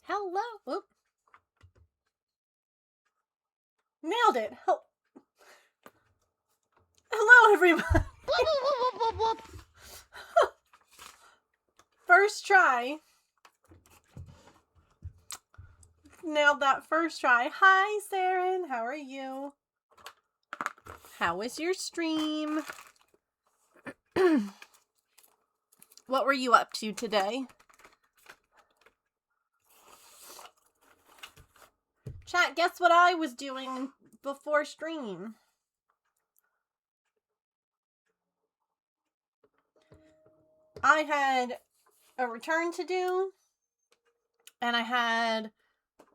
Hello. Oop. Nailed it. Hello, everyone. First try. Nailed that first try. Hi, Saren. How are you? How was your stream? What were you up to today? Chat, guess what I was doing before stream? I had a return to do, and I had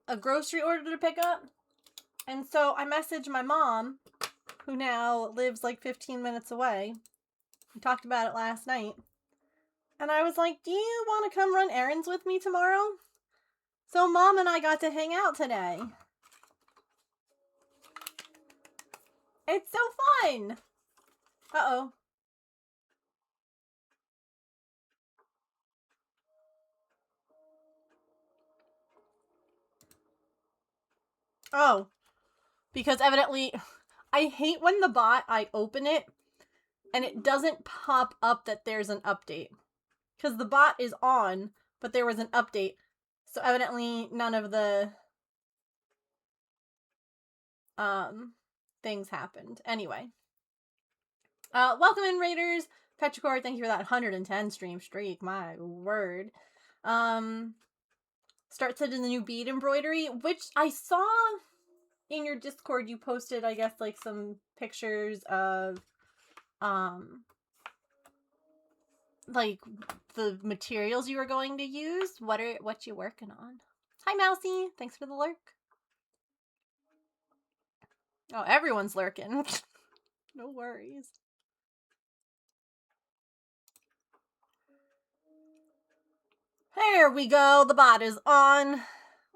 a grocery order to pick up, and so I messaged my mom, who now lives like 15 minutes away. We talked about it last night, and I was like, do you want to come run errands with me tomorrow? So Mom and I got to hang out today. It's so fun! Uh-oh. Oh. Because evidently, I hate when the bot, I open it, and it doesn't pop up that there's an update. Because the bot is on, but there was an update. So evidently, none of the things happened. Anyway. Welcome in, Raiders. Petrichor, thank you for that 110 stream streak. My word. Start setting the new bead embroidery, which I saw in your Discord. You posted, I guess, like some pictures of like the materials you were going to use. What you working on? Hi, Mousy. Thanks for the lurk. Oh, everyone's lurking. No worries. There we go. The bot is on.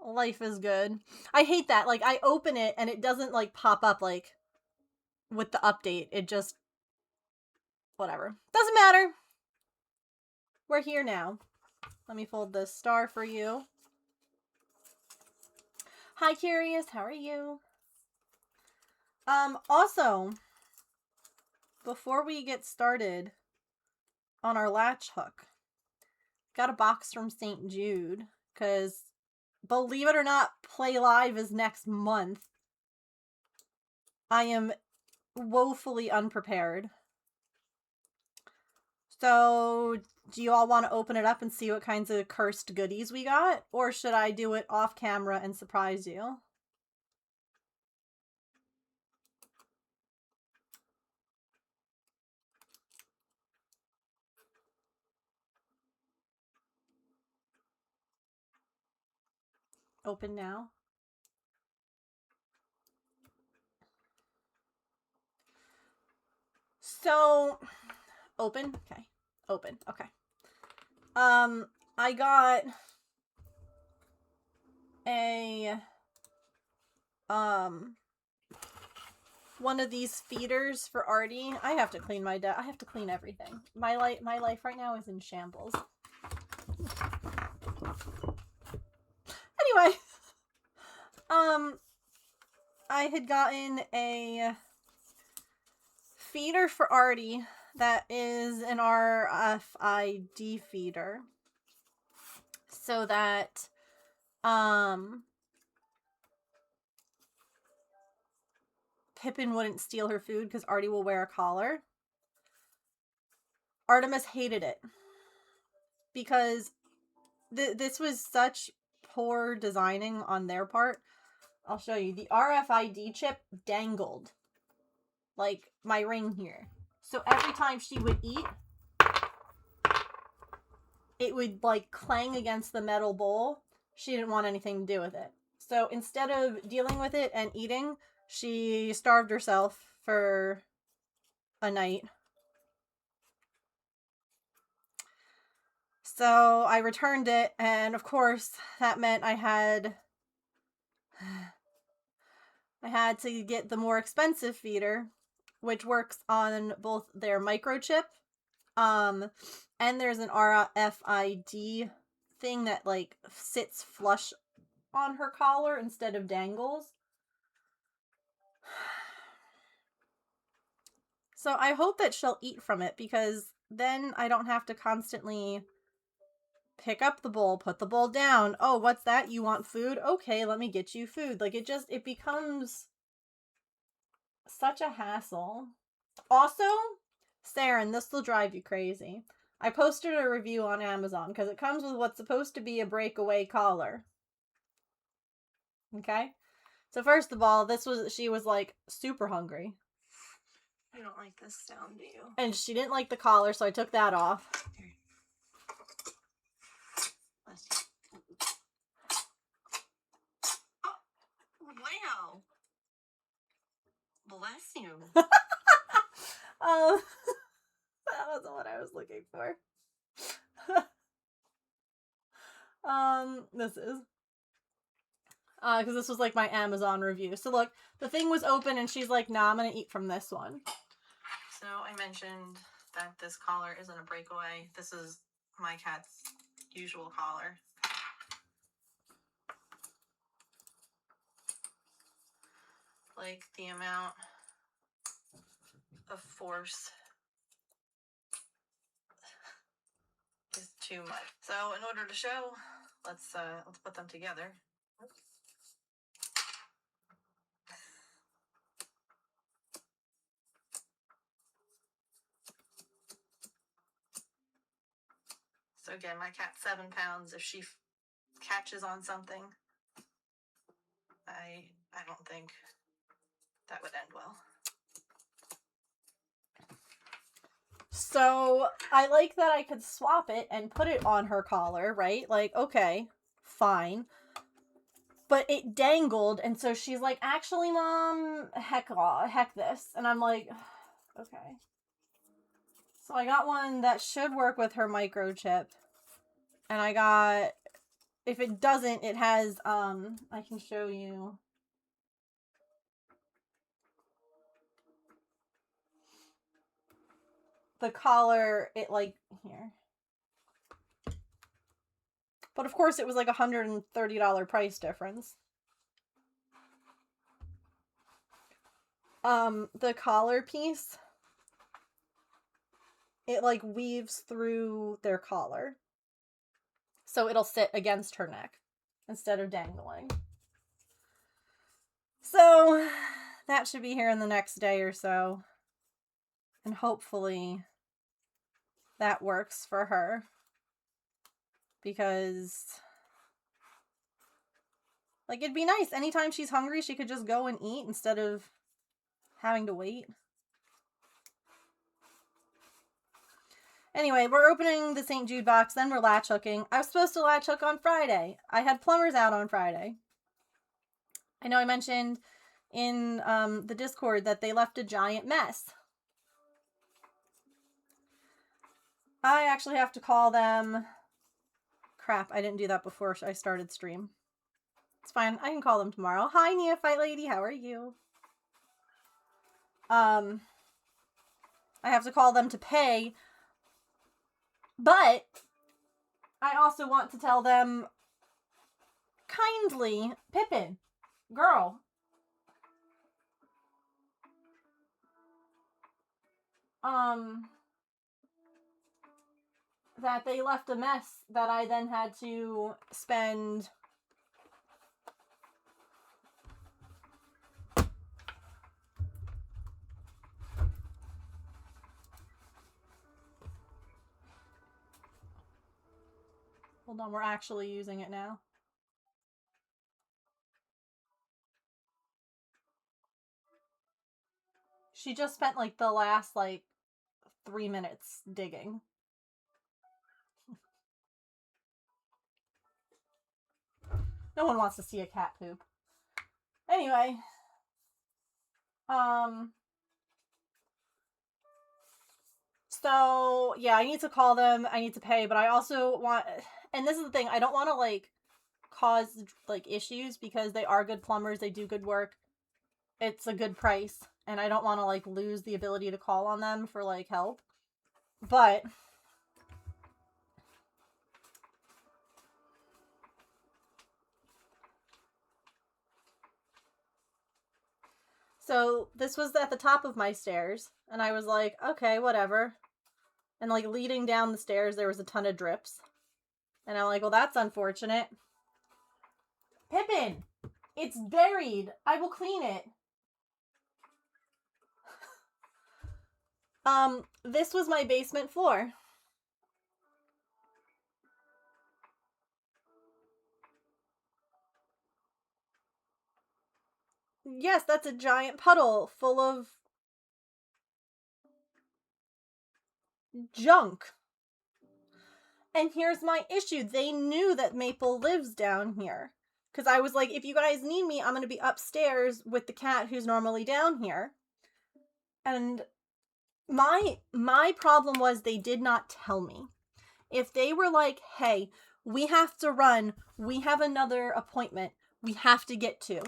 Life is good. I hate that. Like, I open it and it doesn't, like, pop up, like, with the update. It just... whatever. Doesn't matter. We're here now. Let me fold this star for you. Hi, Curious. How are you? Also, before we get started on our latch hook, got a box from St. Jude, because, believe it or not, Play Live is next month. I am woefully unprepared. So, do you all want to open it up and see what kinds of cursed goodies we got? Or should I do it off camera and surprise you? Open now. So, open? Okay. Open. Okay. I got a, one of these feeders for Artie. I have to clean my I have to clean everything. My life right now is in shambles. Anyway, I had gotten a feeder for Artie that is an RFID feeder, so that Pippin wouldn't steal her food, because Artie will wear a collar. Artemis hated it because this was such poor designing on their part. I'll show you. The RFID chip dangled like my ring here. So every time she would eat, it would like clang against the metal bowl. She didn't want anything to do with it. So instead of dealing with it and eating, she starved herself for a night. So I returned it, and of course that meant I had to get the more expensive feeder, which works on both their microchip, and there's an RFID thing that like sits flush on her collar instead of dangles. So I hope that she'll eat from it, because then I don't have to constantly pick up the bowl, put the bowl down. Oh, what's that? You want food? Okay, let me get you food. Like, it becomes such a hassle. Also, Saren, this will drive you crazy. I posted a review on Amazon because it comes with what's supposed to be a breakaway collar. Okay? So first of all, she was like super hungry. I don't like this sound, do you? And she didn't like the collar, so I took that off. Here. Oh, wow. Bless you. That wasn't what I was looking for. This is because this was like my Amazon review. So look, the thing was open and she's like, nah, I'm gonna eat from this one. So I mentioned that this collar isn't a breakaway. This is my cat's usual collar. Like, the amount of force is too much. So in order to show, let's put them together. So again, my cat's 7 pounds. If she catches on something, I don't think that would end well. So I like that I could swap it and put it on her collar, right? Like, okay, fine. But it dangled, and so she's like, actually, Mom, heck this. And I'm like, okay. So I got one that should work with her microchip. And I got, if it doesn't, it has, I can show you. The collar, it like, here. But of course it was like $130 price difference. The collar piece, it like weaves through their collar. So it'll sit against her neck instead of dangling. So that should be here in the next day or so. And hopefully that works for her. Because, like, it'd be nice. Anytime she's hungry, she could just go and eat instead of having to wait. Anyway, we're opening the St. Jude box, then we're latch hooking. I was supposed to latch hook on Friday. I had plumbers out on Friday. I know I mentioned in the Discord that they left a giant mess. I actually have to call them. Crap, I didn't do that before I started stream. It's fine. I can call them tomorrow. Hi, Neophyte Lady. How are you? I have to call them to pay. But I also want to tell them kindly, Pippin, girl, that they left a mess that I then had to spend hold on, we're actually using it now. She just spent like the last like 3 minutes digging. No one wants to see a cat poop. Anyway. So, yeah, I need to call them. I need to pay, but I also want... And this is the thing. I don't want to, like, cause, like, issues because they are good plumbers. They do good work. It's a good price. And I don't want to, like, lose the ability to call on them for, like, help. But... So this was at the top of my stairs, and I was like, okay, whatever. And like leading down the stairs, there was a ton of drips. And I'm like, well, that's unfortunate. Pippin, it's buried. I will clean it. This was my basement floor. Yes, that's a giant puddle full of junk. And here's my issue. They knew that Maple lives down here. Because I was like, if you guys need me, I'm going to be upstairs with the cat who's normally down here. And my problem was they did not tell me. If they were like, hey, we have to run, we have another appointment we have to get to.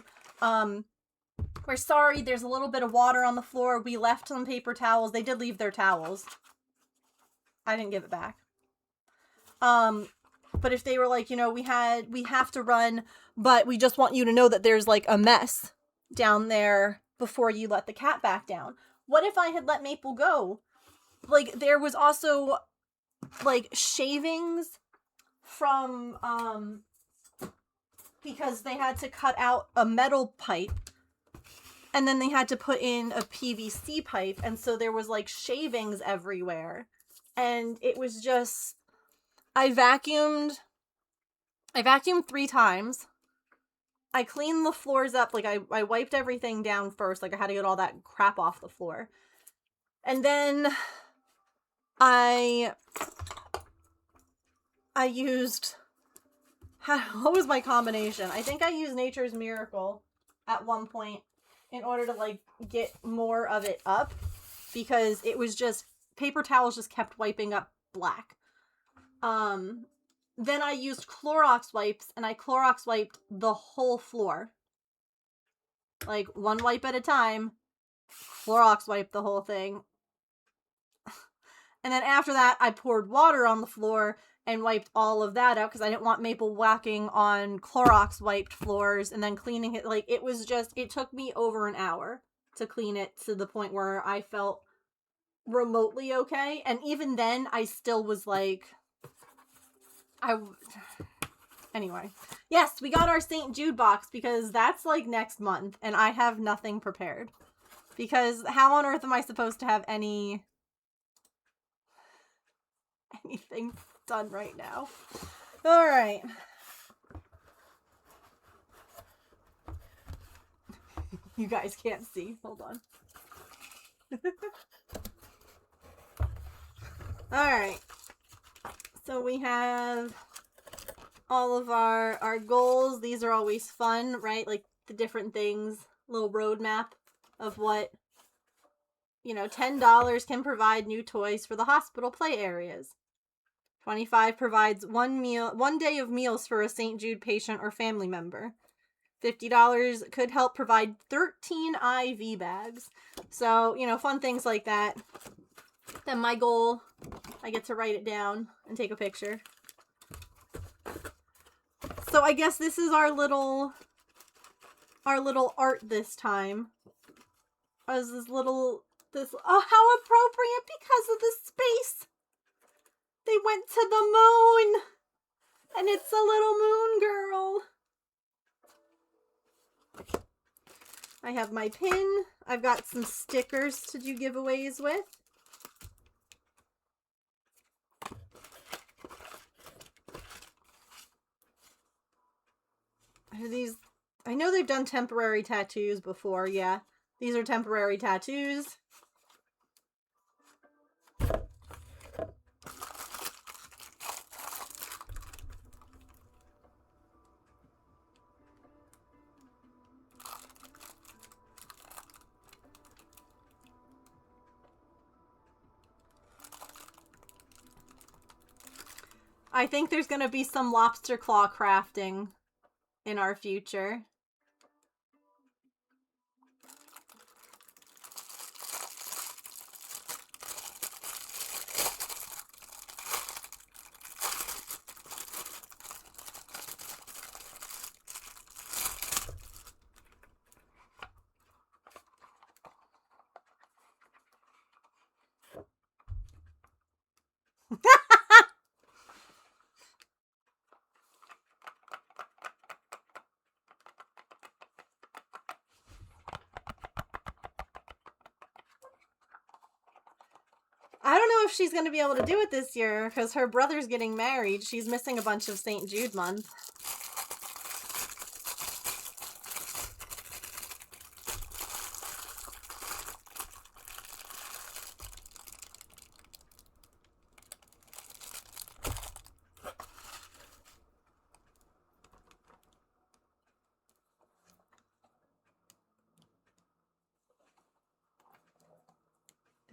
We're sorry, there's a little bit of water on the floor. We left some paper towels. They did leave their towels. I didn't give it back. But if they were like, you know, we have to run, but we just want you to know that there's like a mess down there before you let the cat back down. What if I had let Maple go? Like, there was also like shavings from because they had to cut out a metal pipe and then they had to put in a PVC pipe, and so there was like shavings everywhere. And it was just, I vacuumed 3 times. I cleaned the floors up, like I wiped everything down first, like I had to get all that crap off the floor. And then I used, what was my combination? I think I used Nature's Miracle at one point in order to like get more of it up, because it was just, paper towels just kept wiping up black. Then I used Clorox wipes, and I Clorox wiped the whole floor. Like, one wipe at a time, Clorox wiped the whole thing. And then after that, I poured water on the floor and wiped all of that out, because I didn't want Maple whacking on Clorox wiped floors and then cleaning it. Like, it was just, it took me over an hour to clean it to the point where I felt remotely okay. And even then, I still was like, anyway. Yes, we got our St. Jude box, because that's like next month, and I have nothing prepared. Because how on earth am I supposed to have anything done right now? Alright. You guys can't see. Hold on. Alright. So we have all of our goals. These are always fun, right? Like the different things, little roadmap of what, you know, $10 can provide new toys for the hospital play areas. 25 provides one day of meals for a St. Jude patient or family member. $50 could help provide 13 IV bags. So, you know, fun things like that. Then my goal, I get to write it down and take a picture. So I guess this is our little art this time. As oh, how appropriate, because of the space. They went to the moon, and it's a little moon girl. I have my pin. I've got some stickers to do giveaways with. These, I know they've done temporary tattoos before, yeah. These are temporary tattoos. I think there's going to be some lobster claw crafting in our future. I don't know if she's going to be able to do it this year because her brother's getting married. She's missing a bunch of St. Jude month.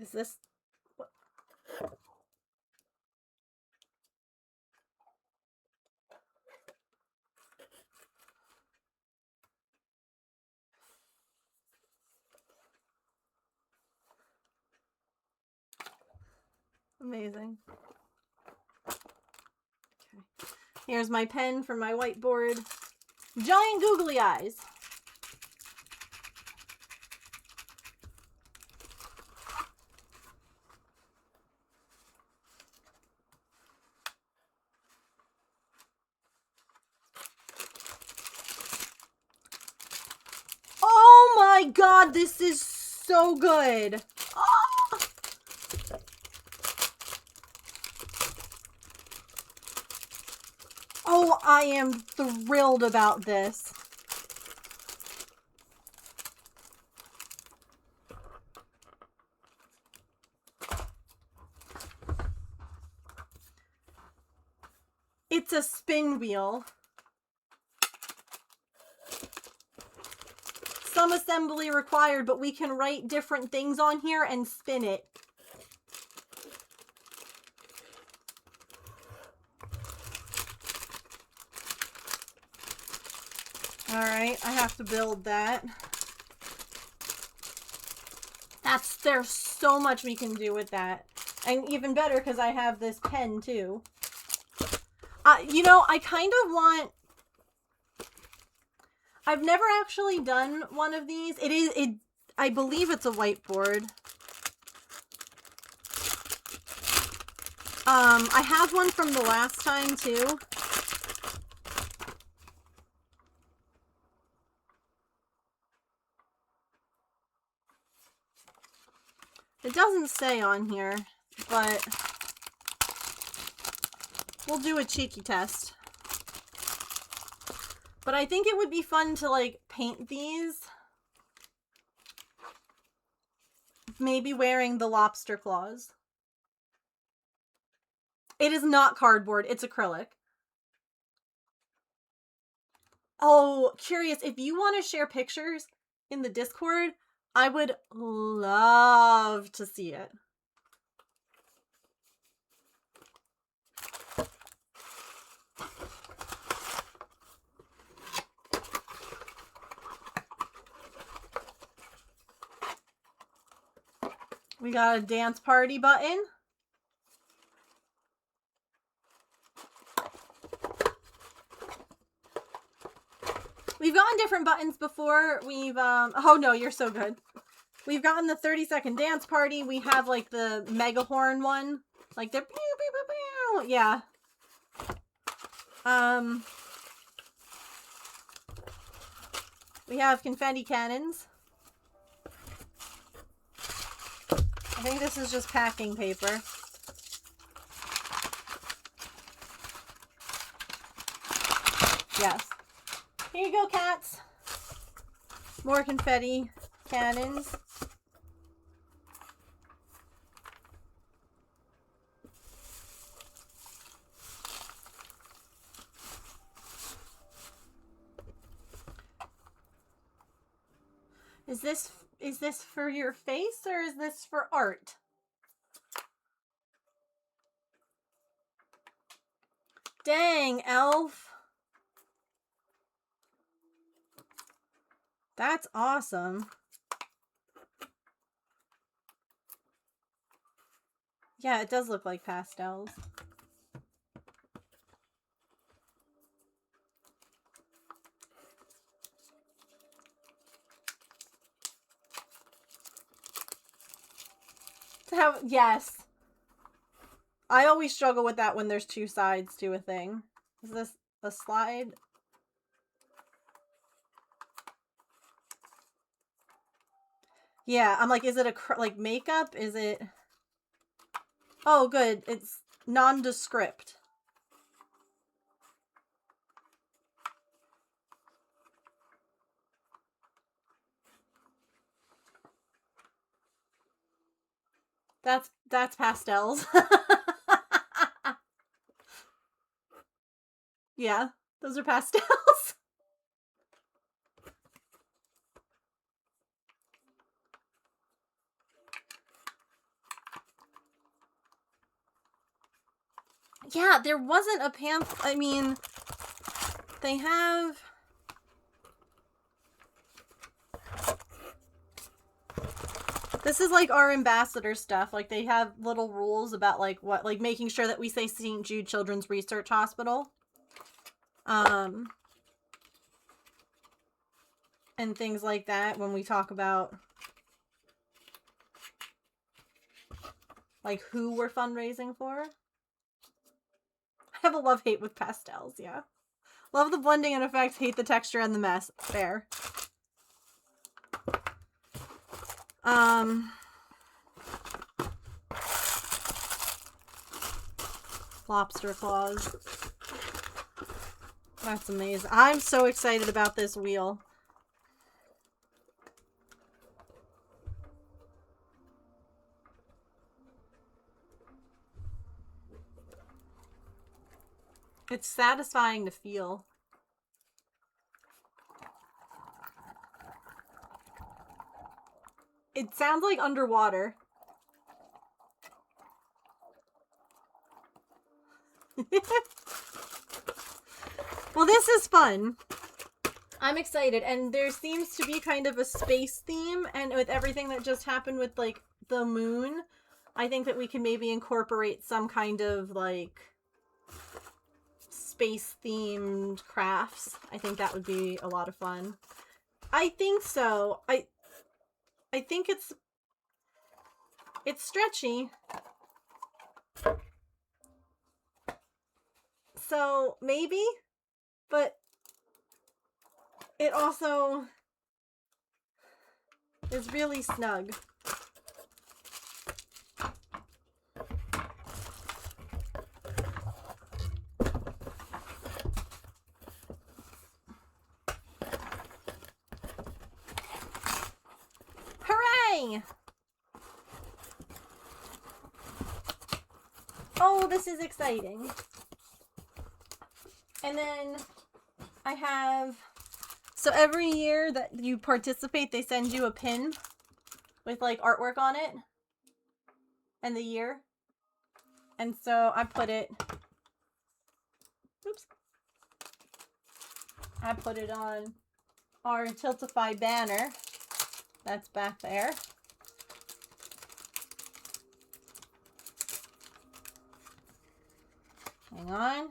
Is this... Amazing. Okay. Here's my pen for my whiteboard. Giant googly eyes. Oh my god, this is so good. Oh! Oh, I am thrilled about this. It's a spin wheel. Some assembly required, but we can write different things on here and spin it. Alright, I have to build that. There's so much we can do with that. And even better because I have this pen too. You know, I kind of want... I've never actually done one of these. I believe it's a whiteboard. I have one from the last time too. It doesn't say on here, but we'll do a cheeky test. But I think it would be fun to, like, paint these. Maybe wearing the lobster claws. It is not cardboard, it's acrylic. Oh, curious, if you want to share pictures in the Discord, I would love to see it. We got a dance party button. We've gotten different buttons before. We've, oh no, you're so good. We've gotten the 30-second dance party. We have, like, the mega horn one. Like, the pew, pew, pew, pew. Yeah. We have confetti cannons. I think this is just packing paper. Yes. Here you go, cats. More confetti cannons. Is this for your face or is this for art? Dang, Elf. That's awesome. Yeah, it does look like pastels. Yes. I always struggle with that when there's two sides to a thing. Is this a slide? Yeah, I'm like, is it like makeup? Is it... Oh, good. It's nondescript. That's pastels. Yeah, those are pastels. Yeah, there wasn't a pamphlet. I mean, they have... This is like our ambassador stuff. Like they have little rules about like what, like making sure that we say St. Jude Children's Research Hospital. And things like that when we talk about like who we're fundraising for. I have a love-hate with pastels, yeah. Love the blending and effects, hate the texture and the mess. Fair. Lobster claws. That's amazing. I'm so excited about this wheel. It's satisfying to feel. It sounds like underwater. Well, this is fun. I'm excited, and there seems to be kind of a space theme, and with everything that just happened with, like, the moon, I think that we can maybe incorporate some kind of, like, space-themed crafts. I think that would be a lot of fun. I think so. I think it's stretchy. So, maybe, but it also is really snug. Hooray! Oh, this is exciting. And then I have... So every year that you participate, they send you a pin with, like, artwork on it. And the year. And so I put it... Oops. I put it on our Tiltify banner. That's back there. Hang on.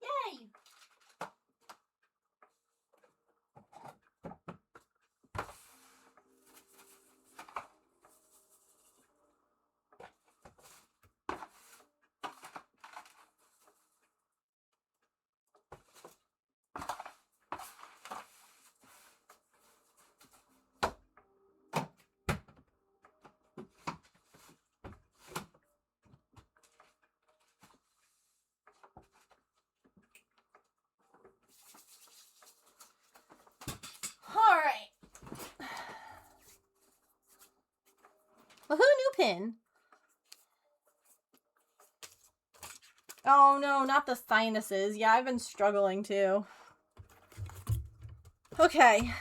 Yay! Alright. Woohoo, new pin. Oh no, not the sinuses. Yeah, I've been struggling too. Okay.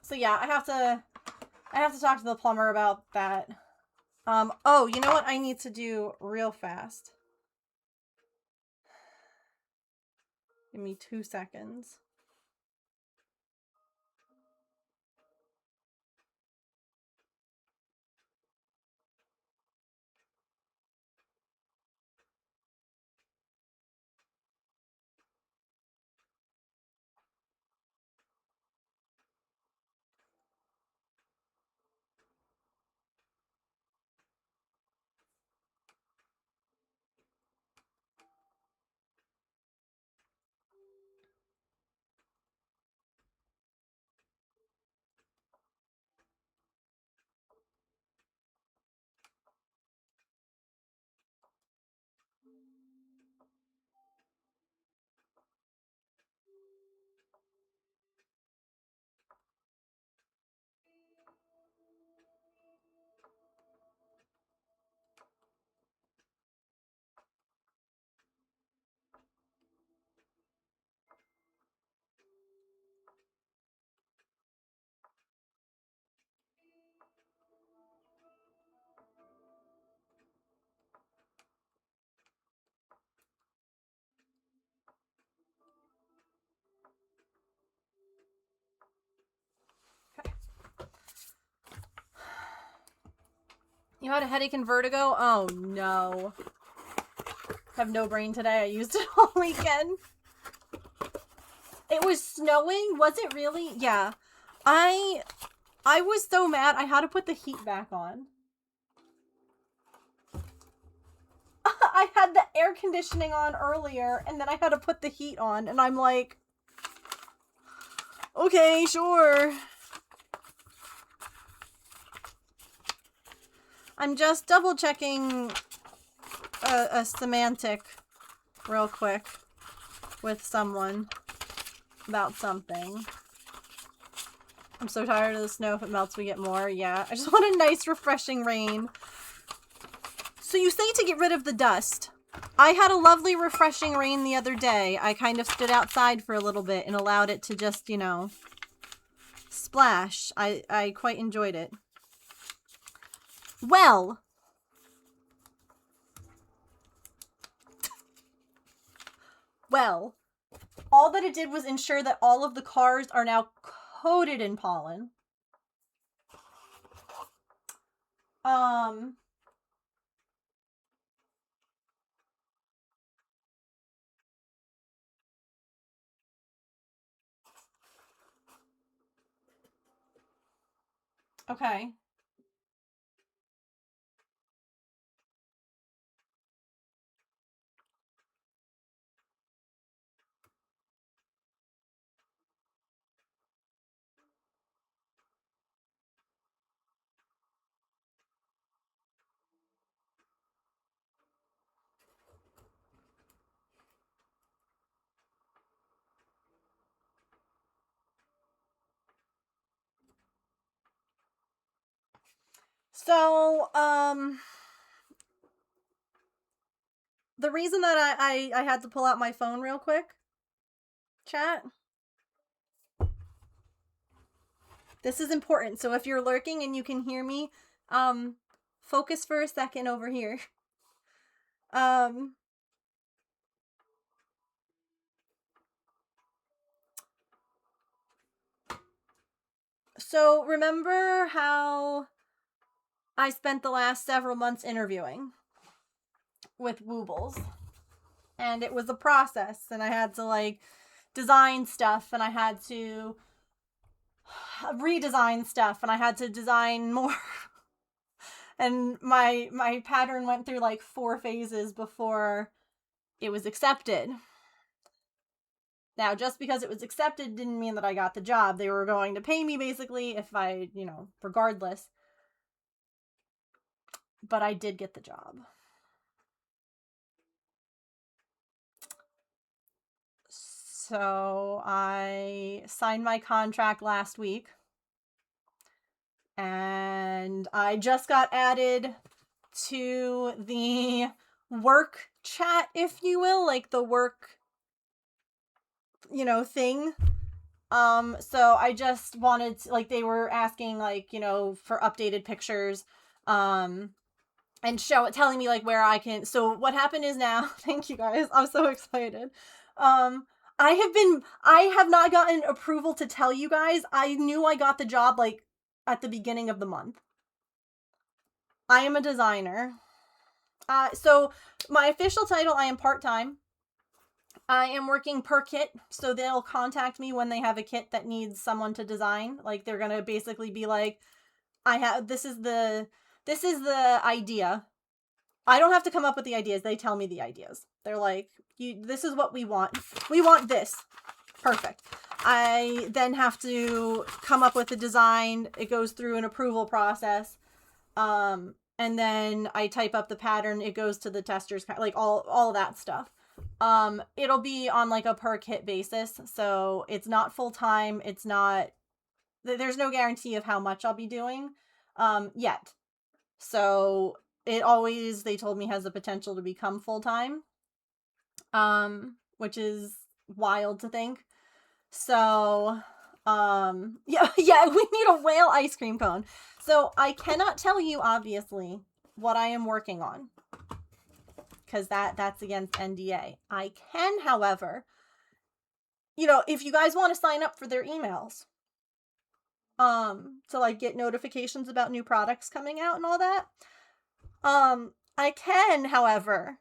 So yeah, I have to talk to the plumber about that. Oh, you know what I need to do real fast? Give me 2 seconds. You had a headache and vertigo? Oh no. I have no brain today. I used it all weekend. It was snowing? Was it really? Yeah. I was so mad. I had to put the heat back on. I had the air conditioning on earlier, and then I had to put the heat on, and I'm like, okay, sure. I'm just double checking a semantic real quick with someone about something. I'm so tired of the snow. If it melts, we get more. Yeah, I just want a nice, refreshing rain. So you say to get rid of the dust. I had a lovely, refreshing rain the other day. I kind of stood outside for a little bit and allowed it to just, you know, splash. I quite enjoyed it. Well. Well. All that it did was ensure that all of the cars are now coated in pollen. Okay. So, the reason that I had to pull out my phone real quick, chat, this is important. So if you're lurking and you can hear me, focus for a second over here. So remember how I spent the last several months interviewing with Woobles? And it was a process, and I had to, like, design stuff, and I had to redesign stuff, and I had to design more. And my pattern went through, like, 4 phases before it was accepted. Now, just because it was accepted didn't mean that I got the job. They were going to pay me, basically, if I, you know, regardless. But I did get the job. So I signed my contract last week. And I just got added to the work chat, if you will, like the work, you know, thing. So I just wanted to, like, they were asking, like, you know, for updated pictures, and telling me, like, where I can. So what happened is now, thank you guys, I'm so excited. I have not gotten approval to tell you guys. I knew I got the job, like, at the beginning of the month. I am a designer. So my official title, I am part-time. I am working per kit, so they'll contact me when they have a kit that needs someone to design. Like, they're gonna basically be like, this is the idea. I don't have to come up with the ideas. They tell me the ideas. They're like, this is what we want. We want this. Perfect. I then have to come up with a design. It goes through an approval process. And then I type up the pattern. It goes to the testers, like all that stuff. It'll be on, like, a per kit basis. So it's not full time. It's not, there's no guarantee of how much I'll be doing, yet. So they told me, has the potential to become full time, which is wild to think. So, yeah, we need a whale ice cream cone. So I cannot tell you, obviously, what I am working on, because that's against NDA. I can, however, you know, if you guys want to sign up for their emails, to, like, get notifications about new products coming out and all that, I can, however,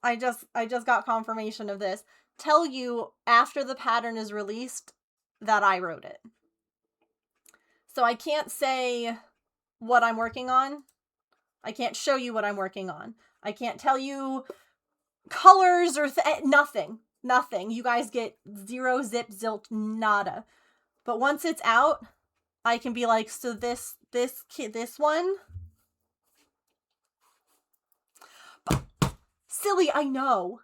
I just got confirmation of this. Tell you after the pattern is released that I wrote it. So I can't say what I'm working on. I can't show you what I'm working on. I can't tell you colors or nothing. Nothing. You guys get zero, zip, zilt, nada. But once it's out, I can be like, so this one. Silly, I know.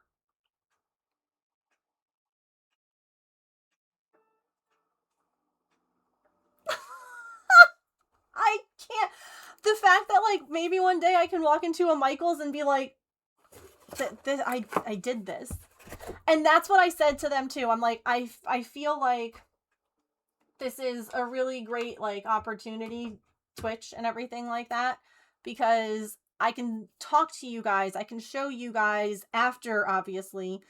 I can't. The fact that like maybe one day I can walk into a Michael's and be like, I did this, and that's what I said to them too. I'm like, I feel like this is a really great like opportunity, Twitch and everything like that, because I can talk to you guys, I can show you guys after, obviously.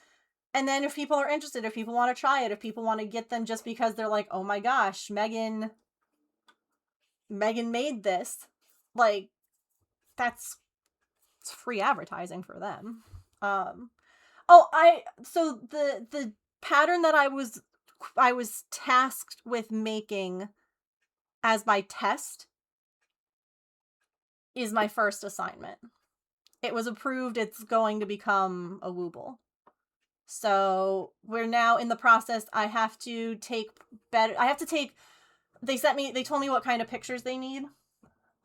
And then if people are interested, if people want to try it, if people want to get them just because they're like, oh my gosh, Megan made this, like, that's it's free advertising for them. So the pattern that I was tasked with making as my test is my first assignment. It was approved. It's going to become a Wooble. So we're now in the process. I have to take they told me what kind of pictures they need.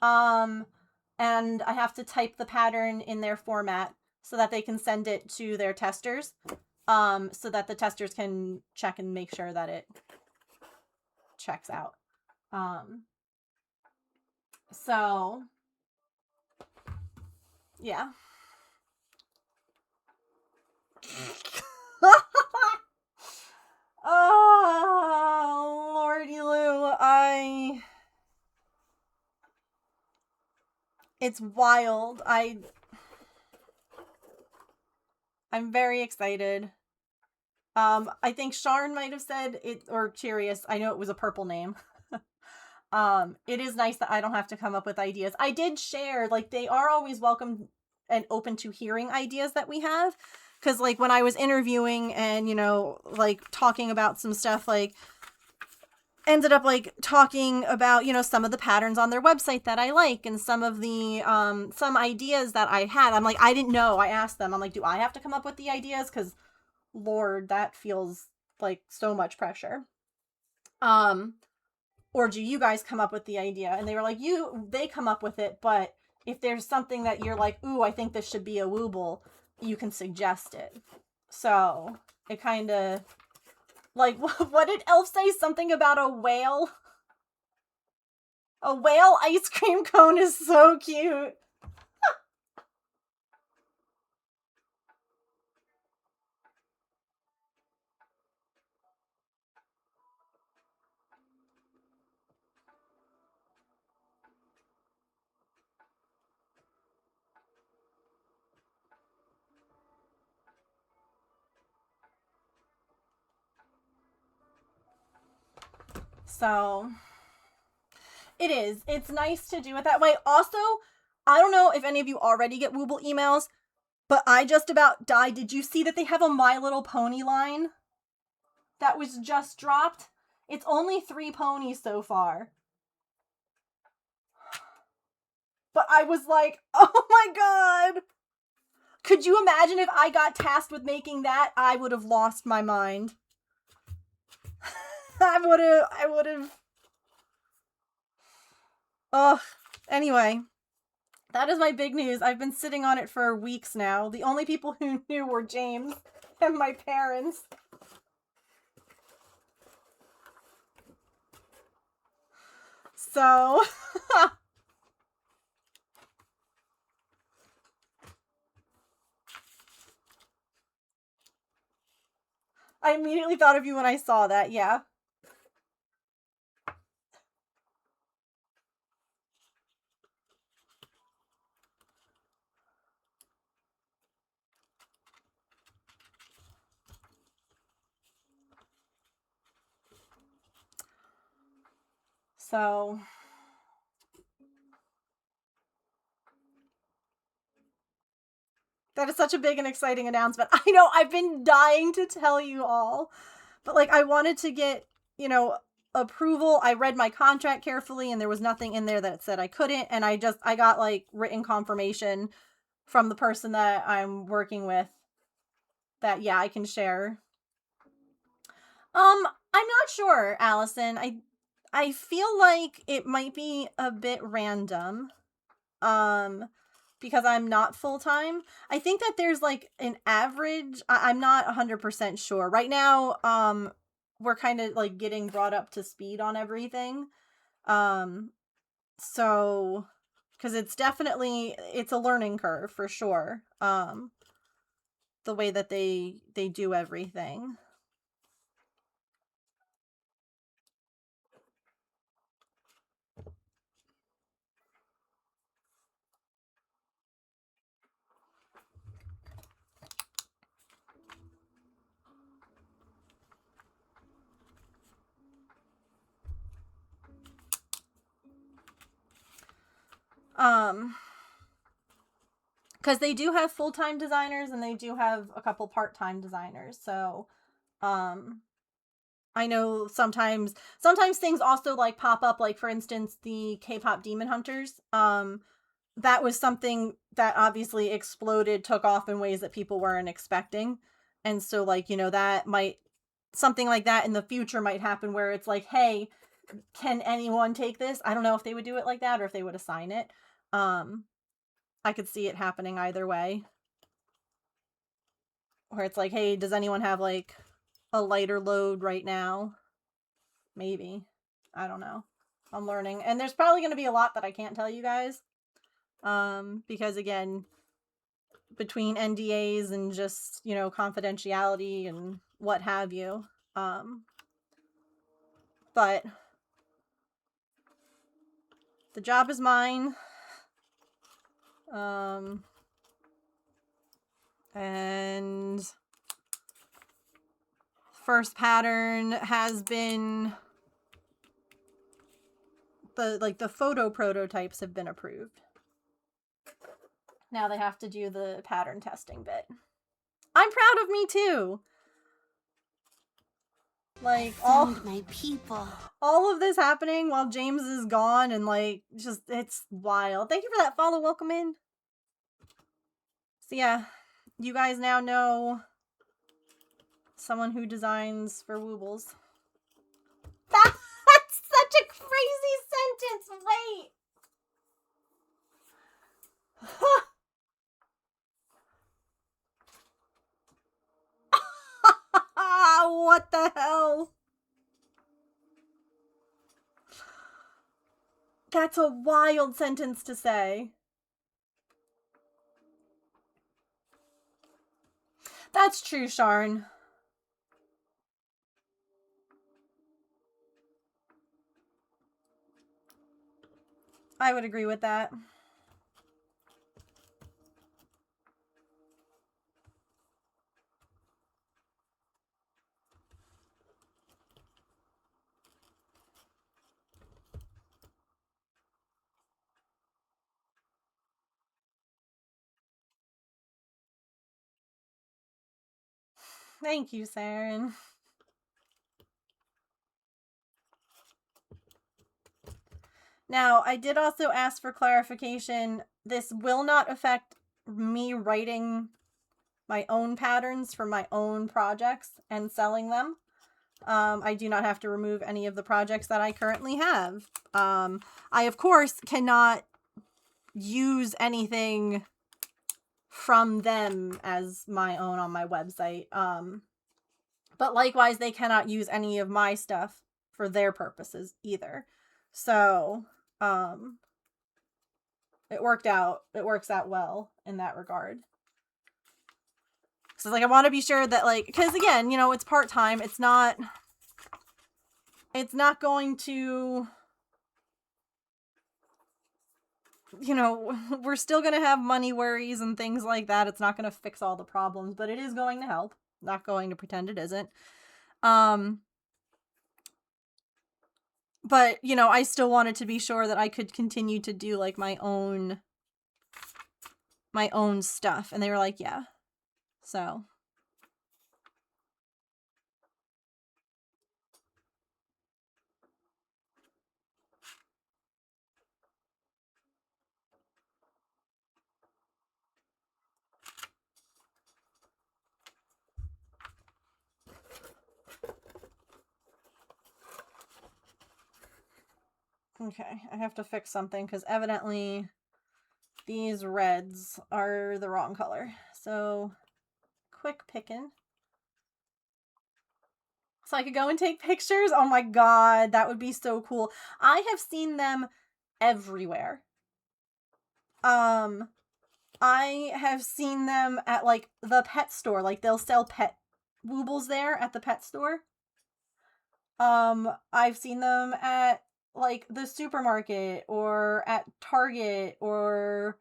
And I have to type the pattern in their format so that they can send it to their testers. So that the testers can check and make sure that it checks out. So yeah. Oh, Lordy Lou, it's wild. I'm very excited. I think Sharn might have said it, or Cheerius. I know it was a purple name. It is nice that I don't have to come up with ideas. I did share, like, they are always welcome and open to hearing ideas that we have. Because, like, when I was interviewing and, like, talking about some stuff, like, ended up, like, talking about, some of the patterns on their website that I like and some of the, some ideas that I had. I'm like, I didn't know. I asked them, I'm like, do I have to come up with the ideas? Because, Lord, that feels like so much pressure. Or do you guys come up with the idea? And they were like, they come up with it, but if there's something that you're like, ooh, I think this should be a Wooble, you can suggest it. So it kind of, like, what did Elf say? Something about a whale? A whale ice cream cone is so cute. So it is. It's nice to do it that way. Also, I don't know if any of you already get Wooble emails, but I just about died. Did you see that they have a My Little Pony line that was just dropped? It's only 3 ponies so far. But I was like, oh my god. Could you imagine if I got tasked with making that? I would have lost my mind. I would have. Ugh. Anyway, that is my big news. I've been sitting on it for weeks now. The only people who knew were James and my parents. So, I immediately thought of you when I saw that, yeah. So, That is such a big and exciting announcement. I know, I've been dying to tell you all. But, like, I wanted to get, you know, approval. I read my contract carefully, and there was nothing in there that said I couldn't. And I got, like, written confirmation from the person that I'm working with that, yeah, I can share. I'm not sure, Allison. I feel like it might be a bit random. Because I'm not full-time. I think that there's like an average. I'm not 100% sure. Right now, we're kind of like getting brought up to speed on everything. So because it's a learning curve for sure. The way that they do everything. Because they do have full-time designers and they do have a couple part-time designers. So, I know sometimes things also like pop up, like for instance, the K-pop Demon Hunters. That was something that obviously exploded, took off in ways that people weren't expecting. And so, like, you know, something like that in the future might happen where it's like, hey, can anyone take this? I don't know if they would do it like that or if they would assign it. I could see it happening either way. Where it's like, hey, does anyone have like a lighter load right now? Maybe. I don't know. I'm learning. And there's probably going to be a lot that I can't tell you guys. Because again, between NDAs and just, you know, confidentiality and what have you. But the job is mine. And first pattern has been the photo prototypes have been approved. Now they have to do the pattern testing bit. I'm proud of me too. Like all my people. All of this happening while James is gone, and like just it's wild. Thank you for that follow. Welcome in. So yeah, you guys now know someone who designs for Woobles. That's such a crazy sentence. Wait. What the hell? That's a wild sentence to say. That's true, Sharn. I would agree with that. Thank you, Saren. Now, I did also ask for clarification. This will not affect me writing my own patterns for my own projects and selling them. I do not have to remove any of the projects that I currently have. I, of course, cannot use anything from them as my own on my website. But likewise, they cannot use any of my stuff for their purposes either. So, it works out well in that regard. So, like, I want to be sure that, like, because again, you know, it's part-time. It's not going to, you know, we're still going to have money worries and things like that. It's not going to fix all the problems, but it is going to help. Not going to pretend it isn't. But, you know, I still wanted to be sure that I could continue to do, like, my own my own stuff. And they were like, yeah. So. Okay, I have to fix something because evidently these reds are the wrong color. So, quick picking. So I could go and take pictures? Oh my god, that would be so cool. I have seen them everywhere. I have seen them at, like, the pet store. Like, they'll sell pet woobles there at the pet store. I've seen them at, like, the supermarket or at Target or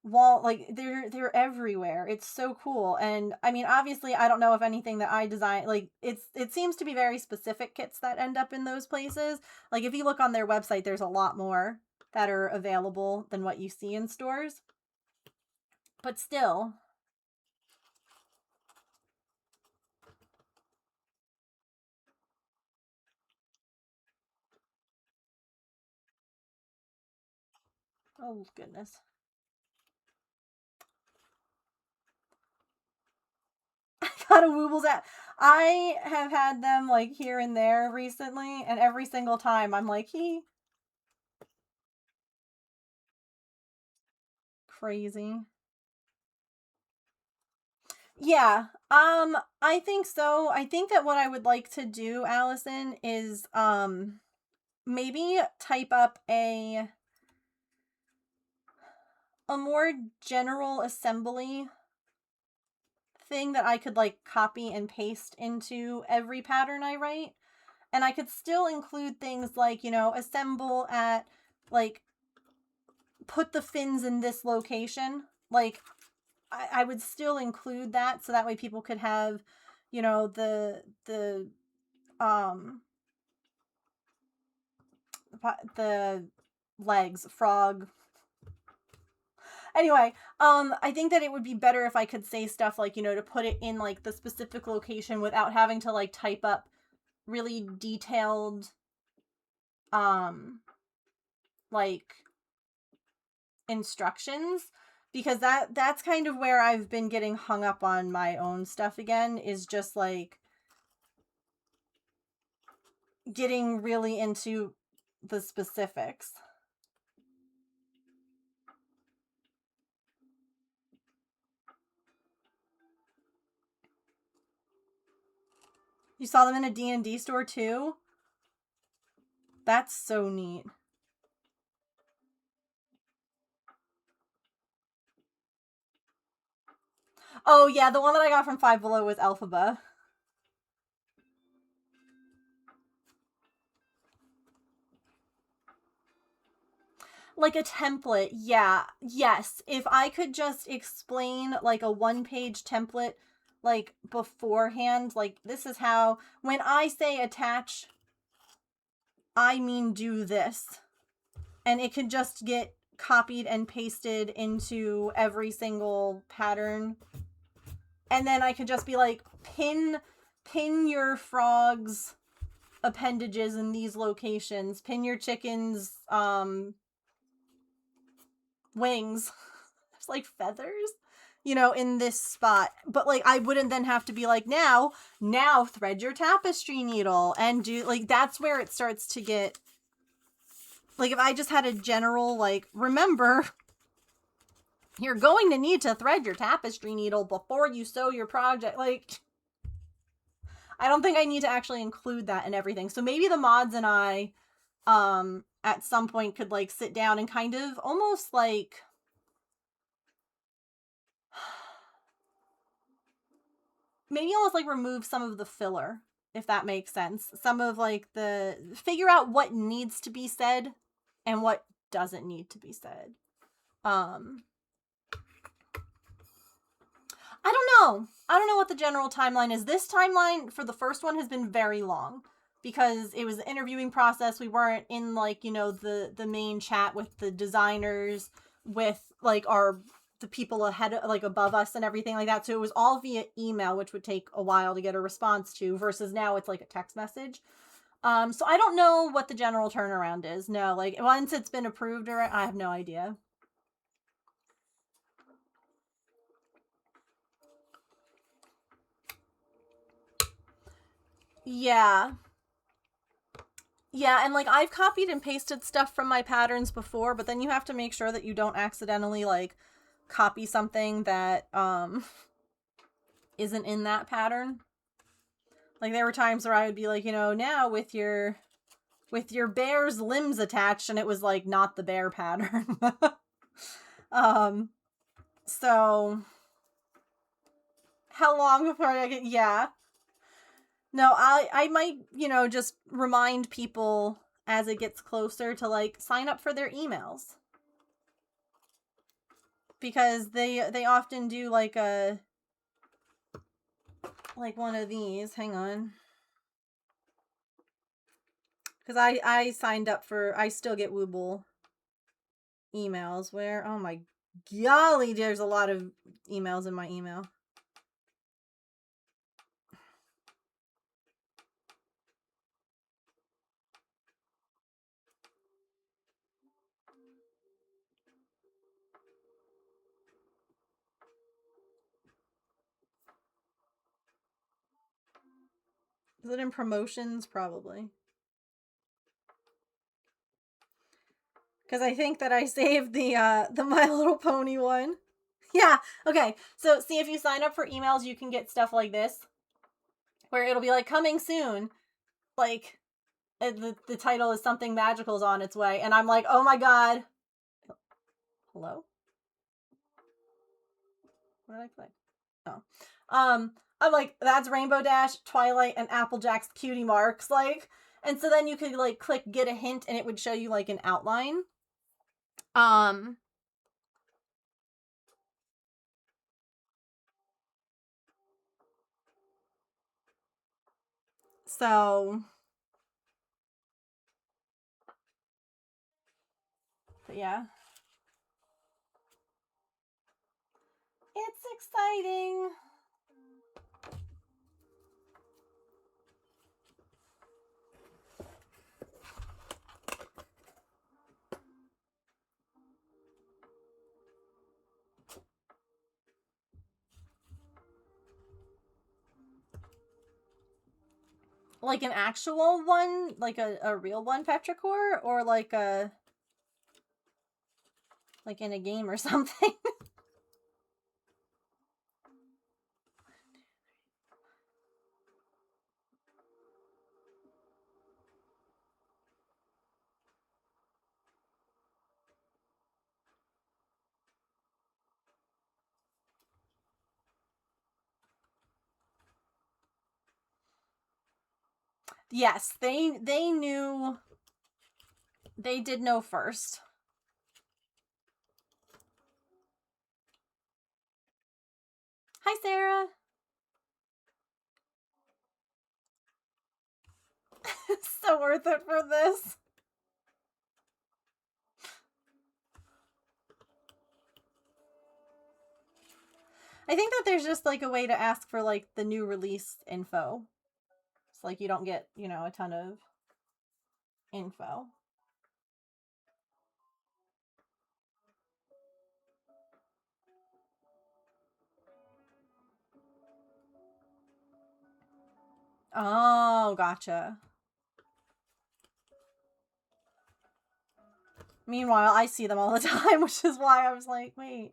like they're everywhere. It's so cool. And I mean, obviously I don't know if anything that I design, like, it seems to be very specific kits that end up in those places. Like, if you look on their website, there's a lot more that are available than what you see in stores. But still. Oh goodness. I got a Woobles at. I have had them, like, here and there recently, and every single time I'm like, crazy. Yeah. I think so. I think that what I would like to do, Allison, is maybe type up a more general assembly thing that I could, like, copy and paste into every pattern I write. And I could still include things like, assemble at, like, put the fins in this location. Like, I would still include that so that way people could have, um the legs, frog. Anyway, I think that it would be better if I could say stuff like, to put it in, like, the specific location without having to, like, type up really detailed, like, instructions, because that's kind of where I've been getting hung up on my own stuff again, is just, like, getting really into the specifics. You saw them in a D&D store too? That's so neat. Oh yeah, the one that I got from Five Below was Elphaba. Like a template, yeah. Yes. If I could just explain, like, a one-page template, like, beforehand, like, this is how, when I say attach, I mean do this. And it could just get copied and pasted into every single pattern. And then I could just be like, pin your frog's appendages in these locations. Pin your chicken's wings. There's, like, feathers, in this spot. But, like, I wouldn't then have to be like, now thread your tapestry needle and do, like, that's where it starts to get, like, if I just had a general, like, remember, you're going to need to thread your tapestry needle before you sew your project. Like, I don't think I need to actually include that in everything. So maybe the mods and I, at some point could, like, sit down and kind of almost, like, maybe almost, like, remove some of the filler, if that makes sense. Some of, like, figure out what needs to be said and what doesn't need to be said. I don't know what the general timeline is. This timeline for the first one has been very long because it was the interviewing process. We weren't in, like, the main chat with the designers, with, like, our the people ahead, like above us and everything like that. So it was all via email, which would take a while to get a response to, versus now it's like a text message. So I don't know what the general turnaround is. No, like once it's been approved, or I have no idea. Yeah. Yeah, and like I've copied and pasted stuff from my patterns before, but then you have to make sure that you don't accidentally like copy something that isn't in that pattern. Like there were times where I would be like, now with your bear's limbs attached, and it was like not the bear pattern. So how long before I get, yeah. No, I might, just remind people as it gets closer to like sign up for their emails. Because they often do like one of these. Hang on. Because I signed up for, I still get Wooble emails where, oh my golly, there's a lot of emails in my email. Is it in promotions? Probably. Because I think that I saved the My Little Pony one. Yeah, okay. So see, if you sign up for emails, you can get stuff like this, where it'll be like coming soon, like the title is something magical is on its way, and I'm like, oh my god. Hello? What did I click? Oh. I'm like, that's Rainbow Dash, Twilight, and Applejack's cutie marks, like, and so then you could like click get a hint, and it would show you like an outline. So but yeah. It's exciting. Like an actual one, like a real one petrichor, or like in a game or something. Yes, they knew. They did know first. Hi, Sarah. It's so worth it for this. I think that there's just like a way to ask for like the new release info. It's like you don't get, a ton of info. Oh, gotcha. Meanwhile, I see them all the time, which is why I was like, wait.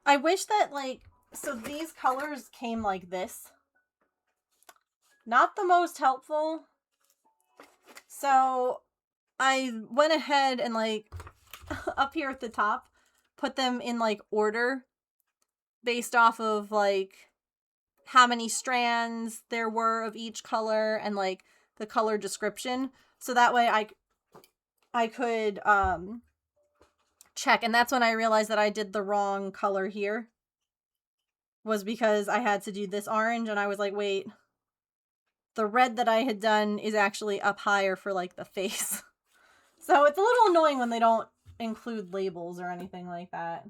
I wish that, like, so these colors came like this. Not the most helpful. So I went ahead and, like, up here at the top, put them in, like, order based off of, like, how many strands there were of each color and, like, the color description. So that way I could check. And that's when I realized that I did the wrong color here. Was because I had to do this orange, and I was like, wait, the red that I had done is actually up higher for, like, the face. So it's a little annoying when they don't include labels or anything like that.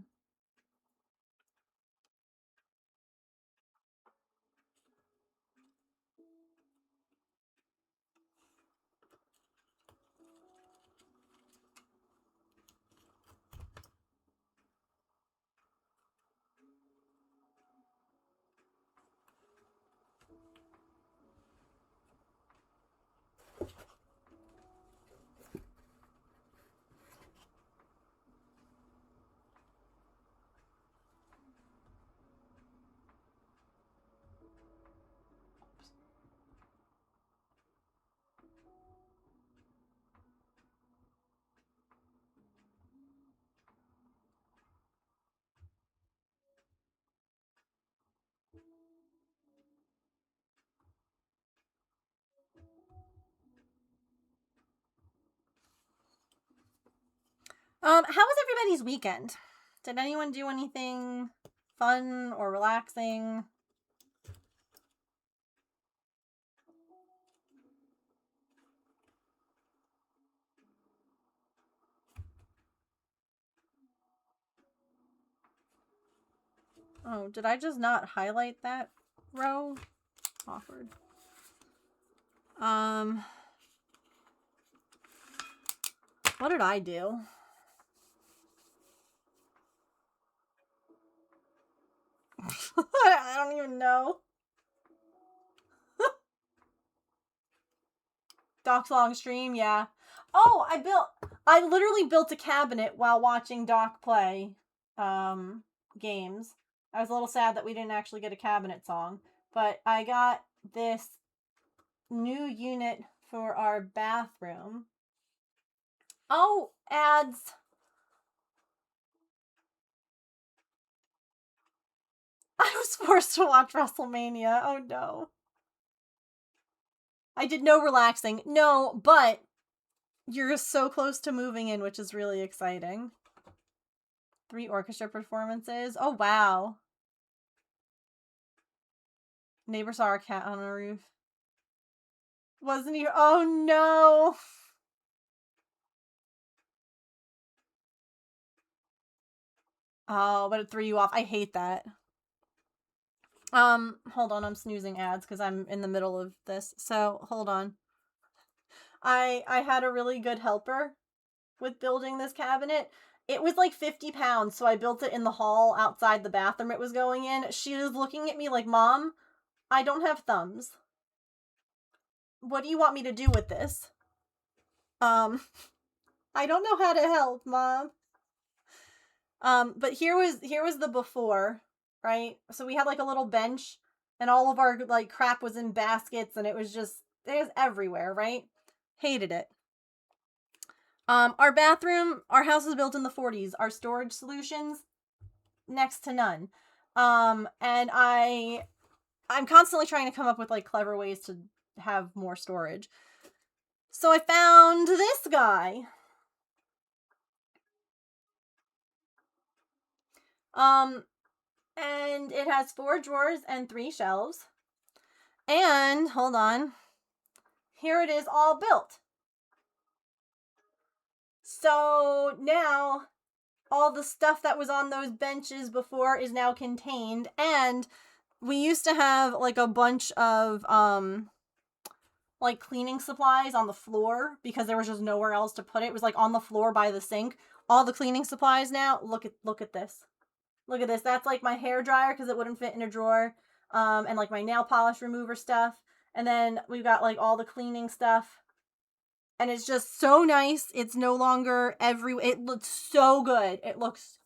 How was everybody's weekend? Did anyone do anything fun or relaxing? Oh, did I just not highlight that row? Awkward. What did I do? I don't even know. Doc's long stream, yeah. Oh, I literally built a cabinet while watching Doc play games. I was a little sad that we didn't actually get a cabinet song, but I got this new unit for our bathroom. Oh, ads. I was forced to watch WrestleMania. Oh no. I did no relaxing. No, but you're so close to moving in, which is really exciting. 3 orchestra performances. Oh, wow. Neighbor saw our cat on a roof. Wasn't he? Oh, no. Oh, but it threw you off. I hate that. Hold on. I'm snoozing ads because I'm in the middle of this. So, hold on. I had a really good helper with building this cabinet. It was like 50 pounds, so I built it in the hall outside the bathroom it was going in. She was looking at me like, Mom, I don't have thumbs. What do you want me to do with this? I don't know how to help, Mom. But here was the before, right? So we had like a little bench, and all of our like crap was in baskets, and it was everywhere, right? Hated it. Our bathroom, our house was built in the 40s. Our storage solutions, next to none. And I'm constantly trying to come up with like clever ways to have more storage. So I found this guy. And it has 4 drawers and 3 shelves. And hold on. Here it is all built. So now all the stuff that was on those benches before is now contained, and we used to have like a bunch of like cleaning supplies on the floor because there was just nowhere else to put it. It was like on the floor by the sink. All the cleaning supplies now, look at this. Look at this. That's like my hair dryer because it wouldn't fit in a drawer. And like my nail polish remover stuff. And then we've got like all the cleaning stuff. And it's just so nice. It's no longer it looks so good. It looks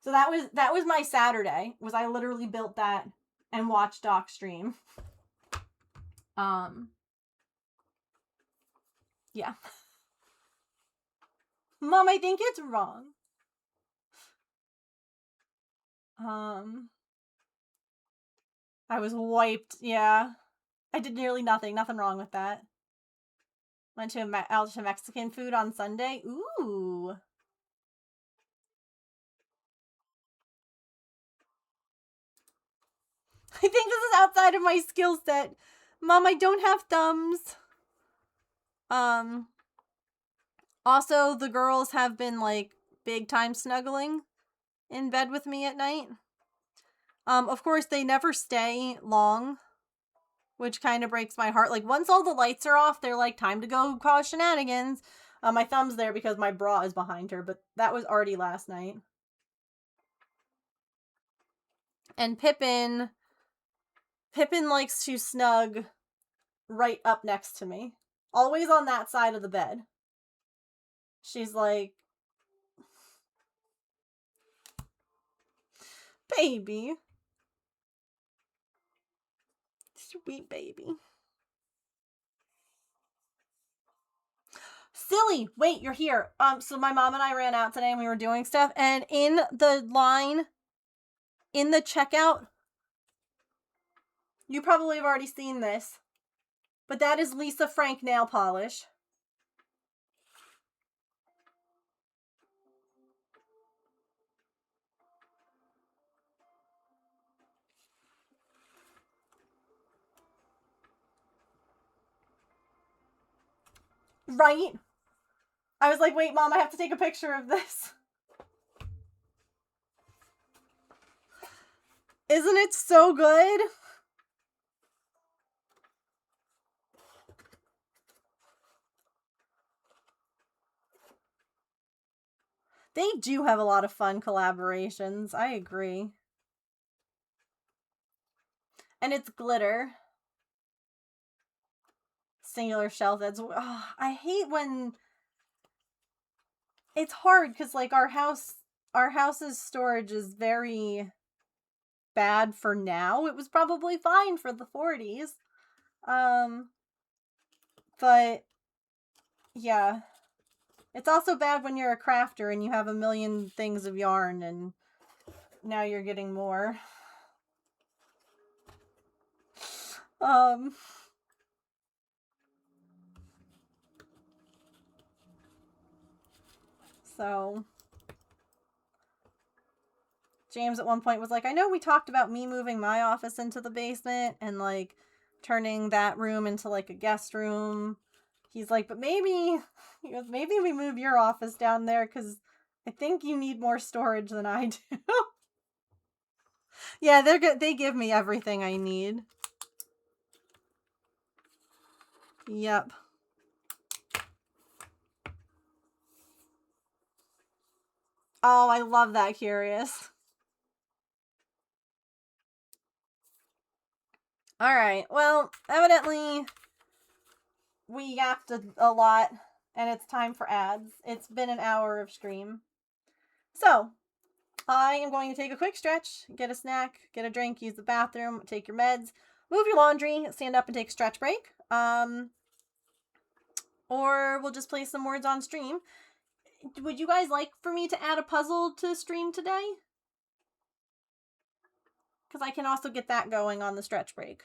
So that was my Saturday. Was I literally built that and watched Doc stream. Yeah. Mom, I think it's wrong. I was wiped. Yeah. I did nearly nothing. Nothing wrong with that. Went to out to Mexican food on Sunday. Ooh. I think this is outside of my skill set. Mom, I don't have thumbs. Also, the girls have been like big time snuggling in bed with me at night. Of course, they never stay long, which kind of breaks my heart. Like, once all the lights are off, they're like, time to go cause shenanigans. My thumb's there because my bra is behind her, but that was already last night. And Pippin likes to snug right up next to me. Always on that side of the bed. She's like, baby. Sweet baby. Silly. Wait, you're here. So my mom and I ran out today and we were doing stuff, and in the line, in the checkout, you probably have already seen this, but that is Lisa Frank nail polish. Right? I was like, wait, Mom, I have to take a picture of this. Isn't it so good? They do have a lot of fun collaborations. I agree. And it's glitter. Singular shelf. That's I hate when it's hard because like our house's storage is very bad for now. It was probably fine for the 40s. But yeah. It's also bad when you're a crafter and you have a million things of yarn and now you're getting more. So James at one point was like, I know we talked about me moving my office into the basement and like turning that room into like a guest room. He's like, but maybe, he goes, maybe we move your office down there because I think you need more storage than I do. Yeah, they give me everything I need. Yep. Oh, I love that, Curious. All right. Well, evidently we yapped a lot and it's time for ads. It's been an hour of stream. So, I am going to take a quick stretch, get a snack, get a drink, use the bathroom, take your meds, move your laundry, stand up and take a stretch break. Or we'll just play some words on stream. Would you guys like for me to add a puzzle to stream today? Because I can also get that going on the stretch break.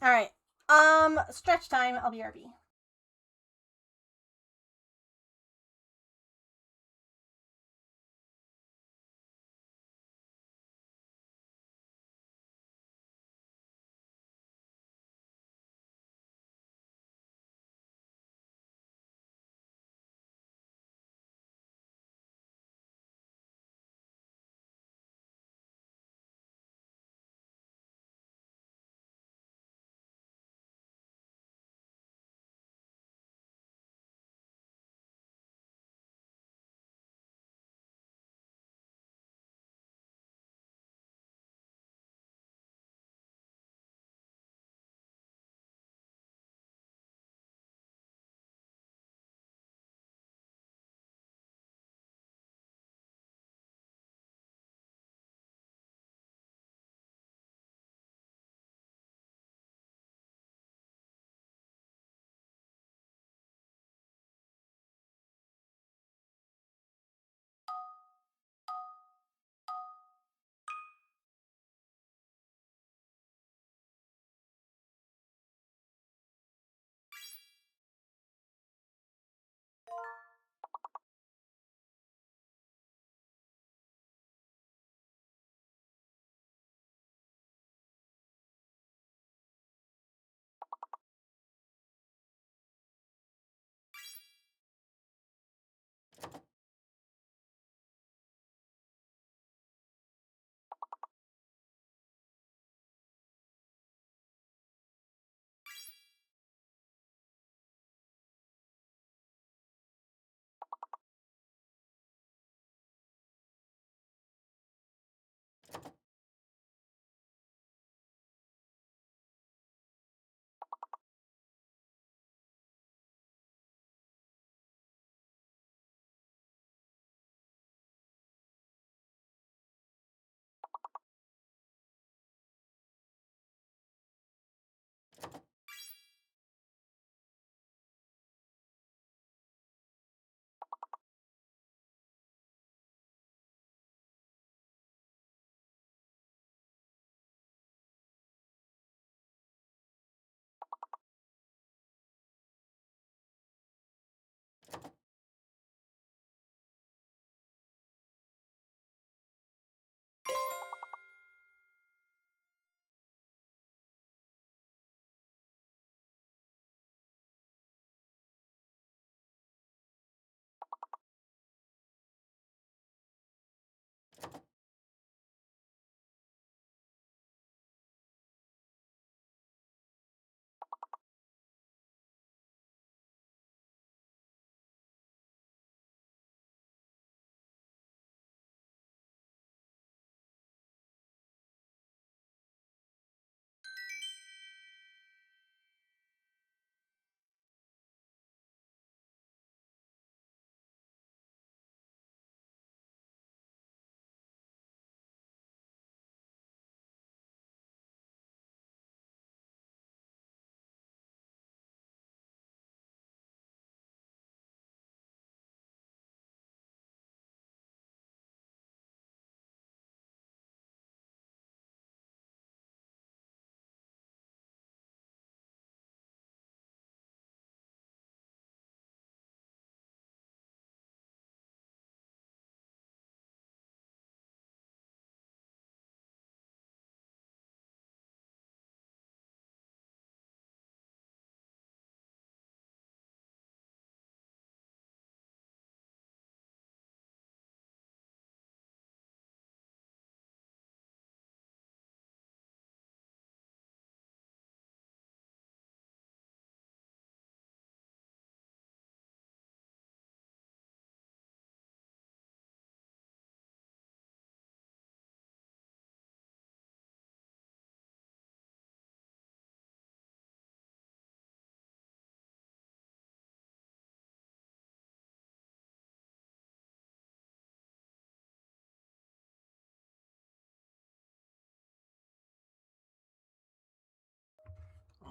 All right. Stretch time. I'll be RB.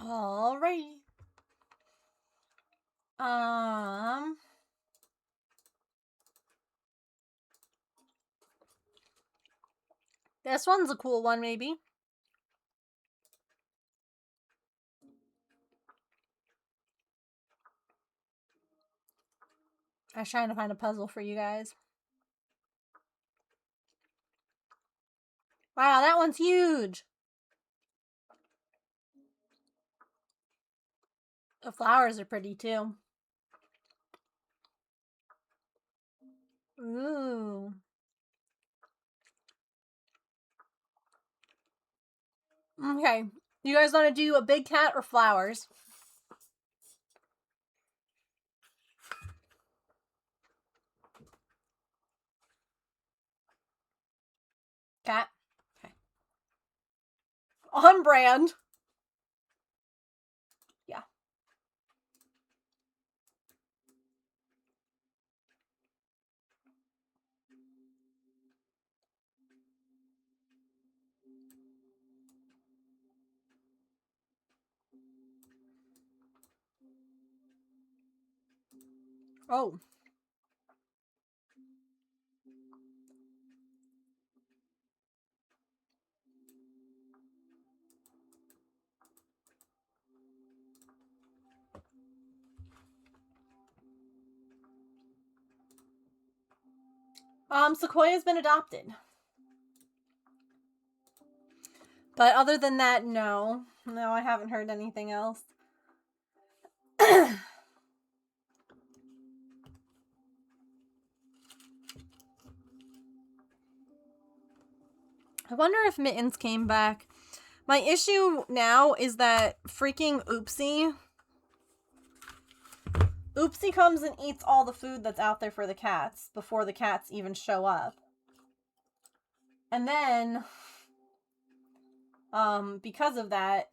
Alrighty. This one's a cool one, maybe. I was trying to find a puzzle for you guys. Wow, that one's huge. The flowers are pretty too. Ooh. Okay. You guys want to do a big cat or flowers? Cat. Okay. On brand. Yeah. Oh. Sequoia's been adopted. But other than that, no. No, I haven't heard anything else. I wonder if Mittens came back. My issue now is that freaking Oopsie comes and eats all the food that's out there for the cats before the cats even show up. And then, because of that,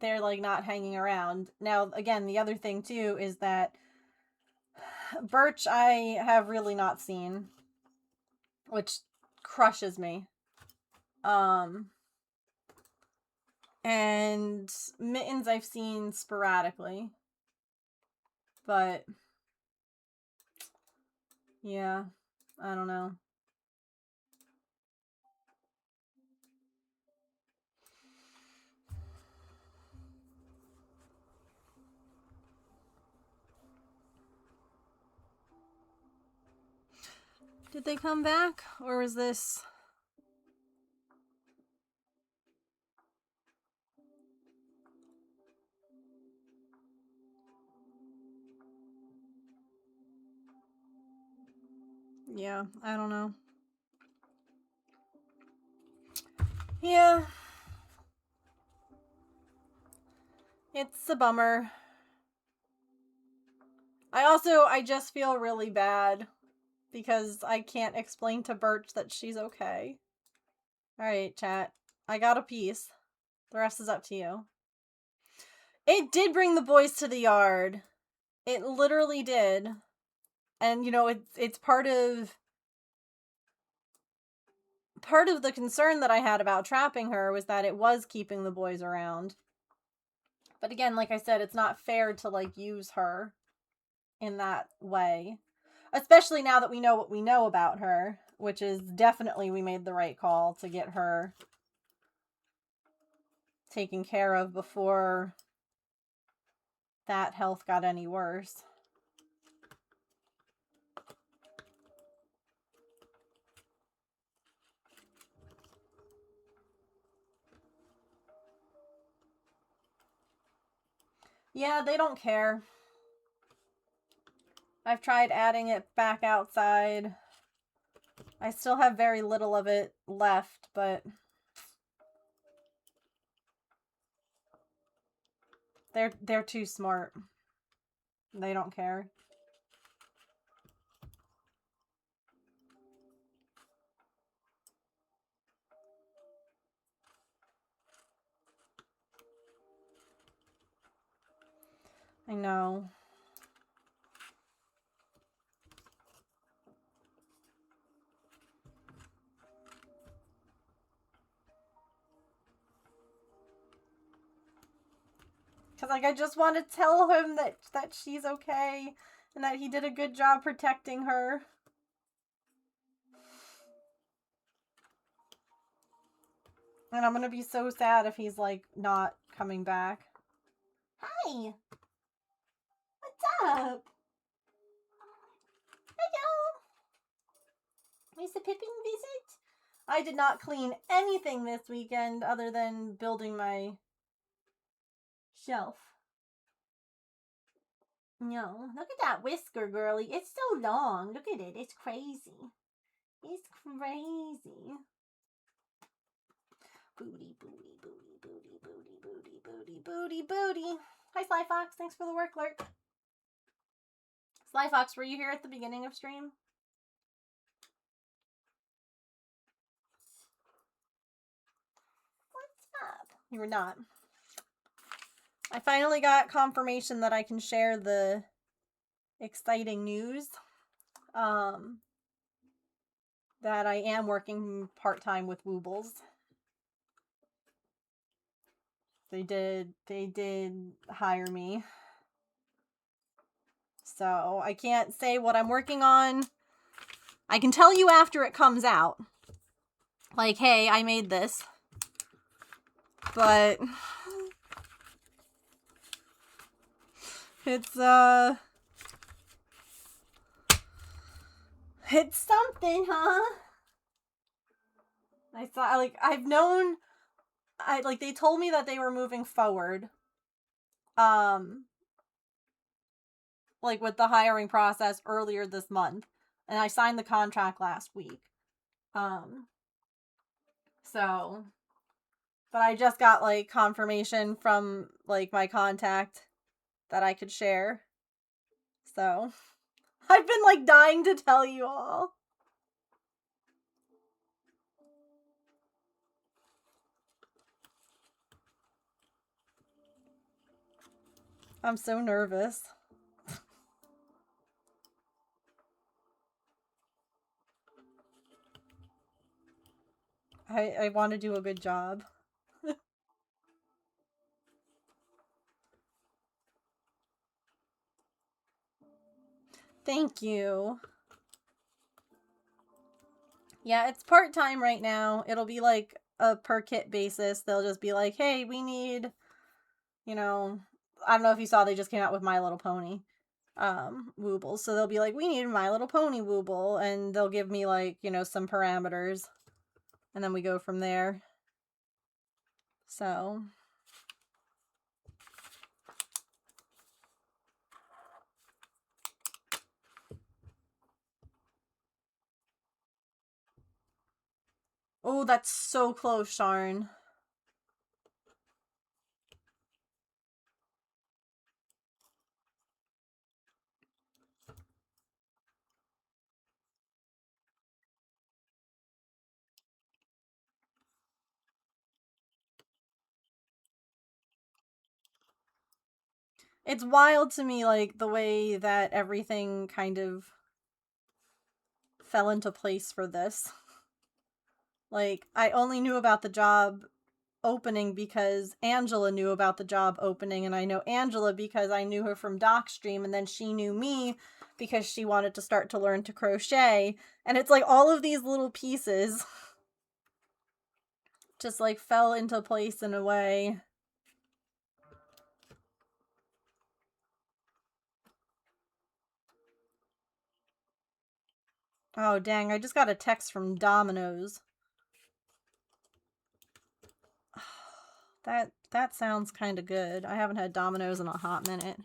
they're, like, not hanging around. Now, again, the other thing, too, is that Birch I have really not seen, which crushes me. And Mittens I've seen sporadically. But, yeah, I don't know. Did they come back? Or was this... Yeah, I don't know. Yeah. It's a bummer. I just feel really bad because I can't explain to Birch that she's okay. Alright, chat. I got a piece. The rest is up to you. It did bring the boys to the yard. It literally did. And, you know, it's part of the concern that I had about trapping her was that it was keeping the boys around. But again, like I said, it's not fair to, like, use her in that way. Especially now that we know what we know about her, which is definitely we made the right call to get her taken care of before that health got any worse. Yeah, they don't care. I've tried adding it back outside. I still have very little of it left, but they're too smart. They don't care. I know. Because, like, I just want to tell him that she's okay and that he did a good job protecting her. And I'm gonna be so sad if he's, like, not coming back. Hi! What's up? Hello! Is the Pippin visit? I did not clean anything this weekend other than building my shelf. No, look at that whisker, girly. It's so long. Look at it. It's crazy. It's crazy. Booty, booty, booty, booty, booty, booty, booty, booty, booty. Hi, Sly Fox. Thanks for the work, Lurk. Sly Fox, were you here at the beginning of stream? What's up? You were not. I finally got confirmation that I can share the exciting news. That I am working part-time with Woobles. They did hire me. So I can't say what I'm working on. I can tell you after it comes out. Like, hey, I made this. But it's something, huh? I saw, like, I've known, like, they told me that they were moving forward. Like, with the hiring process earlier this month. And I signed the contract last week. So, but I just got, like, confirmation from, like, my contact that I could share. So, I've been, like, dying to tell you all. I'm so nervous. I want to do a good job. Thank you. Yeah, it's part-time right now. It'll be like a per kit basis. They'll just be like, hey, we need, you know, I don't know if you saw, they just came out with My Little Pony Woobles. So they'll be like, we need My Little Pony Wooble, and they'll give me, like, you know, some parameters. And then we go from there. So oh, that's so close, Sharn. It's wild to me, like, the way that everything kind of fell into place for this. Like, I only knew about the job opening because Angela knew about the job opening, and I know Angela because I knew her from Docstream, and then she knew me because she wanted to start to learn to crochet. And it's like all of these little pieces just, like, fell into place in a way. Oh, dang, I just got a text from Domino's. That sounds kind of good. I haven't had Domino's in a hot minute.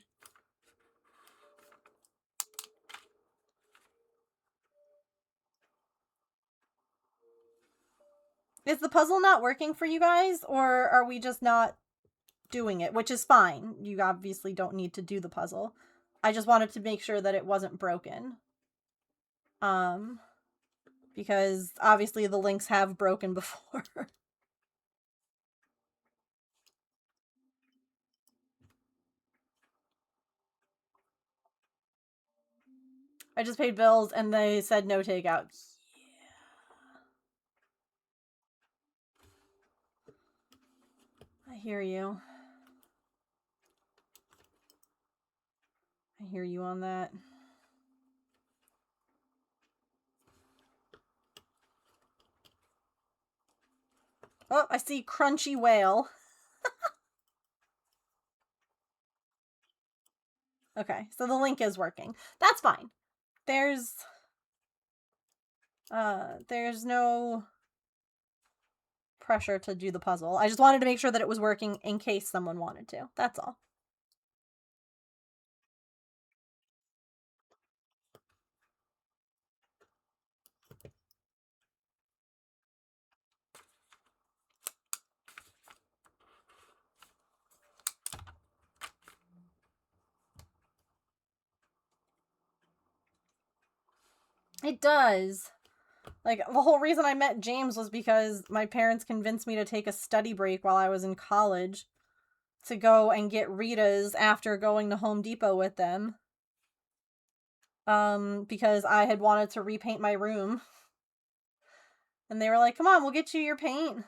Is the puzzle not working for you guys, or are we just not doing it? Which is fine. You obviously don't need to do the puzzle. I just wanted to make sure that it wasn't broken. Because obviously the links have broken before. I just paid bills and they said no takeout. Yeah. I hear you. I hear you on that. Oh, I see crunchy whale. Okay, so the link is working. That's fine. There's no pressure to do the puzzle. I just wanted to make sure that it was working in case someone wanted to. That's all. It does. Like, the whole reason I met James was because my parents convinced me to take a study break while I was in college to go and get Rita's after going to Home Depot with them. Because I had wanted to repaint my room. And they were like, come on, we'll get you your paint.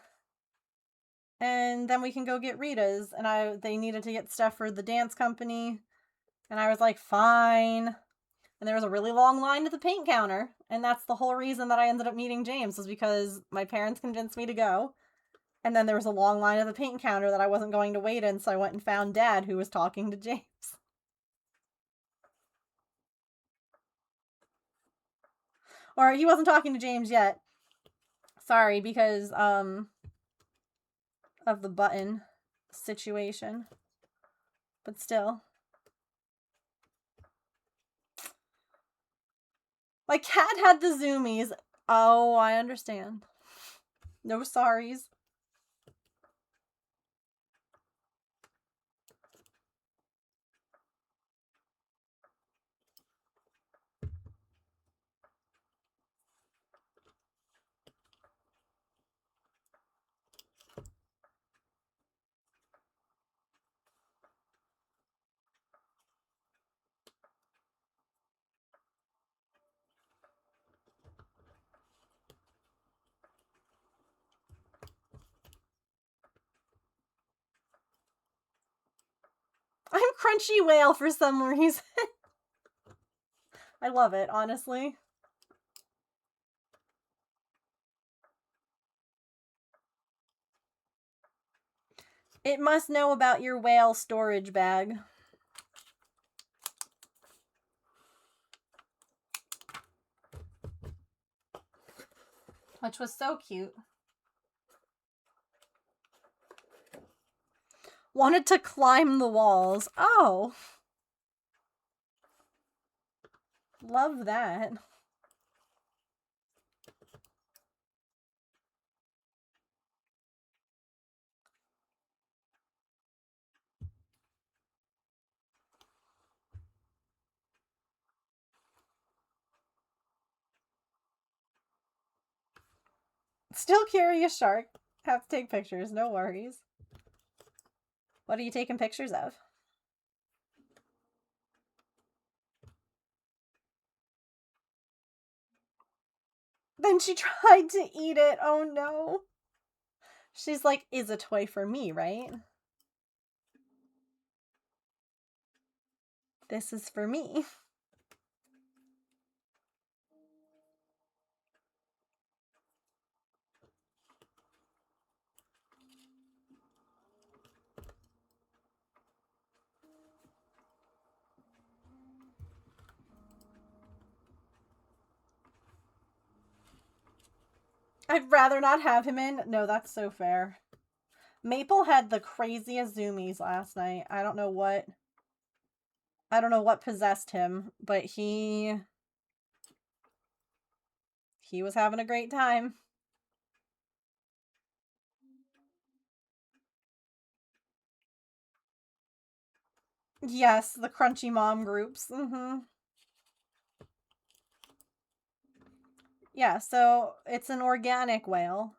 And then we can go get Rita's. And they needed to get stuff for the dance company. And I was like, fine. And there was a really long line at the paint counter. And that's the whole reason that I ended up meeting James, was because my parents convinced me to go. And then there was a long line at the paint counter that I wasn't going to wait in, so I went and found Dad, who was talking to James. Or he wasn't talking to James yet. Sorry, because of the button situation. But still. My cat had the zoomies. Oh, I understand. No sorries. I'm Crunchy Whale for some reason. I love it, honestly. It must know about your whale storage bag. Which was so cute. Wanted to climb the walls. Oh. Love that. Still curious shark. Have to take pictures, no worries. What are you taking pictures of? Then she tried to eat it. Oh no. She's like, is a toy for me, right? This is for me. I'd rather not have him in. No, that's so fair. Maple had the craziest zoomies last night. I don't know what possessed him, but he was having a great time. Yes, the crunchy mom groups. Yeah, so it's an organic whale.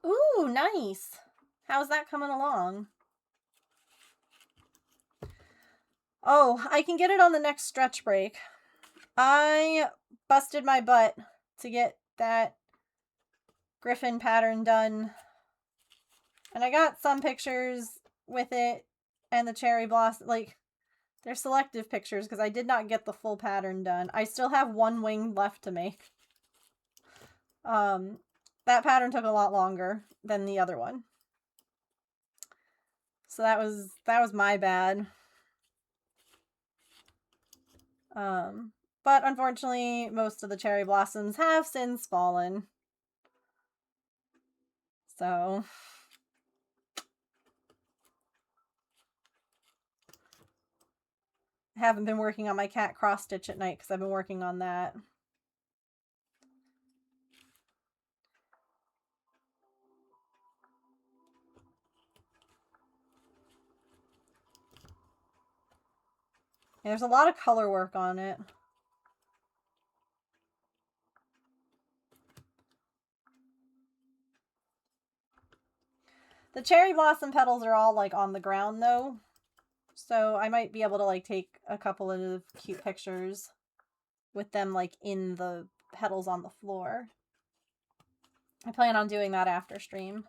Ooh, nice. How's that coming along? Oh, I can get it on the next stretch break. I busted my butt to get that griffin pattern done. And I got some pictures with it and the cherry blossom. Like, they're selective pictures because I did not get the full pattern done. I still have one wing left to make. That pattern took a lot longer than the other one. So that was my bad. But unfortunately, most of the cherry blossoms have since fallen. So I haven't been working on my cat cross stitch at night because I've been working on that. And there's a lot of color work on it. The cherry blossom petals are all like on the ground though. So I might be able to like take a couple of cute pictures with them like in the petals on the floor. I plan on doing that after stream.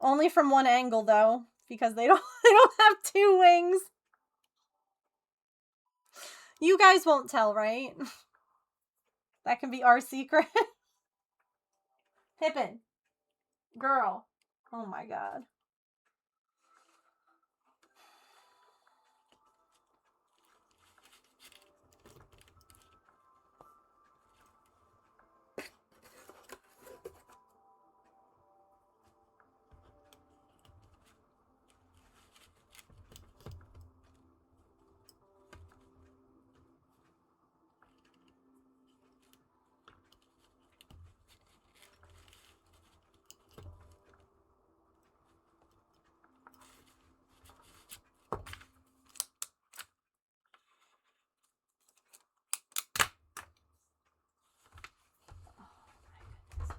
Only from one angle though, because they don't have two wings. You guys won't tell, right? That can be our secret. Pippin. Girl. Oh my god.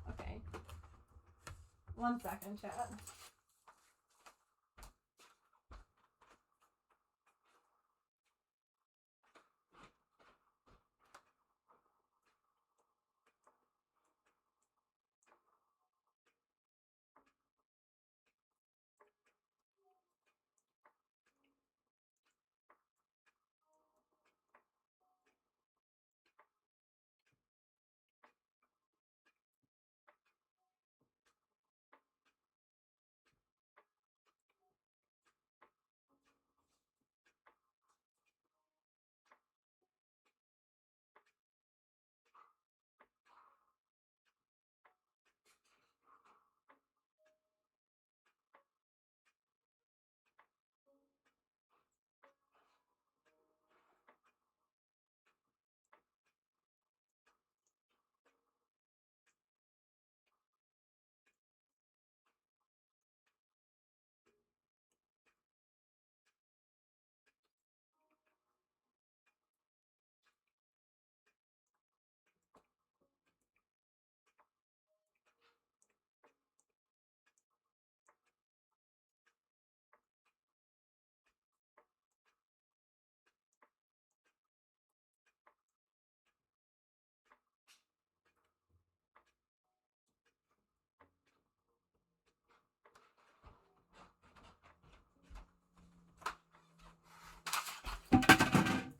Okay. 1 second, chat.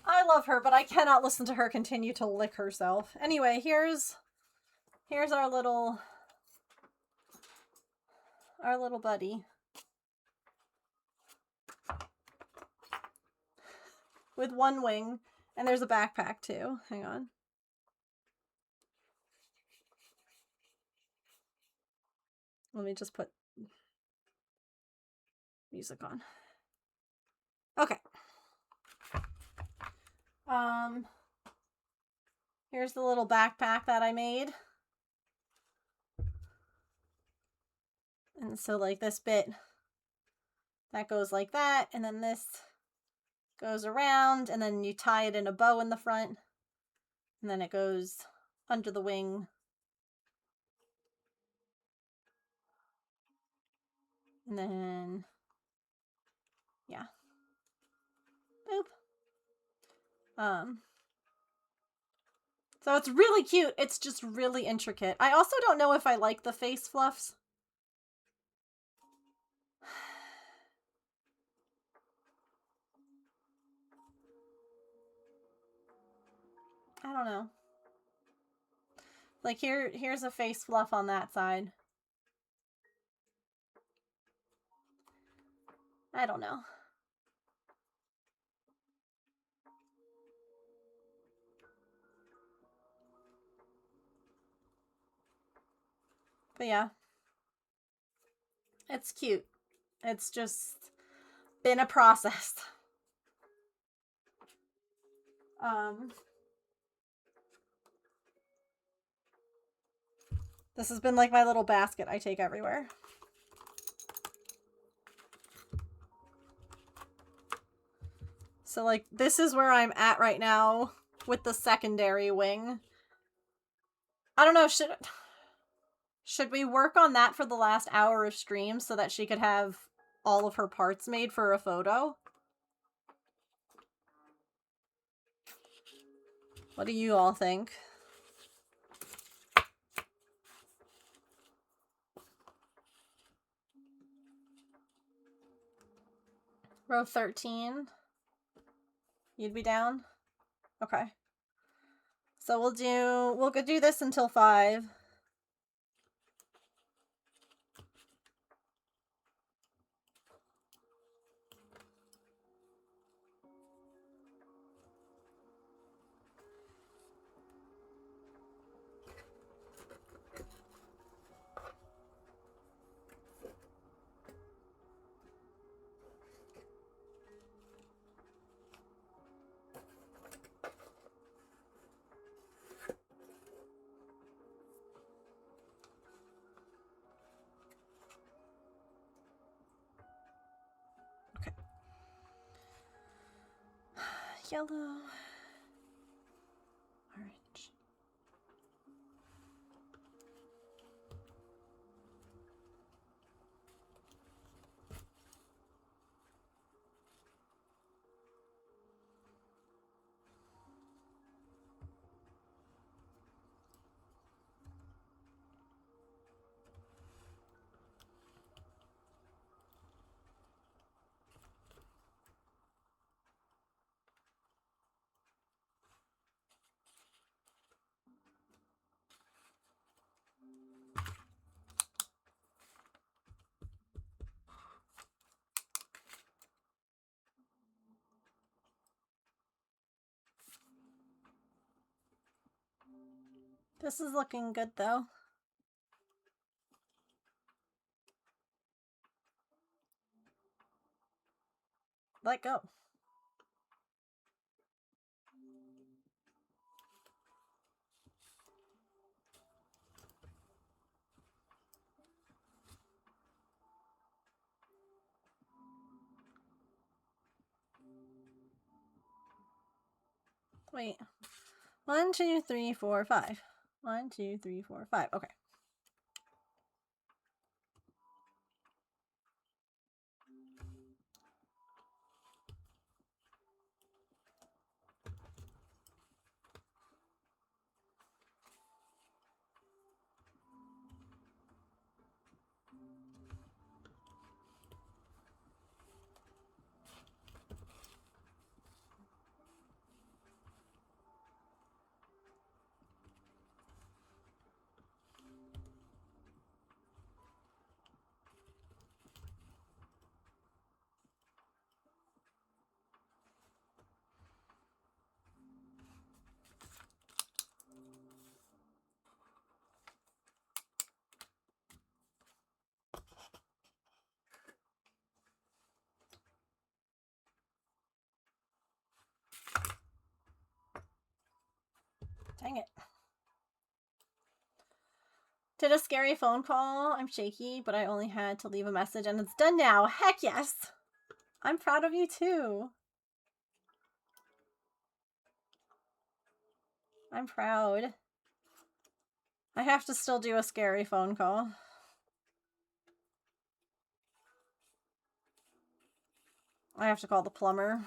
I love her, but I cannot listen to her continue to lick herself. Anyway, here's our little buddy. With one wing. And there's a backpack too. Hang on. Let me just put music on. Okay. Here's the little backpack that I made. And so like this bit, that goes like that, and then this goes around, and then you tie it in a bow in the front, and then it goes under the wing. And then, yeah. Boop. So it's really cute. It's just really intricate. I also don't know if I like the face fluffs. I don't know. Like here's a face fluff on that side. I don't know. But yeah. It's cute. It's just been a process. This has been like my little basket I take everywhere. So like this is where I'm at right now with the secondary wing. I don't know, should we work on that for the last hour of stream so that she could have all of her parts made for a photo? What do you all think? Row 13. You'd be down? Okay. So we'll go do this until 5. Okay. Yellow. Orange. This is looking good though. Let go. Wait. 1, 2, 3, 4, 5. 1, 2, 3, 4, 5. Okay. Dang it. Did a scary phone call. I'm shaky, but I only had to leave a message and it's done now. Heck yes! I'm proud of you too. I'm proud. I have to still do a scary phone call. I have to call the plumber.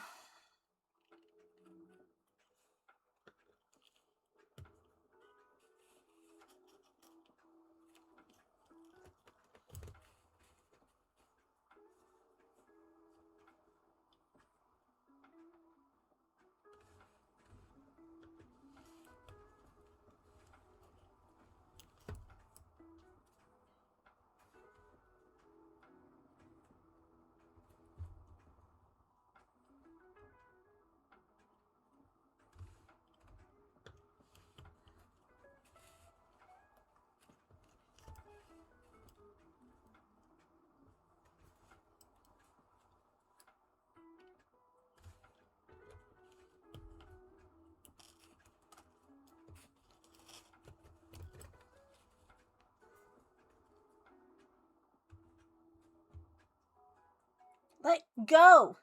Let go!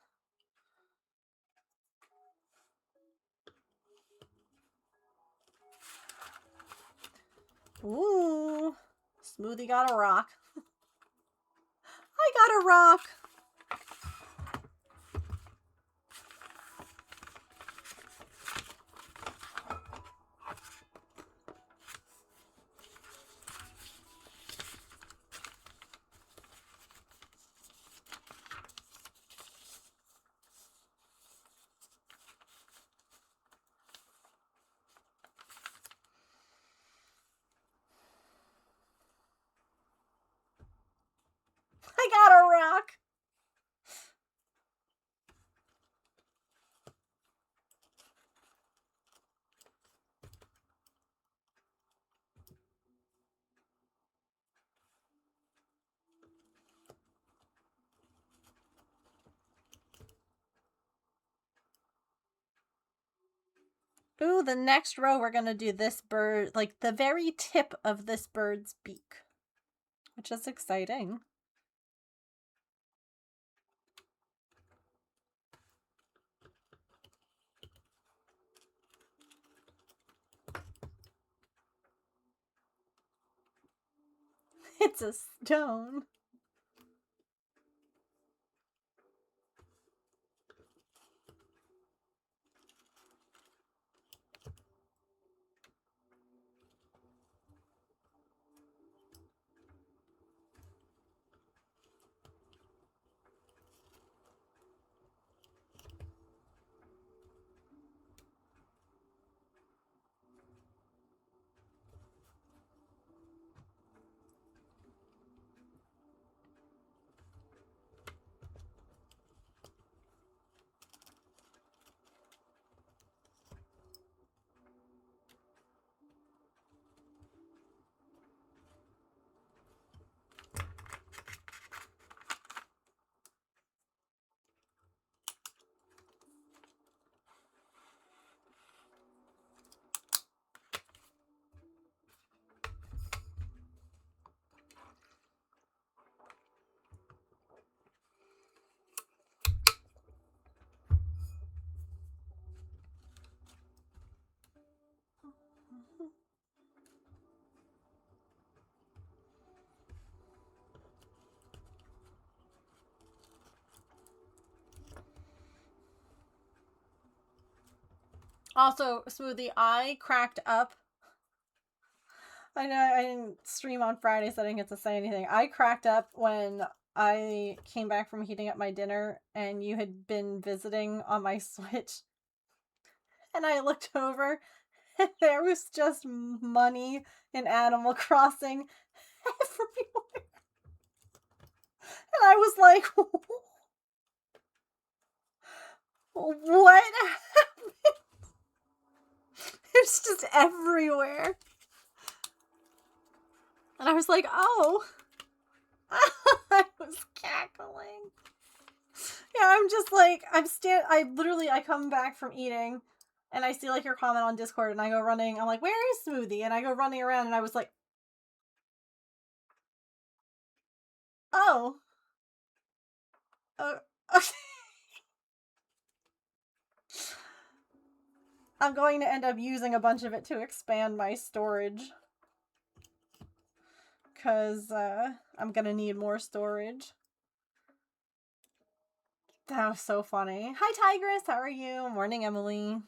Ooh. Smoothie got a rock. I got a rock! I got a rock! Ooh, the next row we're gonna do this bird, like the very tip of this bird's beak, which is exciting. It's a stone. Also, Smoothie, I cracked up. I know I didn't stream on Friday, so I didn't get to say anything. I cracked up when I came back from heating up my dinner and you had been visiting on my Switch. And I looked over and there was just money in Animal Crossing everywhere. And I was like, what happened? It's just everywhere. And I was like, oh. I was cackling. Yeah, I'm just like, I come back from eating and I see like your comment on Discord and I go running. I'm like, where is Smoothie? And I go running around and I was like, oh. Okay. I'm going to end up using a bunch of it to expand my storage. Because I'm going to need more storage. That was so funny. Hi, Tigress. How are you? Morning, Emily.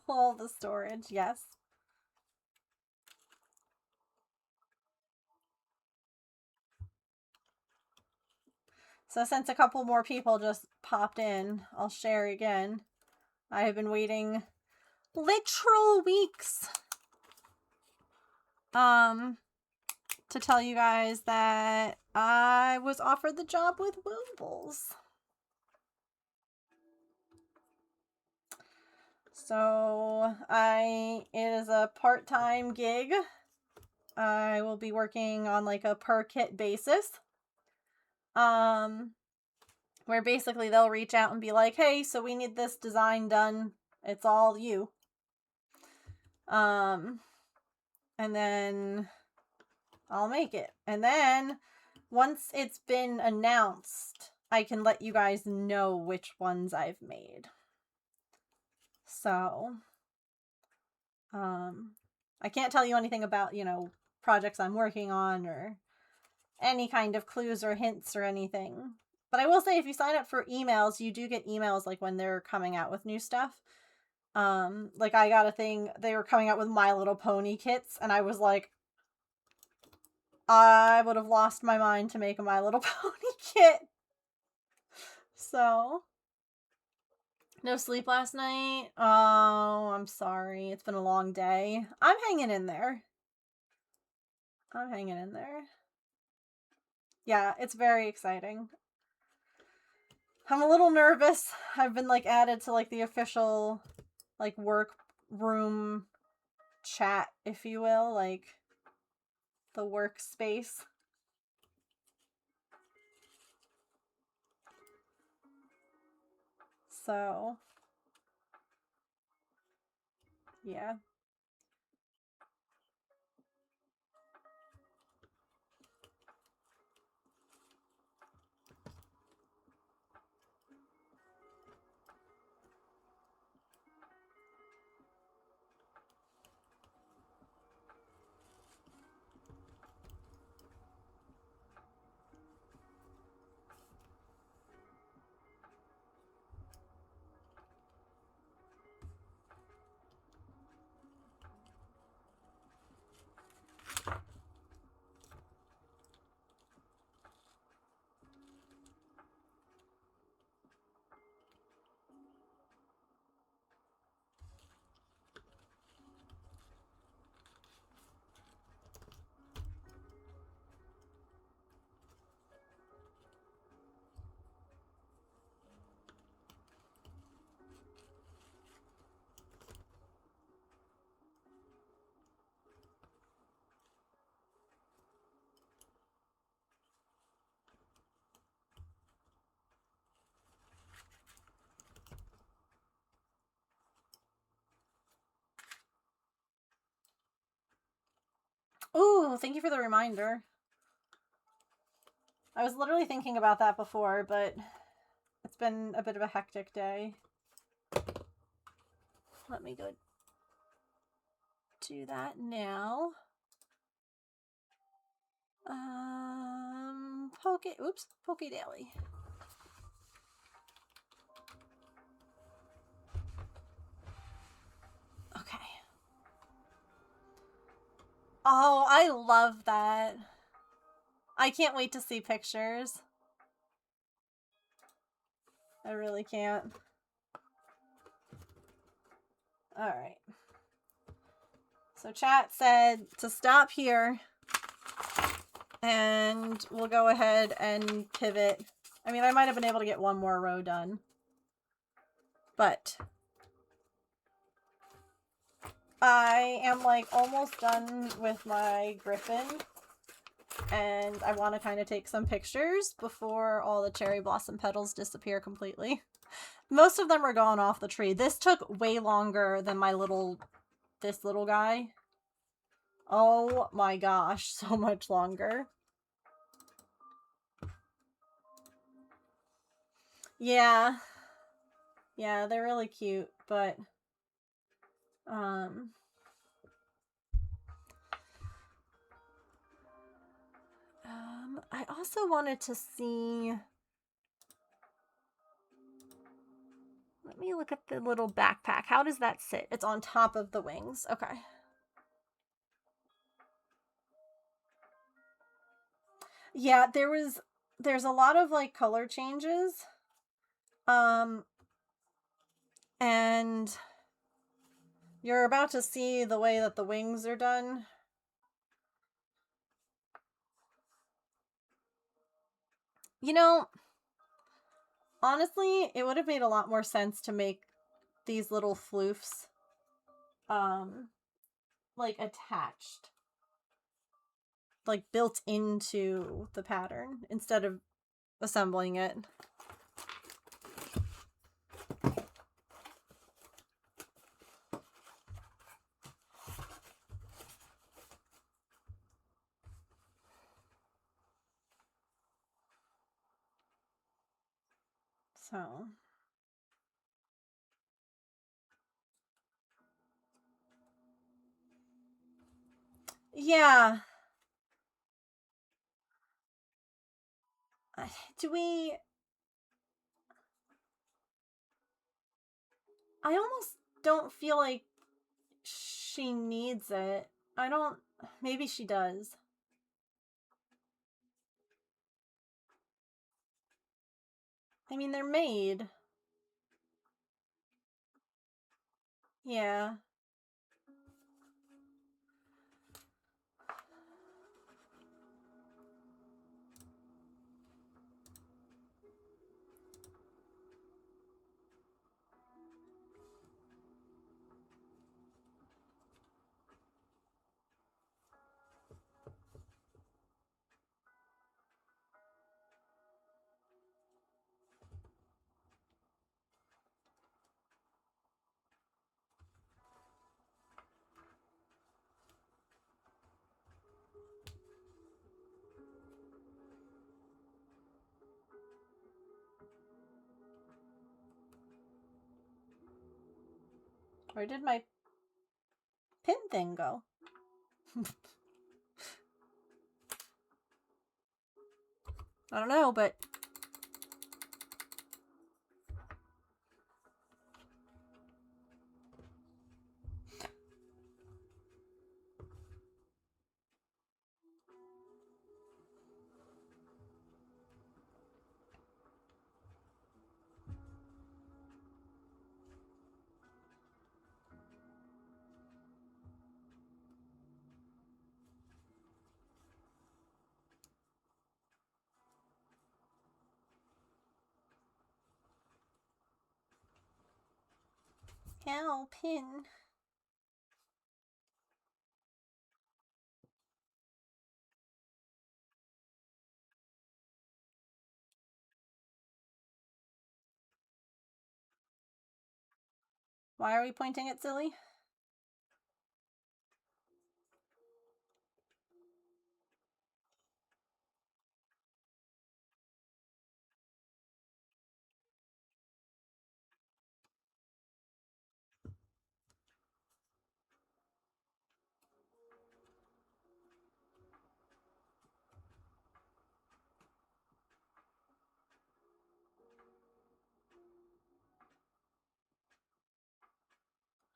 All the storage, yes. So since a couple more people just popped in, I'll share again. I have been waiting literal weeks to tell you guys that I was offered the job with Wilburs. So it is a part-time gig. I will be working on like a per kit basis. Where basically they'll reach out and be like, hey, so we need this design done. It's all you. And then I'll make it. And then once it's been announced, I can let you guys know which ones I've made. So, I can't tell you anything about, projects I'm working on or any kind of clues or hints or anything. But I will say, if you sign up for emails, you do get emails like when they're coming out with new stuff. Like I got a thing, they were coming out with My Little Pony kits, and I was like, I would have lost my mind to make a My Little Pony kit. So, no sleep last night. Oh, I'm sorry. It's been a long day. I'm hanging in there. Yeah, it's very exciting. I'm a little nervous. I've been like added to like the official like work room chat, if you will, like the workspace. So, yeah. Ooh, thank you for the reminder. I was literally thinking about that before, but it's been a bit of a hectic day. Let me go do that now. Poke Daily. Okay. Oh, I love that. I can't wait to see pictures. I really can't. Alright. So chat said to stop here. And we'll go ahead and pivot. I mean, I might have been able to get one more row done. But I am like almost done with my griffin. And I want to kind of take some pictures before all the cherry blossom petals disappear completely. Most of them are gone off the tree. This took way longer than this little guy. Oh my gosh, so much longer. Yeah. Yeah, they're really cute, but I also wanted to see. Let me look at the little backpack. How does that sit? It's on top of the wings. Okay. Yeah, there's a lot of like color changes. And you're about to see the way that the wings are done. You know, honestly, it would have made a lot more sense to make these little floofs like attached, like built into the pattern instead of assembling it. So yeah. Do we I almost don't feel like she needs it. I don't. Maybe she does. I mean, they're made. Yeah. Where did my pin thing go? I don't know, but ow, pin. Why are we pointing at Silly?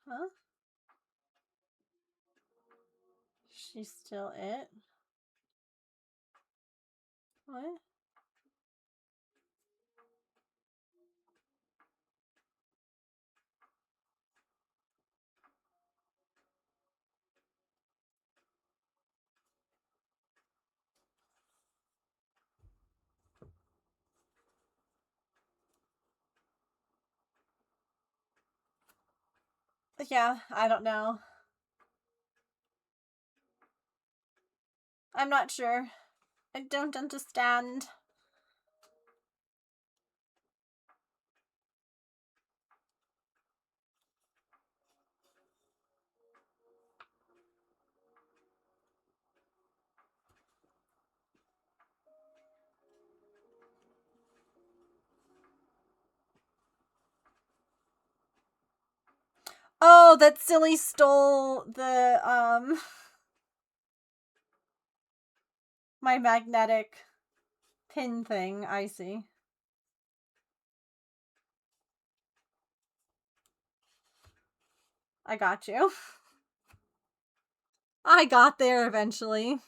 Huh? She's still it? What? Yeah, I don't know. I'm not sure. I don't understand. Oh, that silly stole the my magnetic pin thing. I see. I got you. I got there eventually.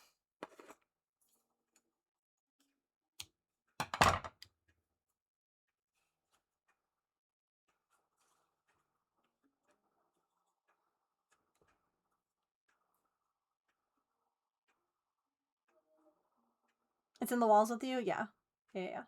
It's in the walls with you? Yeah. Yeah.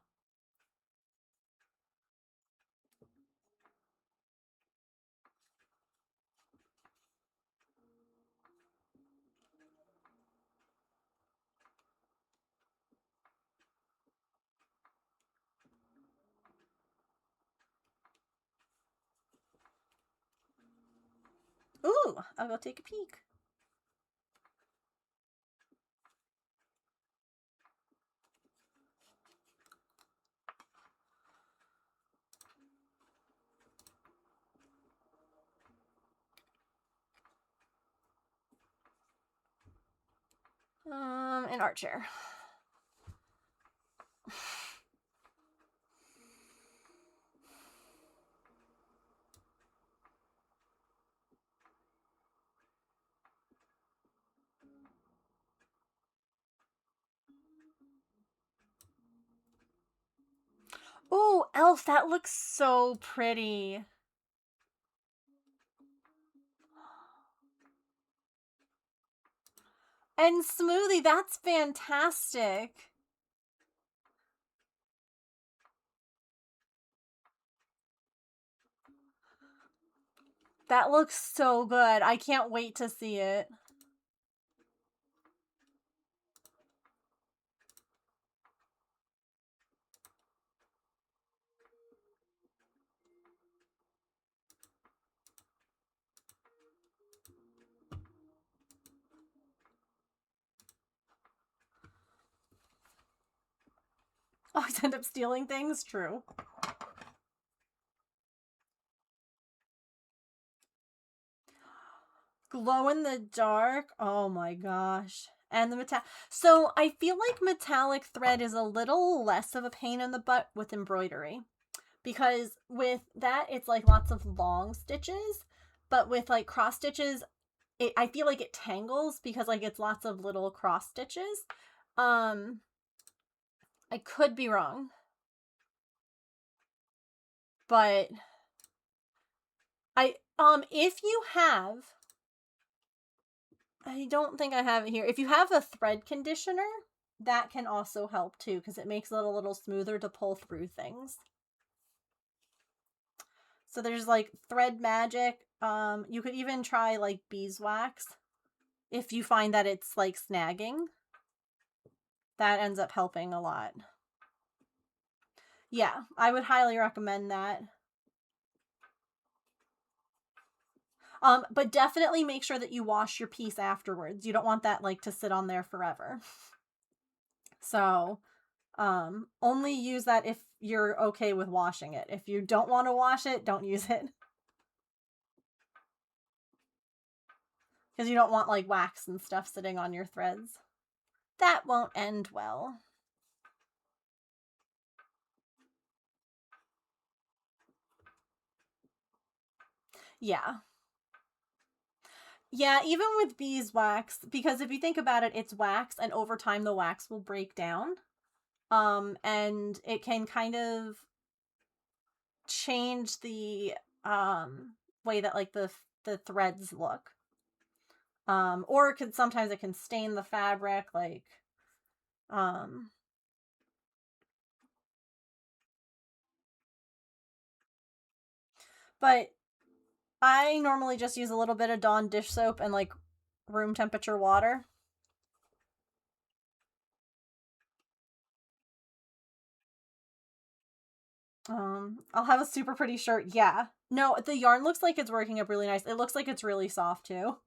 Ooh, I'll go take a peek. An art chair. Ooh, Elf, that looks so pretty. And Smoothie, that's fantastic. That looks so good. I can't wait to see it. Always end up stealing things? True. Glow in the dark? Oh my gosh. And the metallic. So I feel like metallic thread is a little less of a pain in the butt with embroidery. Because with that, it's like lots of long stitches. But with like cross stitches, I feel like it tangles because like it's lots of little cross stitches. I could be wrong. But if you have, I don't think I have it here. If you have a thread conditioner, that can also help too because it makes it a little smoother to pull through things. So there's like thread magic. You could even try like beeswax if you find that it's like snagging. That ends up helping a lot. Yeah, I would highly recommend that. But definitely make sure that you wash your piece afterwards. You don't want that like to sit on there forever. So, only use that if you're okay with washing it. If you don't want to wash it, don't use it. Because you don't want like wax and stuff sitting on your threads. That won't end well. Yeah. Yeah, even with beeswax, because if you think about it, it's wax, and over time the wax will break down. And it can kind of change the way that like the threads look. Or it can sometimes it can stain the fabric, like but I normally just use a little bit of Dawn dish soap and like room temperature water. I'll have a super pretty shirt. Yeah. No, the yarn looks like it's working up really nice. It looks like it's really soft too.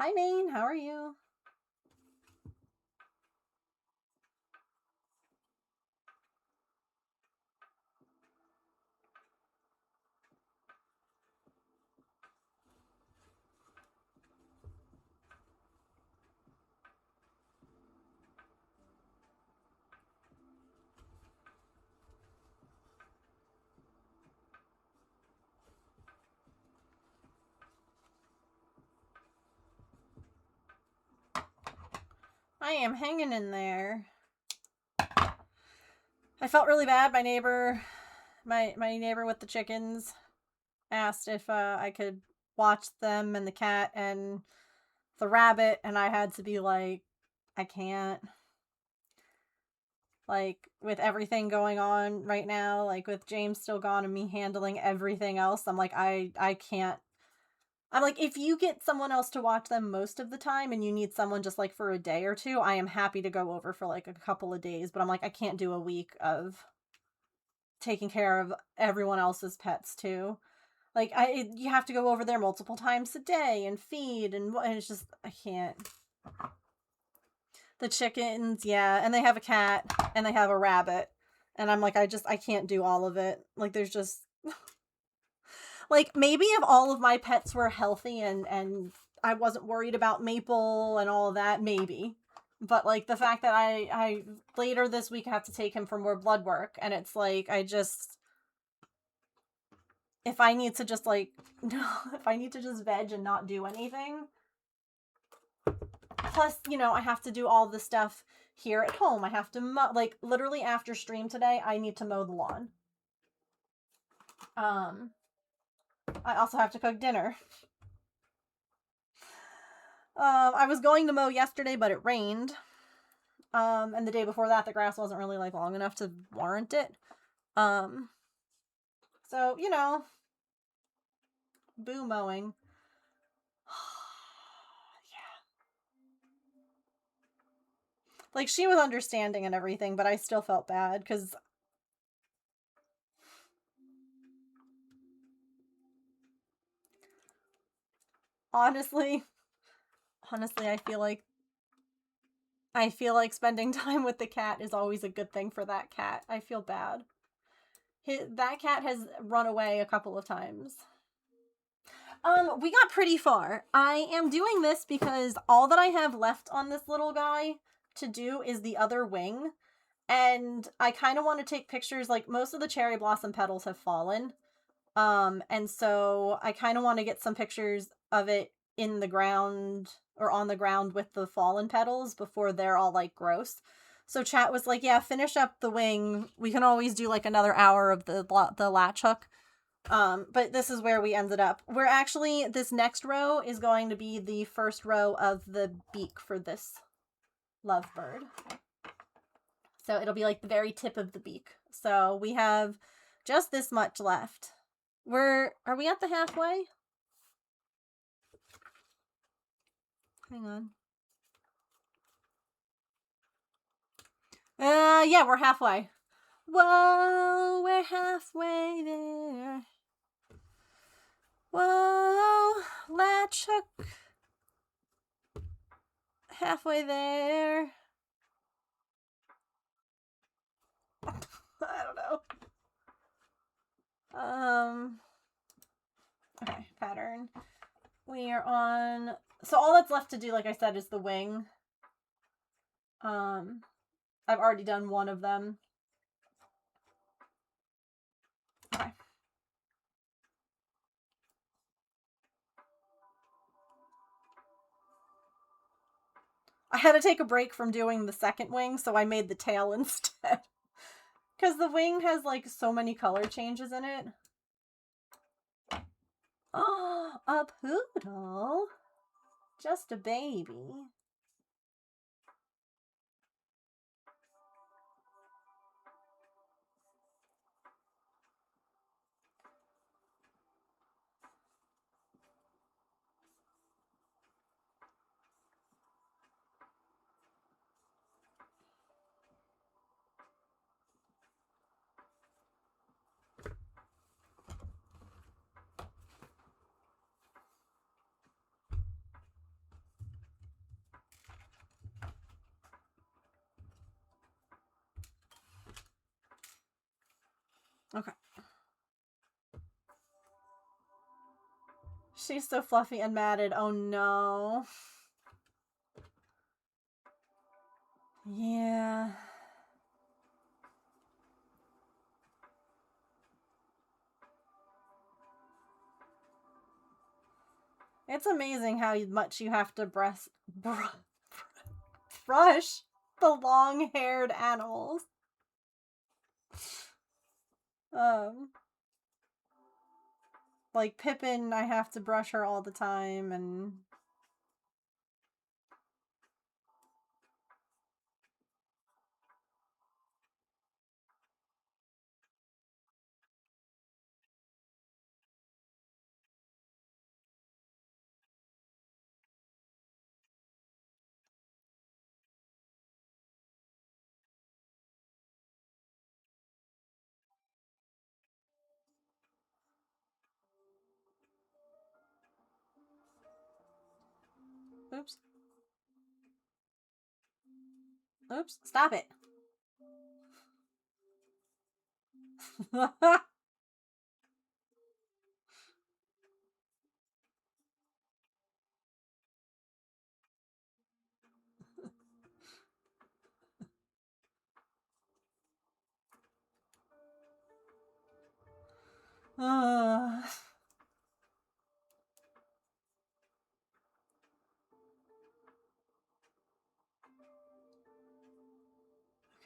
Hi, Maine. How are you? I am hanging in there. I felt really bad. My neighbor with the chickens asked if I could watch them and the cat and the rabbit, and I had to be like, I can't. Like, with everything going on right now, like with James still gone and me handling everything else, I'm like, I can't. I'm like, if you get someone else to watch them most of the time and you need someone just like for a day or two, I am happy to go over for like a couple of days, but I'm like, I can't do a week of taking care of everyone else's pets too. Like, you have to go over there multiple times a day and feed, and it's just, I can't. The chickens, yeah, and they have a cat and they have a rabbit, and I'm like, I can't do all of it. Like, there's just like, maybe if all of my pets were healthy and I wasn't worried about Maple and all of that, maybe. But like the fact that I later this week have to take him for more blood work, and it's like if I need to just like if I need to just veg and not do anything. Plus, I have to do all the stuff here at home. I have to mow, like, literally after stream today, I need to mow the lawn. I also have to cook dinner. I was going to mow yesterday, but it rained. And the day before that, the grass wasn't really, like, long enough to warrant it. So, boo mowing. Yeah. Like, she was understanding and everything, but I still felt bad, because honestly, I feel like spending time with the cat is always a good thing for that cat. I feel bad. That cat has run away a couple of times. We got pretty far. I am doing this because all that I have left on this little guy to do is the other wing. And I kind of want to take pictures, like, most of the cherry blossom petals have fallen. And so I kind of want to get some pictures of it in the ground or on the ground with the fallen petals before they're all like gross. So chat was like, yeah, finish up the wing. We can always do like another hour of the latch hook. But this is where we ended up. We're actually, this next row is going to be the first row of the beak for this lovebird. So it'll be like the very tip of the beak. So we have just this much left. Are we at the halfway? Hang on. Yeah, we're halfway. Whoa, we're halfway there. Whoa, latch hook. Halfway there. I don't know. Okay, pattern. We are on, so all that's left to do, like I said, is the wing. I've already done one of them. Okay. I had to take a break from doing the second wing, so I made the tail instead. Because the wing has, like, so many color changes in it. Oh, a poodle? Just a baby. She's so fluffy and matted. Oh no. Yeah. It's amazing how much you have to brush the long-haired animals. Like Pippin, I have to brush her all the time, and oops. Oops, stop it.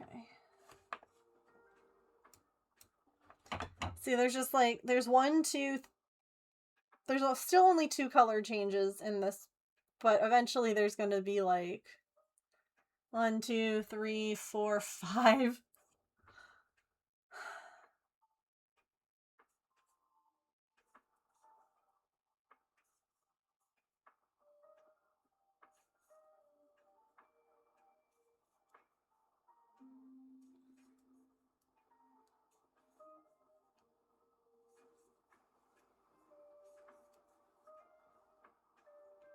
Okay. See, there's just like, there's still only 2 color changes in this, but eventually there's going to be like 1, 2, 3, 4, 5.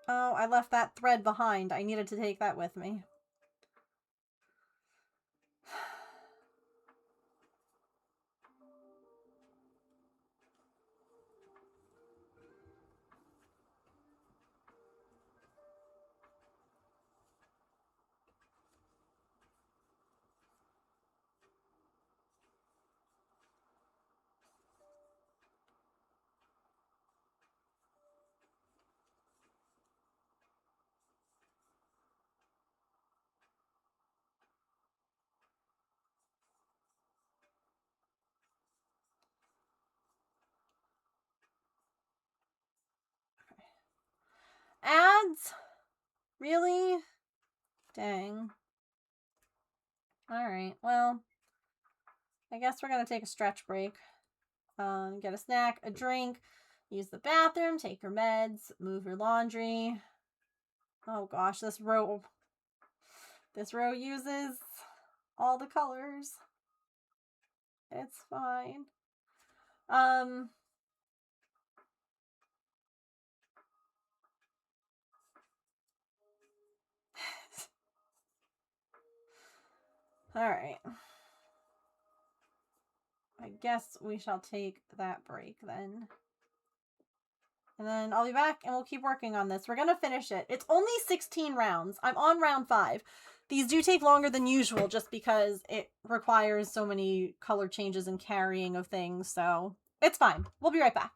Oh, I left that thread behind. I needed to take that with me. Ads? Really? Dang. Alright, well, I guess we're gonna take a stretch break. Get a snack, a drink, use the bathroom, take your meds, move your laundry. Oh gosh, this row uses all the colors. It's fine. Alright. I guess we shall take that break then. And then I'll be back and we'll keep working on this. We're going to finish it. It's only 16 rounds. I'm on round 5. These do take longer than usual just because it requires so many color changes and carrying of things. So it's fine. We'll be right back.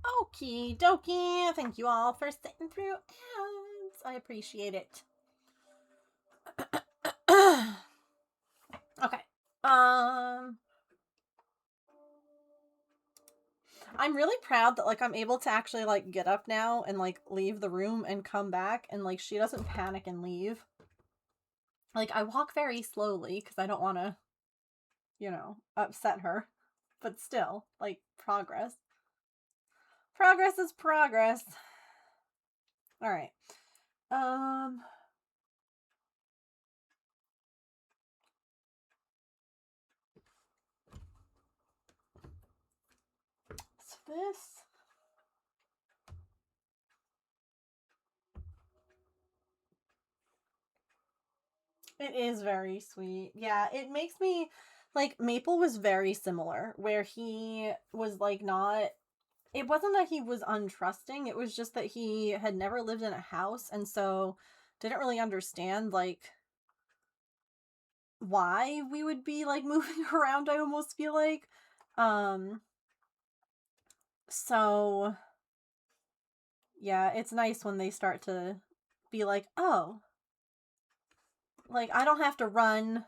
Okie dokie. Thank you all for sitting through ads. I appreciate it. Okay. I'm really proud that like I'm able to actually like get up now and like leave the room and come back and like she doesn't panic and leave. Like I walk very slowly because I don't want to, upset her. But still, like progress. Progress is progress. All right. So this it is very sweet. Yeah, it makes me like Maple was very similar where he was like not it wasn't that he was untrusting, it was just that he had never lived in a house and so didn't really understand like why we would be like moving around, I almost feel like. So yeah, it's nice when they start to be like, "Oh, like I don't have to run.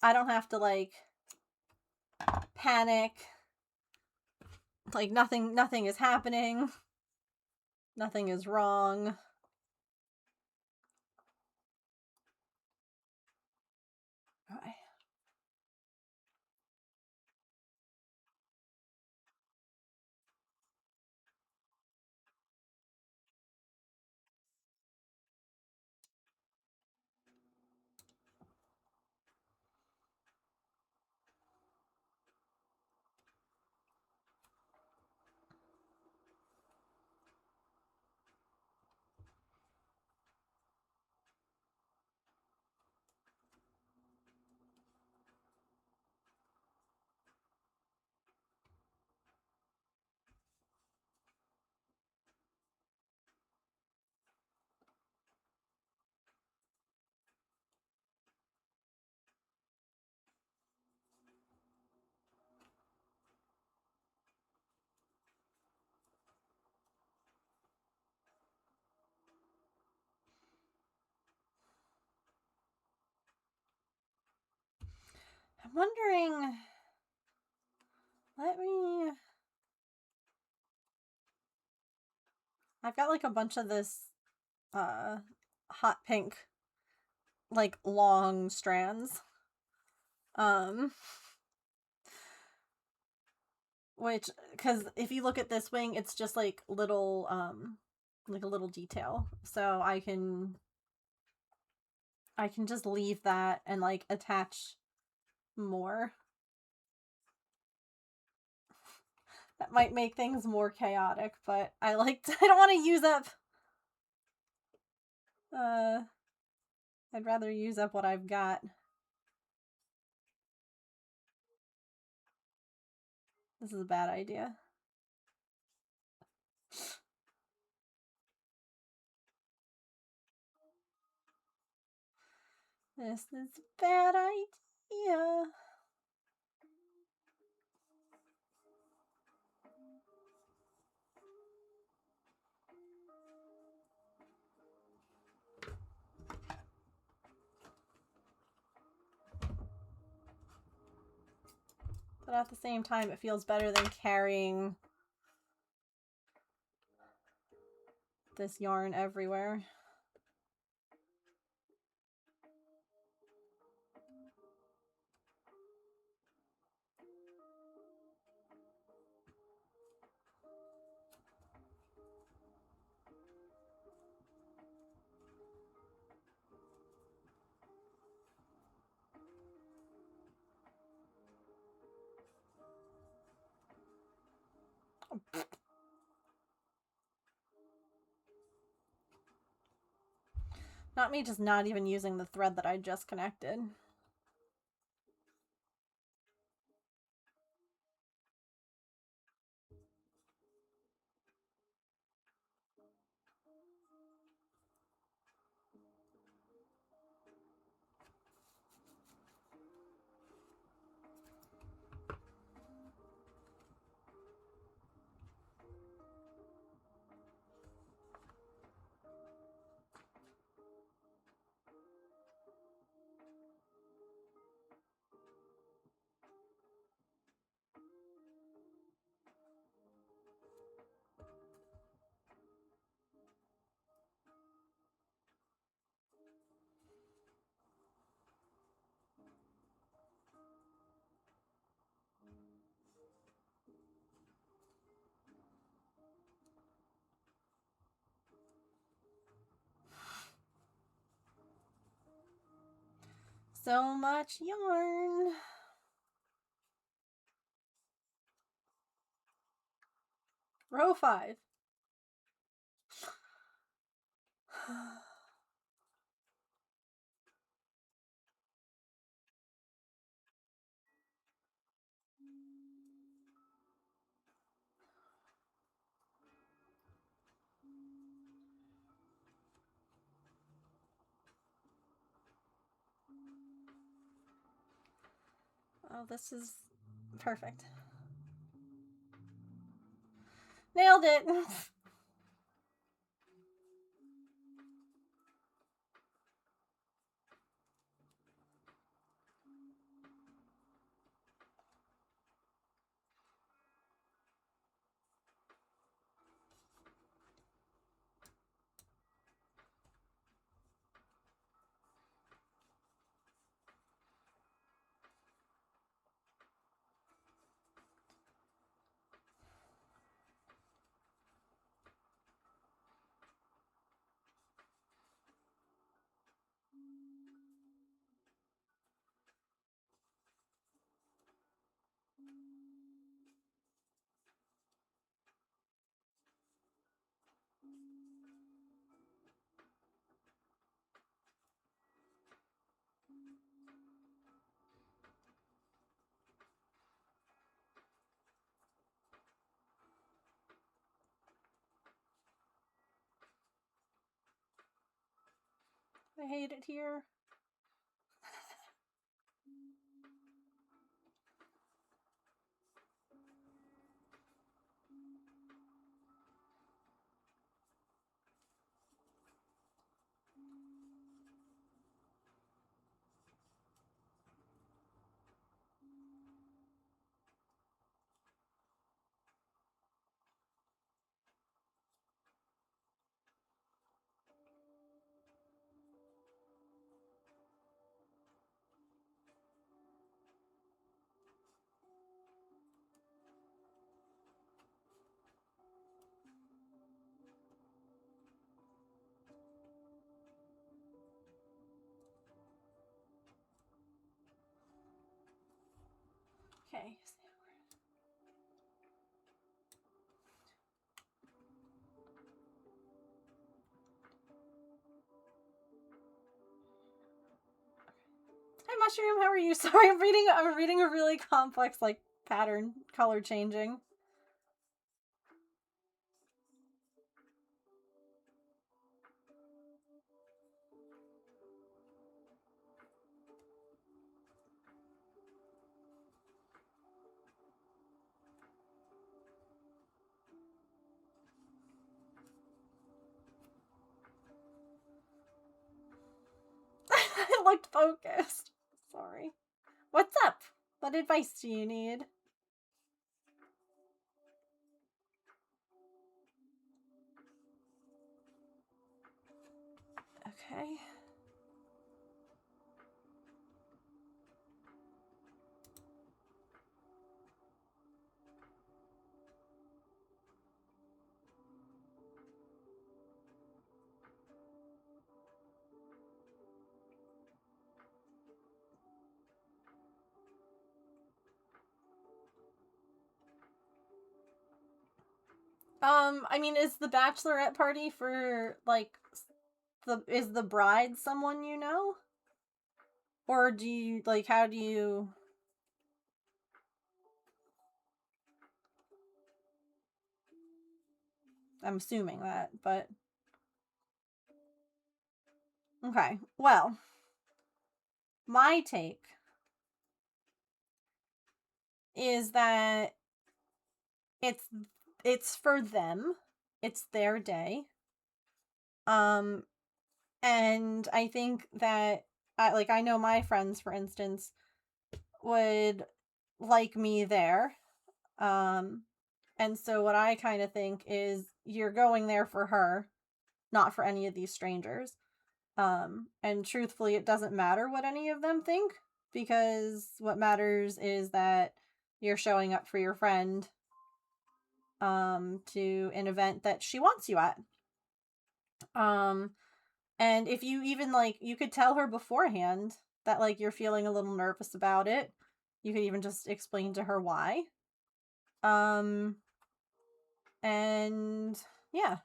I don't have to like panic. Like nothing is happening. Nothing is wrong." Okay. I'm wondering, let me I've got like a bunch of this hot pink like long strands. Um which cuz if you look at this wing, it's just like like a little detail. So I can just leave that and like attach more. That might make things more chaotic, but I don't want to use up I'd rather use up what I've got. This is a bad idea. This is a bad idea. But at the same time, it feels better than carrying this yarn everywhere. Not me just not even using the thread that I just connected. so much yarn. Row 5. Oh, this is perfect. Nailed it. I hate it here. Okay. Hi, Mushroom. How are you? Sorry, I'm reading a really complex like pattern, color changing. I looked focused. Sorry. What's up? What advice do you need? Okay. I mean, is the bachelorette party for like is the bride someone you know? Or do you like how do you I'm assuming that, but okay. Well, my take is that it's it's for them. It's their day. Um and I think that I know my friends for instance would like me there. And so what I kind of think is you're going there for her, not for any of these strangers. And truthfully, it doesn't matter what any of them think because what matters is that you're showing up for your friend to an event that she wants you at. And if you even like you could tell her beforehand that like you're feeling a little nervous about it. You could even just explain to her why. And yeah.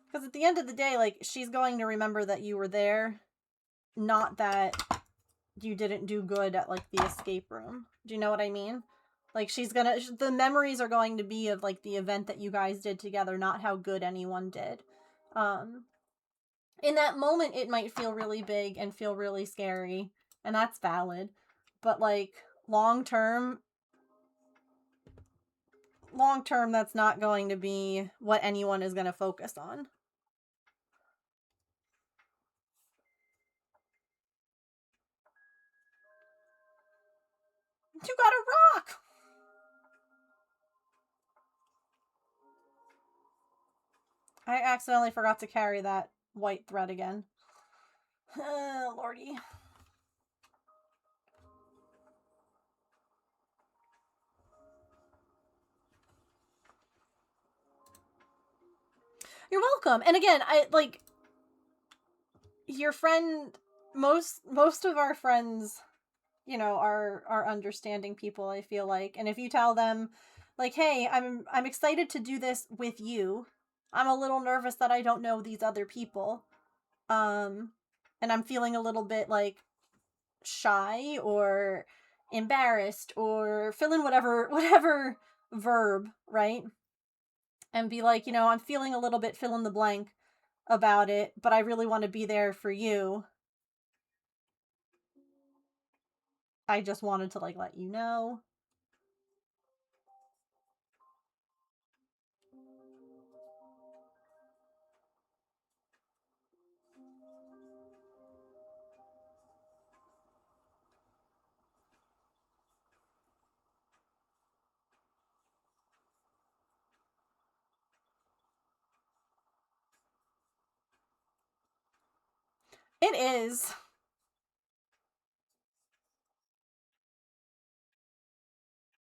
Because at the end of the day, like, she's going to remember that you were there, not that you didn't do good at, like, the escape room. Do you know what I mean? Like, the memories are going to be of, like, the event that you guys did together, not how good anyone did. In that moment, it might feel really big and feel really scary, and that's valid. But, like, long term, that's not going to be what anyone is going to focus on. You got a rock! I accidentally forgot to carry that white thread again. Lordy. You're welcome. And again, I like your friend. Most of our friends, you know, are understanding people. I feel like, and if you tell them, like, hey, I'm excited to do this with you. I'm a little nervous that I don't know these other people. And I'm feeling a little bit like shy or embarrassed or fill in whatever verb, right? And be like, you know, I'm feeling a little bit fill in the blank about it, but I really want to be there for you. I just wanted to like let you know. It is.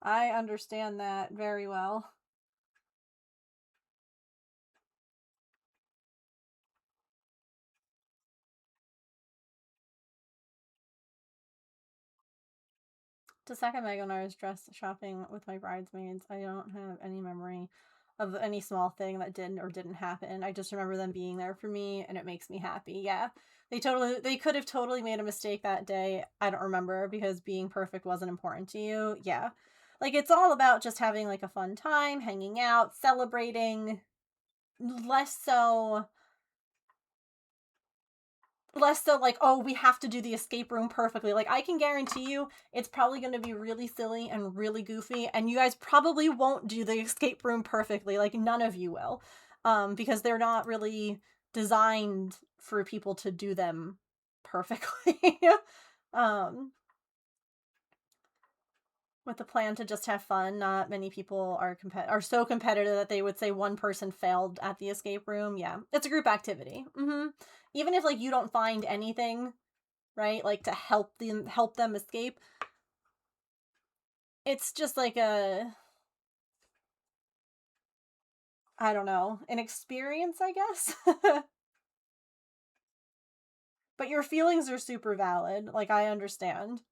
I understand that very well. The second Meg and I was dress shopping with my bridesmaids, I don't have any memory of any small thing that did or didn't happen. I just remember them being there for me, and it makes me happy. Yeah. They could have totally made a mistake that day. I don't remember because being perfect wasn't important to you. Yeah. Like, it's all about just having like a fun time, hanging out, celebrating, less so like, oh, we have to do the escape room perfectly. Like, I can guarantee you it's probably going to be really silly and really goofy, and you guys probably won't do the escape room perfectly. Like, none of you will, because they're not really designed for people to do them perfectly. um with the plan to just have fun. Not many people are so competitive that they would say one person failed at the escape room. Yeah, it's a group activity. Even if like you don't find anything, right, like to help them escape, it's just like I don't know, an experience, I guess. But your feelings are super valid. Like, I understand.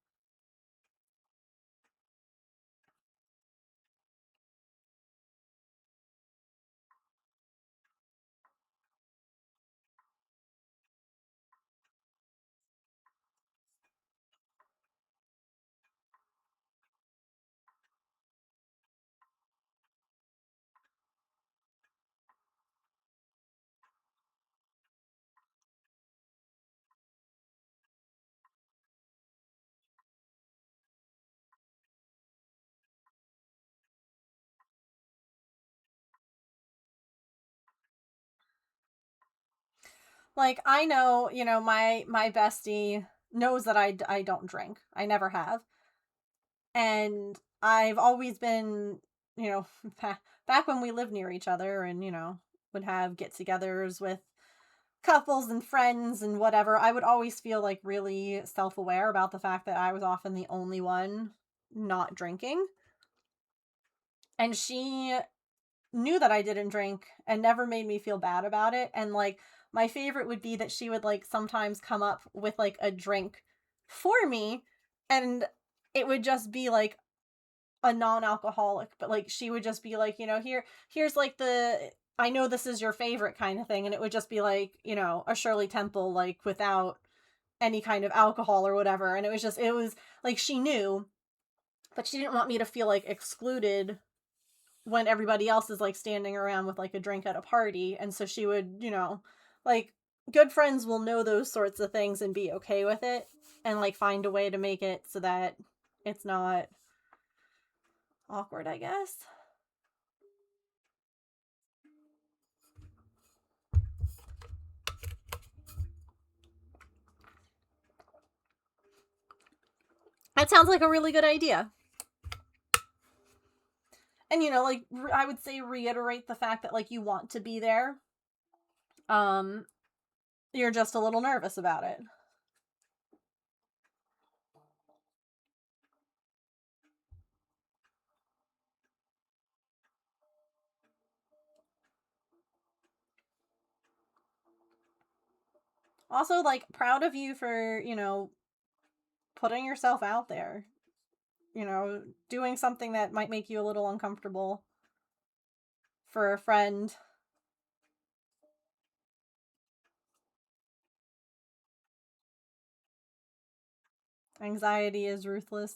Like, I know, you know, my bestie knows that I don't drink. I never have. And I've always been, you know, back when we lived near each other and, you know, would have get-togethers with couples and friends and whatever, I would always feel like really self-aware about the fact that I was often the only one not drinking. And she knew that I didn't drink and never made me feel bad about it. And like my favorite would be that she would like sometimes come up with like a drink for me, and it would just be like a non-alcoholic, but like she would just be like, here's like the, I know this is your favorite kind of thing, and it would just be like, a Shirley Temple, like without any kind of alcohol or whatever. And it was like she knew, but she didn't want me to feel like excluded when everybody else is like standing around with like a drink at a party. And so she would, like good friends will know those sorts of things and be okay with it and like find a way to make it so that it's not awkward, I guess. That sounds like a really good idea. And like I would say reiterate the fact that like you want to be there. You're just a little nervous about it. Also, like, proud of you for, putting yourself out there. Doing something that might make you a little uncomfortable for a friend. Anxiety is ruthless.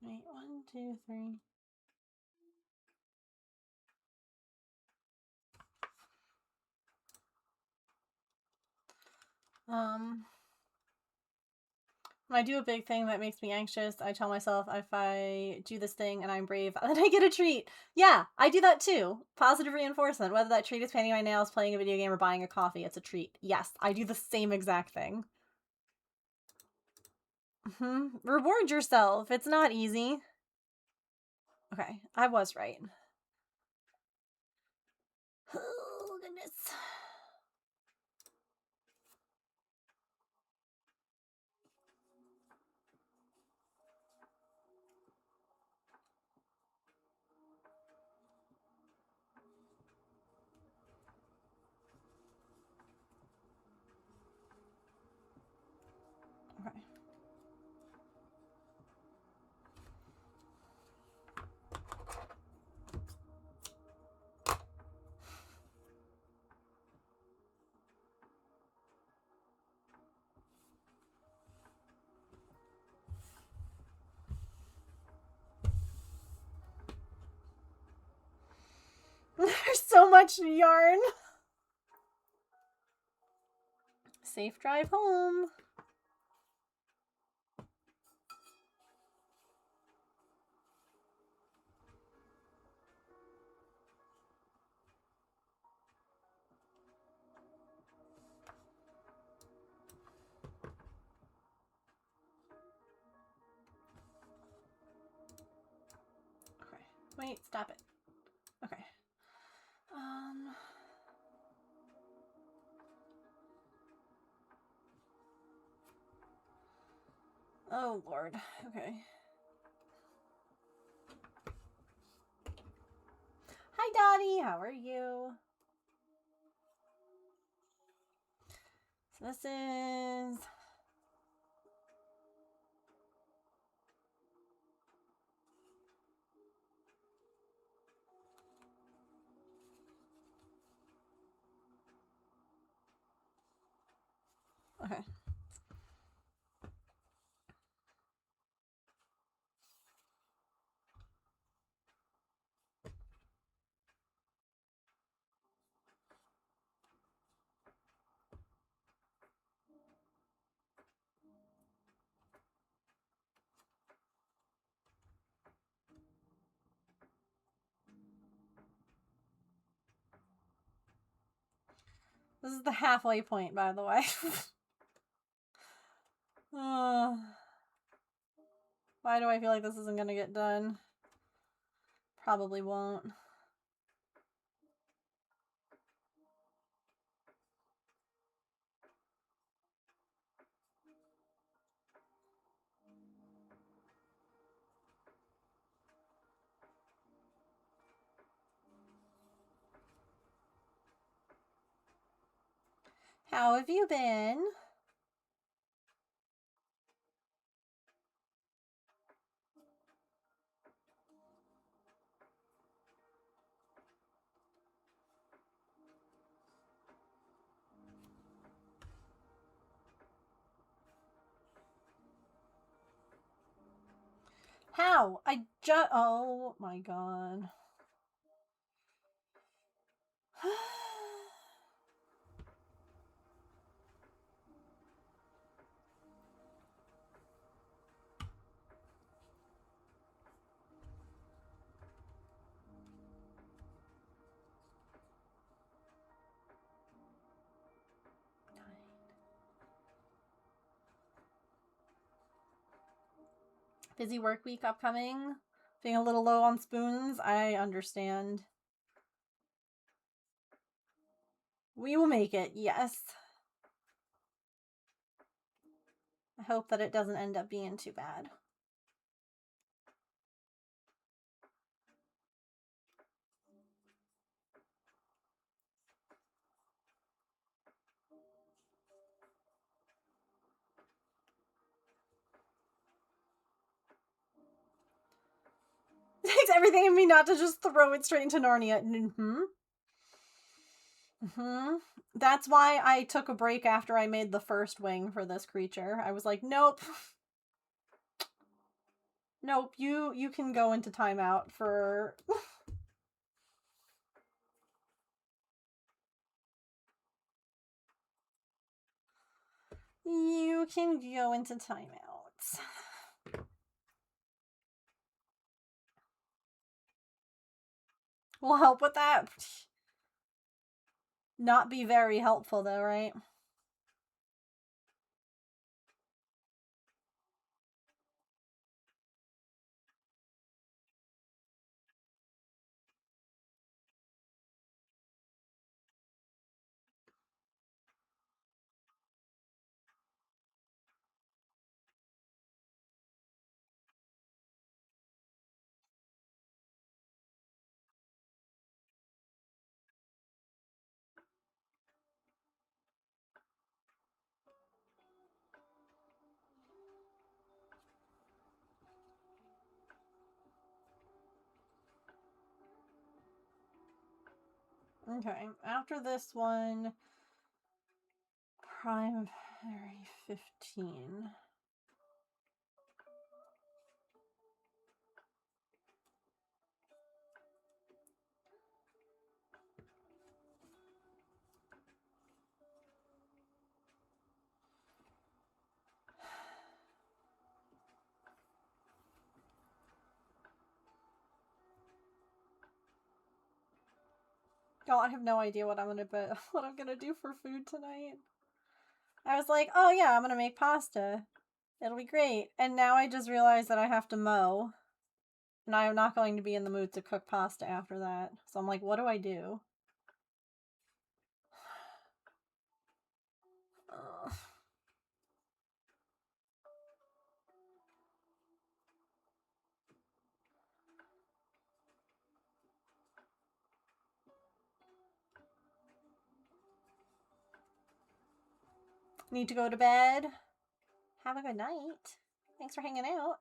Wait, 1, 2, 3. When I do a big thing that makes me anxious, I tell myself if I do this thing and I'm brave, then I get a treat. Yeah, I do that too. Positive reinforcement. Whether that treat is painting my nails, playing a video game, or buying a coffee, it's a treat. Yes, I do the same exact thing. Reward yourself. It's not easy. Okay, I was right. Oh, goodness. Okay. There's so much yarn. Safe drive home. Okay. Wait, stop it. Okay. Oh, Lord. Okay. Hi, Dottie. How are you? So this is... Okay. This is the halfway point, by the way. Why do I feel like this isn't gonna get done? Probably won't. How have you been? How? Oh my god. Busy work week upcoming. Being a little low on spoons. I understand. We will make it, yes. I hope that it doesn't end up being too bad. It takes everything in me not to just throw it straight into Narnia. That's why I took a break after I made the first wing for this creature. I was like, nope. Nope, you can go into timeout for... You can go into timeouts. We'll help with that. Not be very helpful though, right? Okay, after this one, primary 15. Oh, I have no idea what I'm gonna do for food tonight. I was like, oh yeah, I'm gonna make pasta. It'll be great. And now I just realized that I have to mow. And I am not going to be in the mood to cook pasta after that. So I'm like, what do I do? Ugh. Need to go to bed. Have a good night. Thanks for hanging out.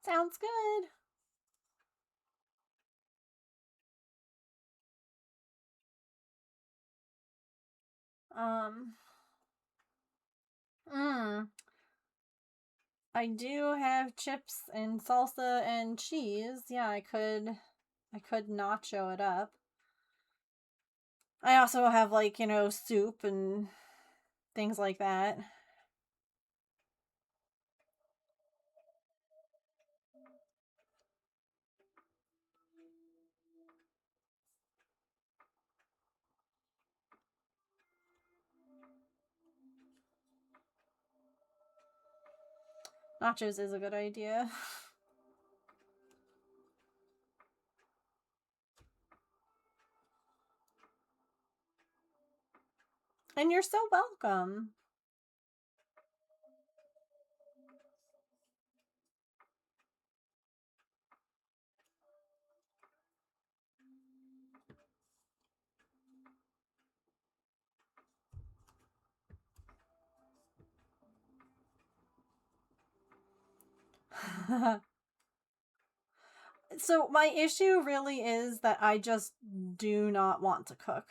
Sounds good. I do have chips and salsa and cheese. Yeah, I could nacho it up. I also have, like, you know, soup and things like that. Nachos is a good idea. And you're so welcome. So my issue really is that I just do not want to cook.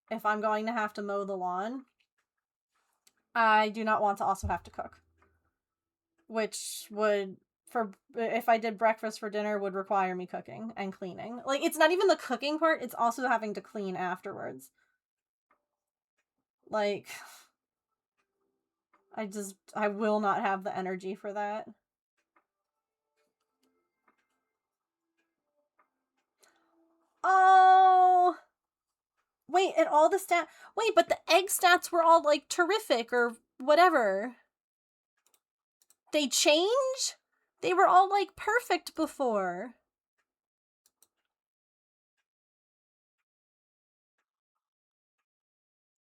If I'm going to have to mow the lawn, I do not want to also have to cook. Which would, for if I did breakfast for dinner, would require me cooking and cleaning. Like, it's not even the cooking part, it's also having to clean afterwards. Like, I will not have the energy for that. Oh, wait, and all the wait, but the egg stats were all, like, terrific or whatever. They change? They were all, like, perfect before.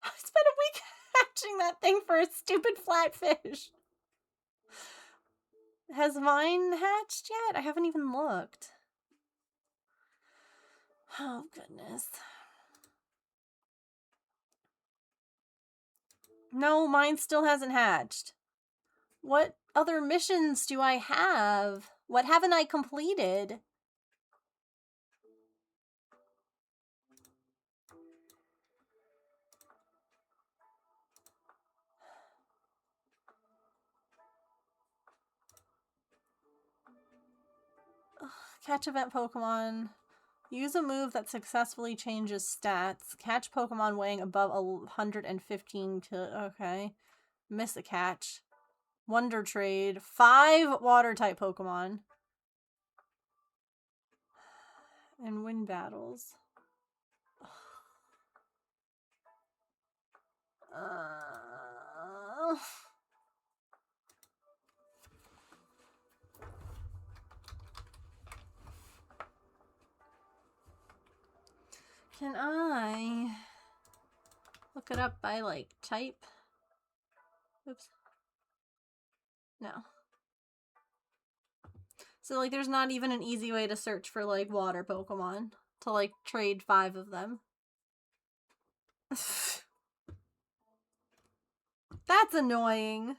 I spent a week hatching that thing for a stupid flatfish. Has mine hatched yet? I haven't even looked. Oh, goodness. No, mine still hasn't hatched. What other missions do I have? What haven't I completed? Ugh, catch event Pokemon. Use a move that successfully changes stats. Catch Pokemon weighing above 115 okay. Miss a catch. Wonder Trade. 5 Water-type Pokemon. And win battles. Can I look it up by, like, type? Oops. No. So, like, there's not even an easy way to search for, like, water Pokemon to, like, trade 5 of them. That's annoying.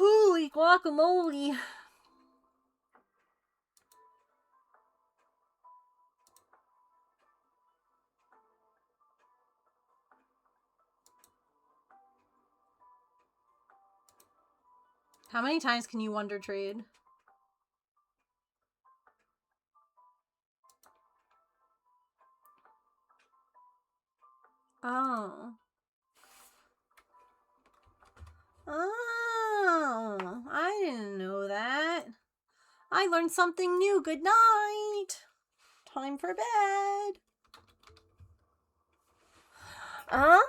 Holy guacamole. How many times can you Wonder Trade? Oh. Oh, I didn't know that. I learned something new. Good night. Time for bed. Oh,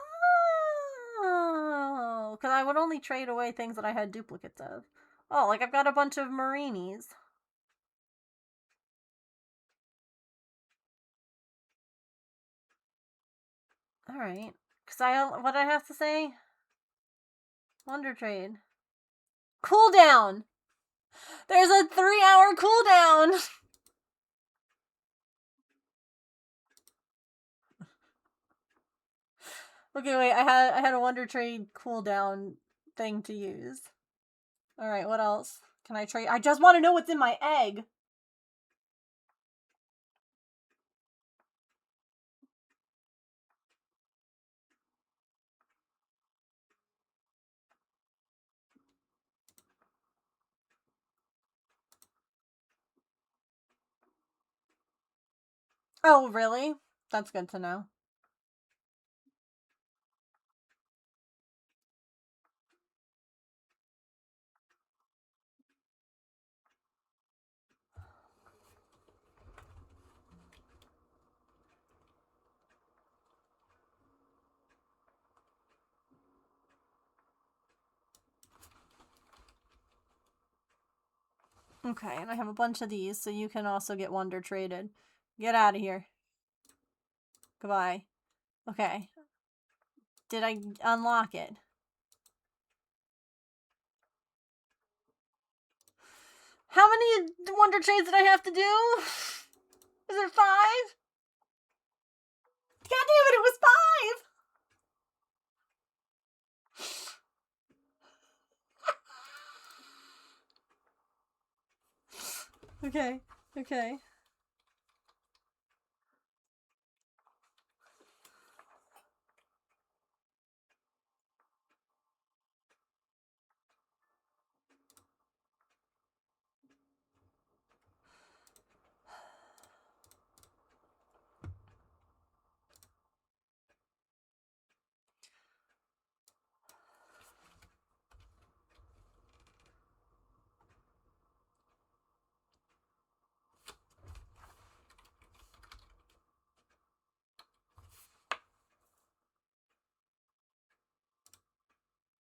because I would only trade away things that I had duplicates of. Oh, like I've got a bunch of Marinis. Alright. Because what I have to say? Wonder Trade. Cooldown! There's a 3-hour cooldown! Okay, wait, I had a Wonder Trade cooldown thing to use. Alright, what else? Can I trade? I just want to know what's in my egg! Oh, really? That's good to know. Okay, and I have a bunch of these, so you can also get Wonder Traded. Get out of here. Goodbye. Okay. Did I unlock it? How many Wonder Trades did I have to do? Is it 5? God damn it, it was 5! Okay, okay.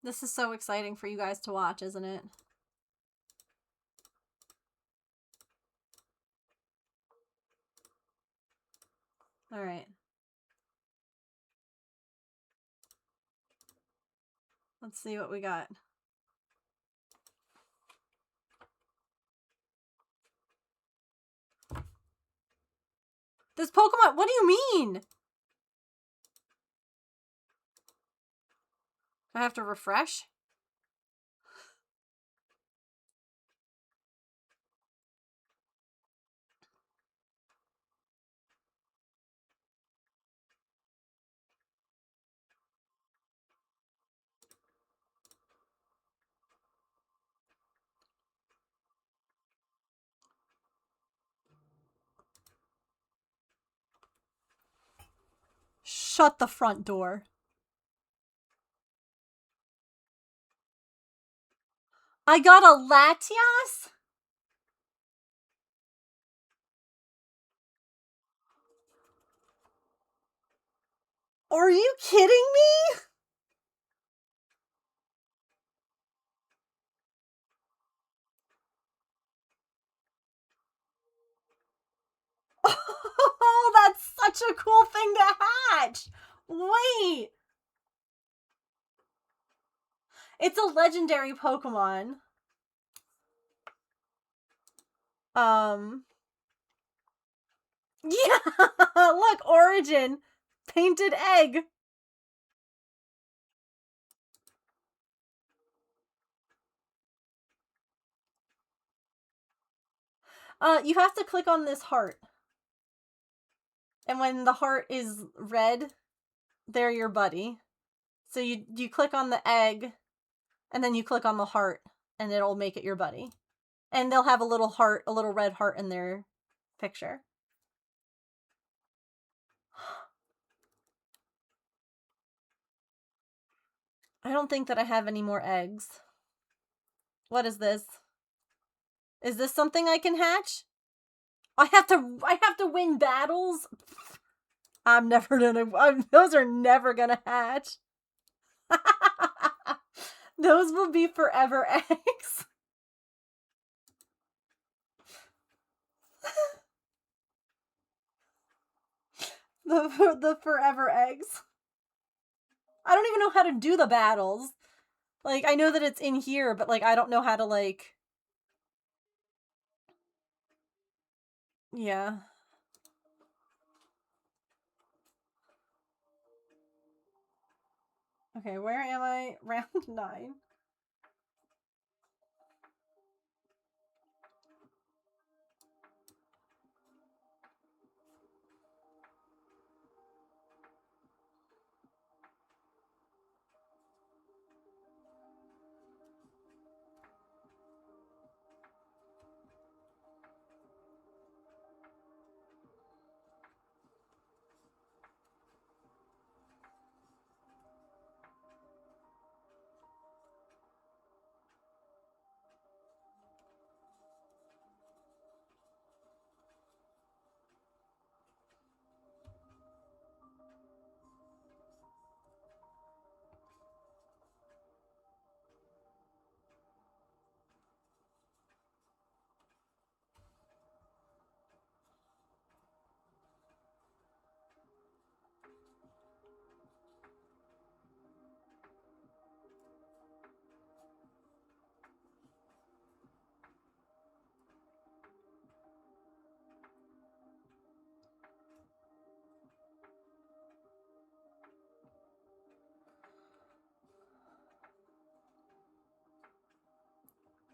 This is so exciting for you guys to watch, isn't it? Alright. Let's see what we got. This Pokemon, what do you mean? I have to refresh? Shut the front door. I got a Latias? Are you kidding me? Oh, that's such a cool thing to hatch! Wait! It's a legendary Pokemon. Yeah! Look, Origin! Painted egg! You have to click on this heart. And when the heart is red, they're your buddy. So you click on the egg, and then you click on the heart, and it'll make it your buddy. And they'll have a little heart, a little red heart in their picture. I don't think that I have any more eggs. What is this? Is this something I can hatch? I have to win battles? I'm never gonna, those are never gonna hatch. Those will be forever eggs. The forever eggs. I don't even know how to do the battles. Like, I know that it's in here, but, like, I don't know how to, like... Yeah. Okay, where am I? Round 9.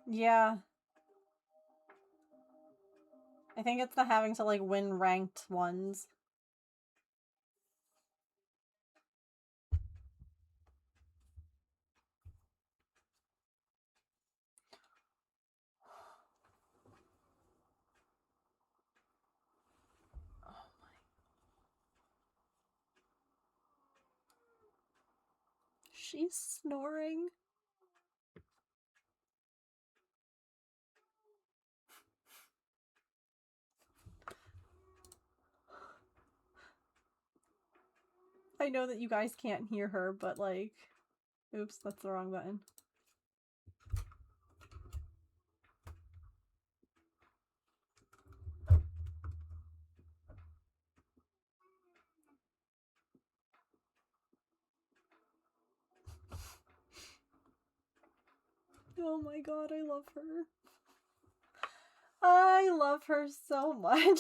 Yeah. I think it's the having to, like, win ranked ones. She's snoring. I know that you guys can't hear her, but, like... Oops, that's the wrong button. Oh my god, I love her. I love her so much.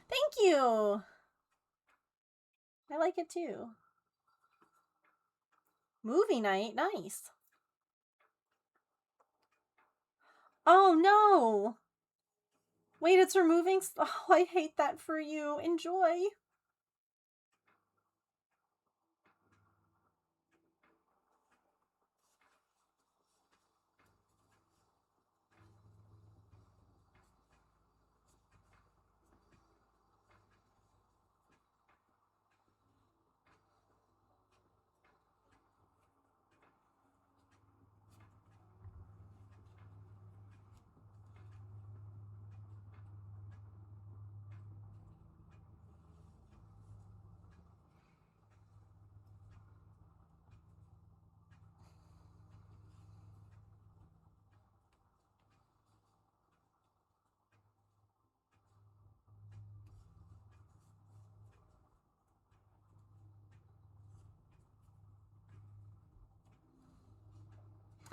Thank you! I like it too. Movie night? Nice. Oh no! Wait, it's removing... Oh, I hate that for you. Enjoy.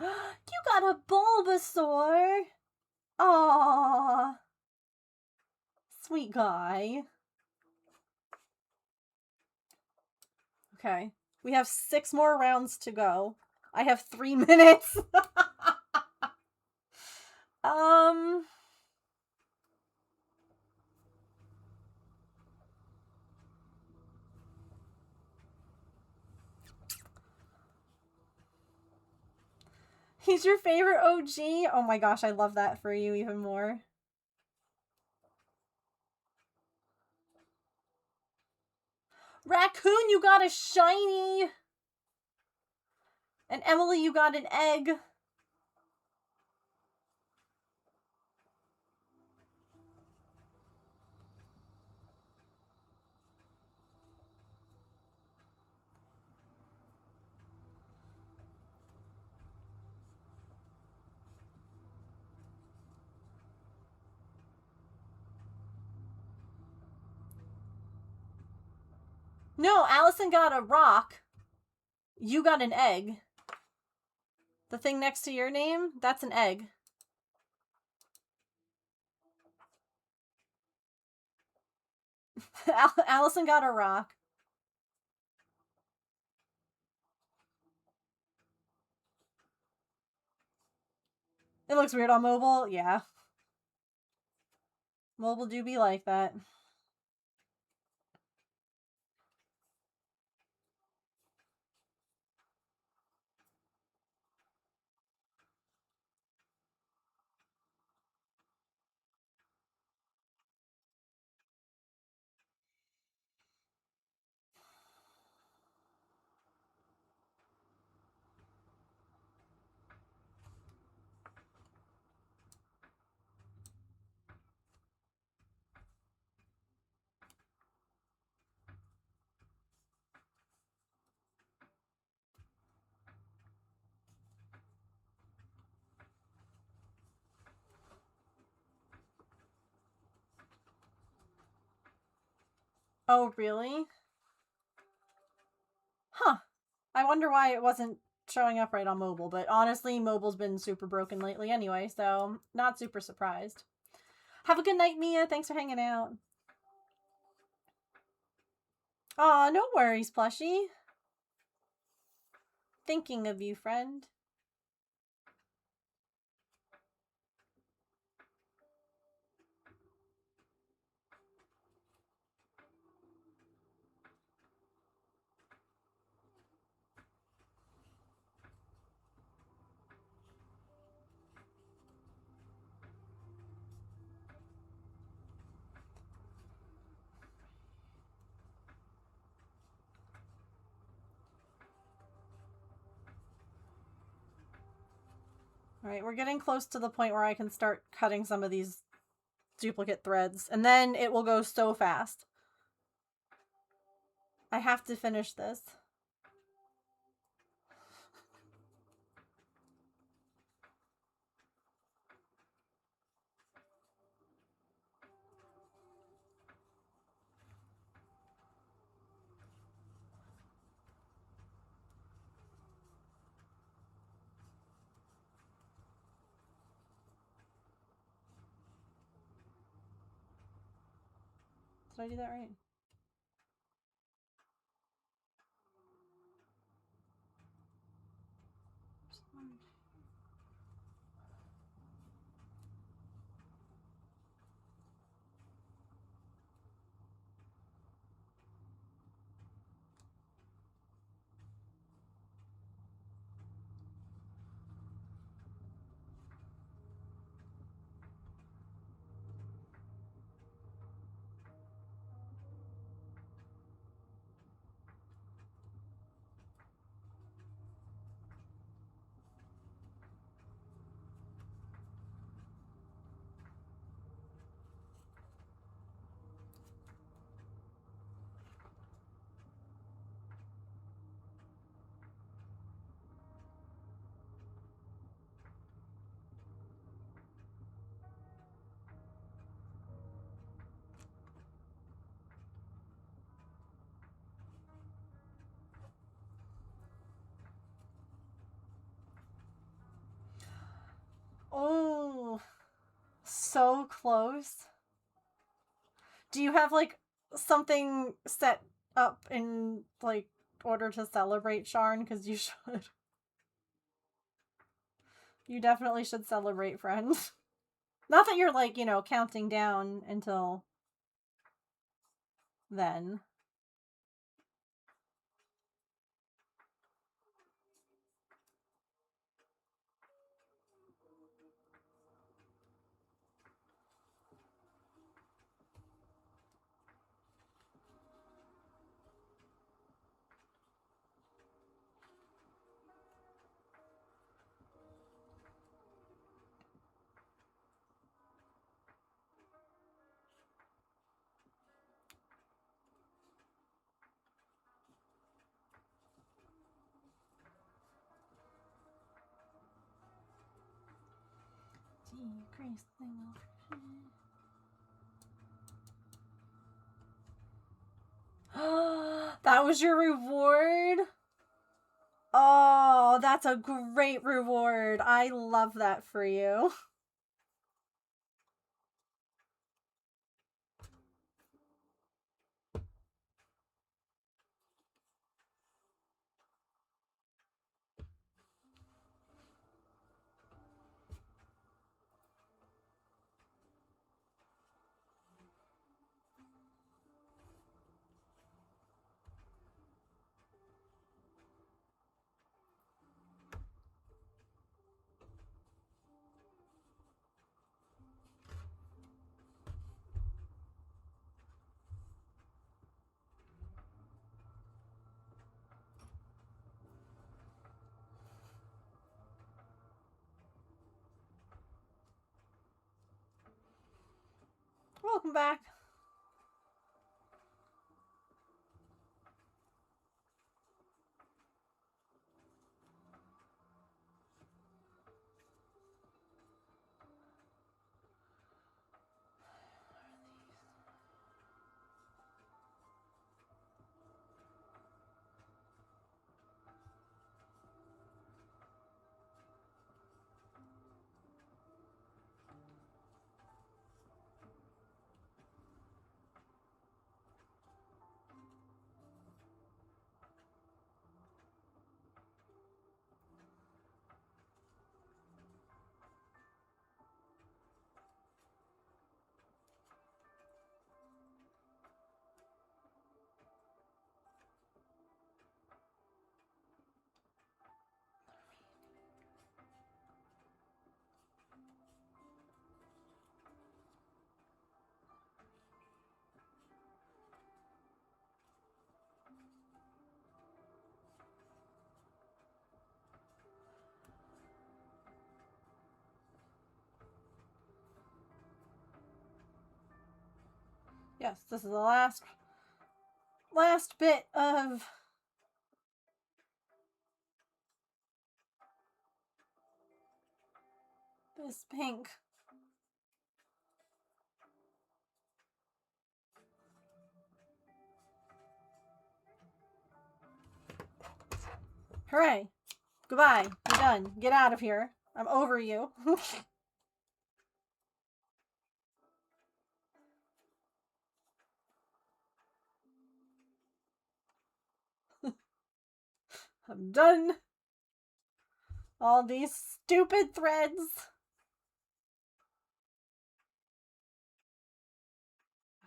You got a Bulbasaur! Aww. Sweet guy. Okay. We have 6 more rounds to go. I have 3 minutes. He's your favorite OG? Oh my gosh, I love that for you even more. Raccoon, you got a shiny! And Emily, you got an egg. No, Allison got a rock. You got an egg. The thing next to your name, that's an egg. Allison got a rock. It looks weird on mobile. Yeah. Mobile do be like that. Oh, really? Huh. I wonder why it wasn't showing up right on mobile, but honestly, mobile's been super broken lately anyway, so not super surprised. Have a good night, Mia. Thanks for hanging out. Aw, no worries, plushie. Thinking of you, friend. Alright, we're getting close to the point where I can start cutting some of these duplicate threads, and then it will go so fast. I have to finish this. Did I do that right? Oh, so close. Do you have like something set up in like order to celebrate, Sharn, because you should. You definitely should celebrate, friend. Not that you're, like, you know, counting down until then. Decrease that was your reward? Oh, that's a great reward. I love that for you. Welcome back. Yes, this is the last bit of this pink. Hooray. Goodbye. You're done. Get out of here. I'm over you. I'm done. All these stupid threads.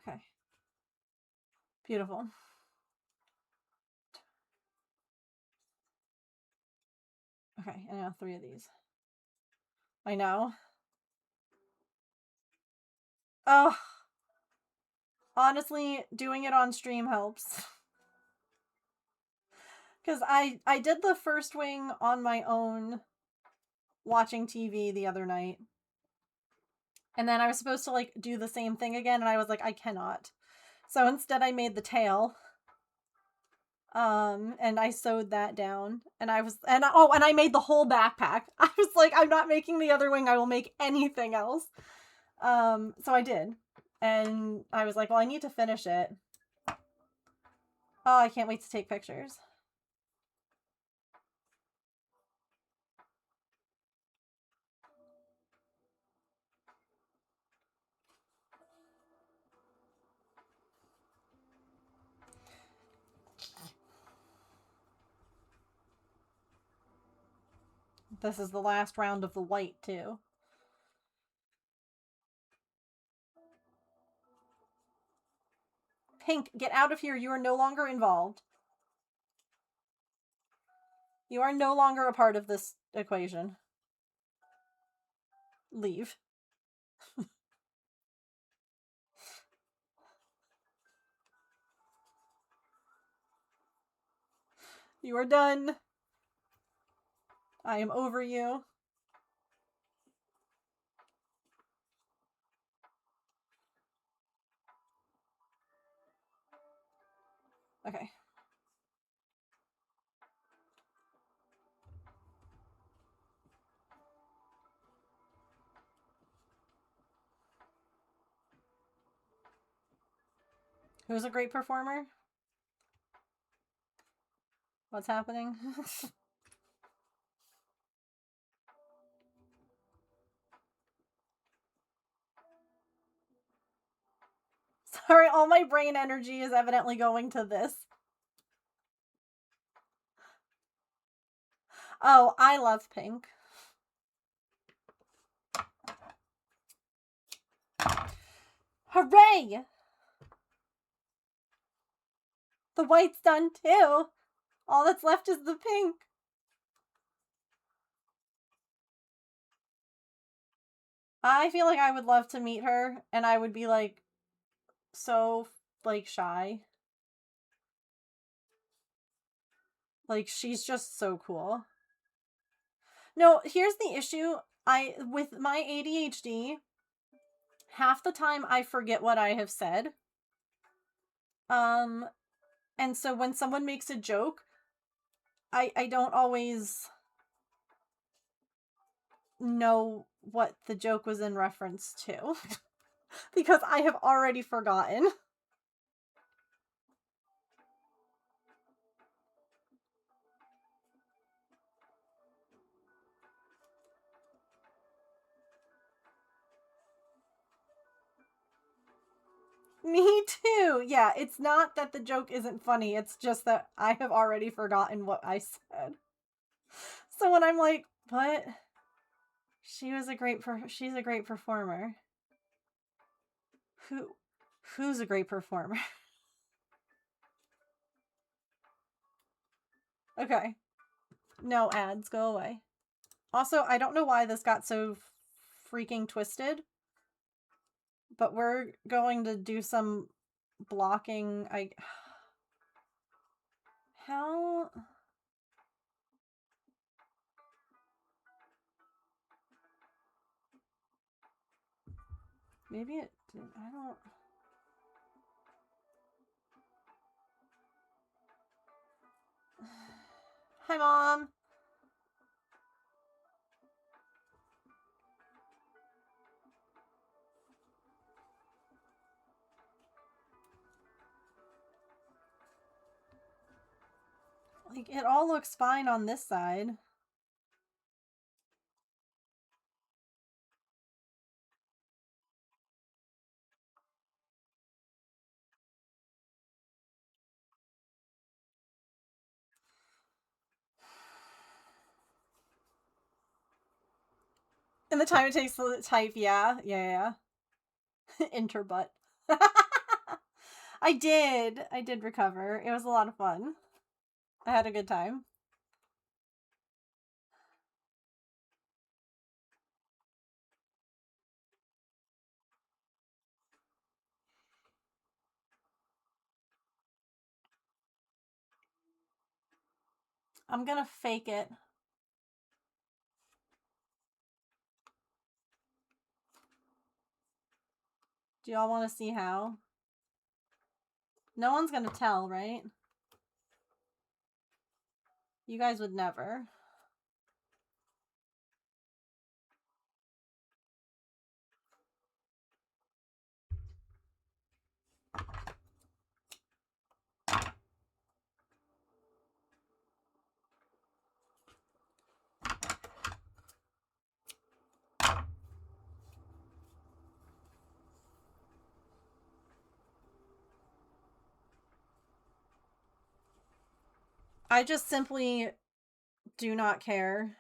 Okay. Beautiful. Okay, and now 3 of these. I know. Oh. Honestly, doing it on stream helps. Because I did the first wing on my own watching TV the other night. And then I was supposed to, like, do the same thing again, and I was like, I cannot. So instead I made the tail. And I sewed that down. And I made the whole backpack. I was like, I'm not making the other wing, I will make anything else. So I did. And I was like, well, I need to finish it. Oh, I can't wait to take pictures. This is the last round of the white, too. Pink, get out of here. You are no longer involved. You are no longer a part of this equation. Leave. You are done. I am over you. Okay. Who's a great performer? What's happening? Sorry, all my brain energy is evidently going to this. Oh, I love pink. Hooray! The white's done too. All that's left is the pink. I feel like I would love to meet her, and I would be like, so, like, shy. Like, she's just so cool. No, here's the issue. With my ADHD, half the time I forget what I have said. And so when someone makes a joke, I don't always know what the joke was in reference to. Because I have already forgotten. Me too. Yeah, it's not that the joke isn't funny. It's just that I have already forgotten what I said. So when I'm like, what? She's a great performer. Who's a great performer? Okay. No ads, go away. Also, I don't know why this got so freaking twisted, but we're going to do some blocking. How? Maybe it did. I don't. Hi, Mom. Like, it all looks fine on this side. And the time it takes to type, yeah. Interbutt. I did recover. It was a lot of fun. I had a good time. I'm gonna fake it. Do y'all want to see how? No one's gonna tell, right? You guys would never. I just simply do not care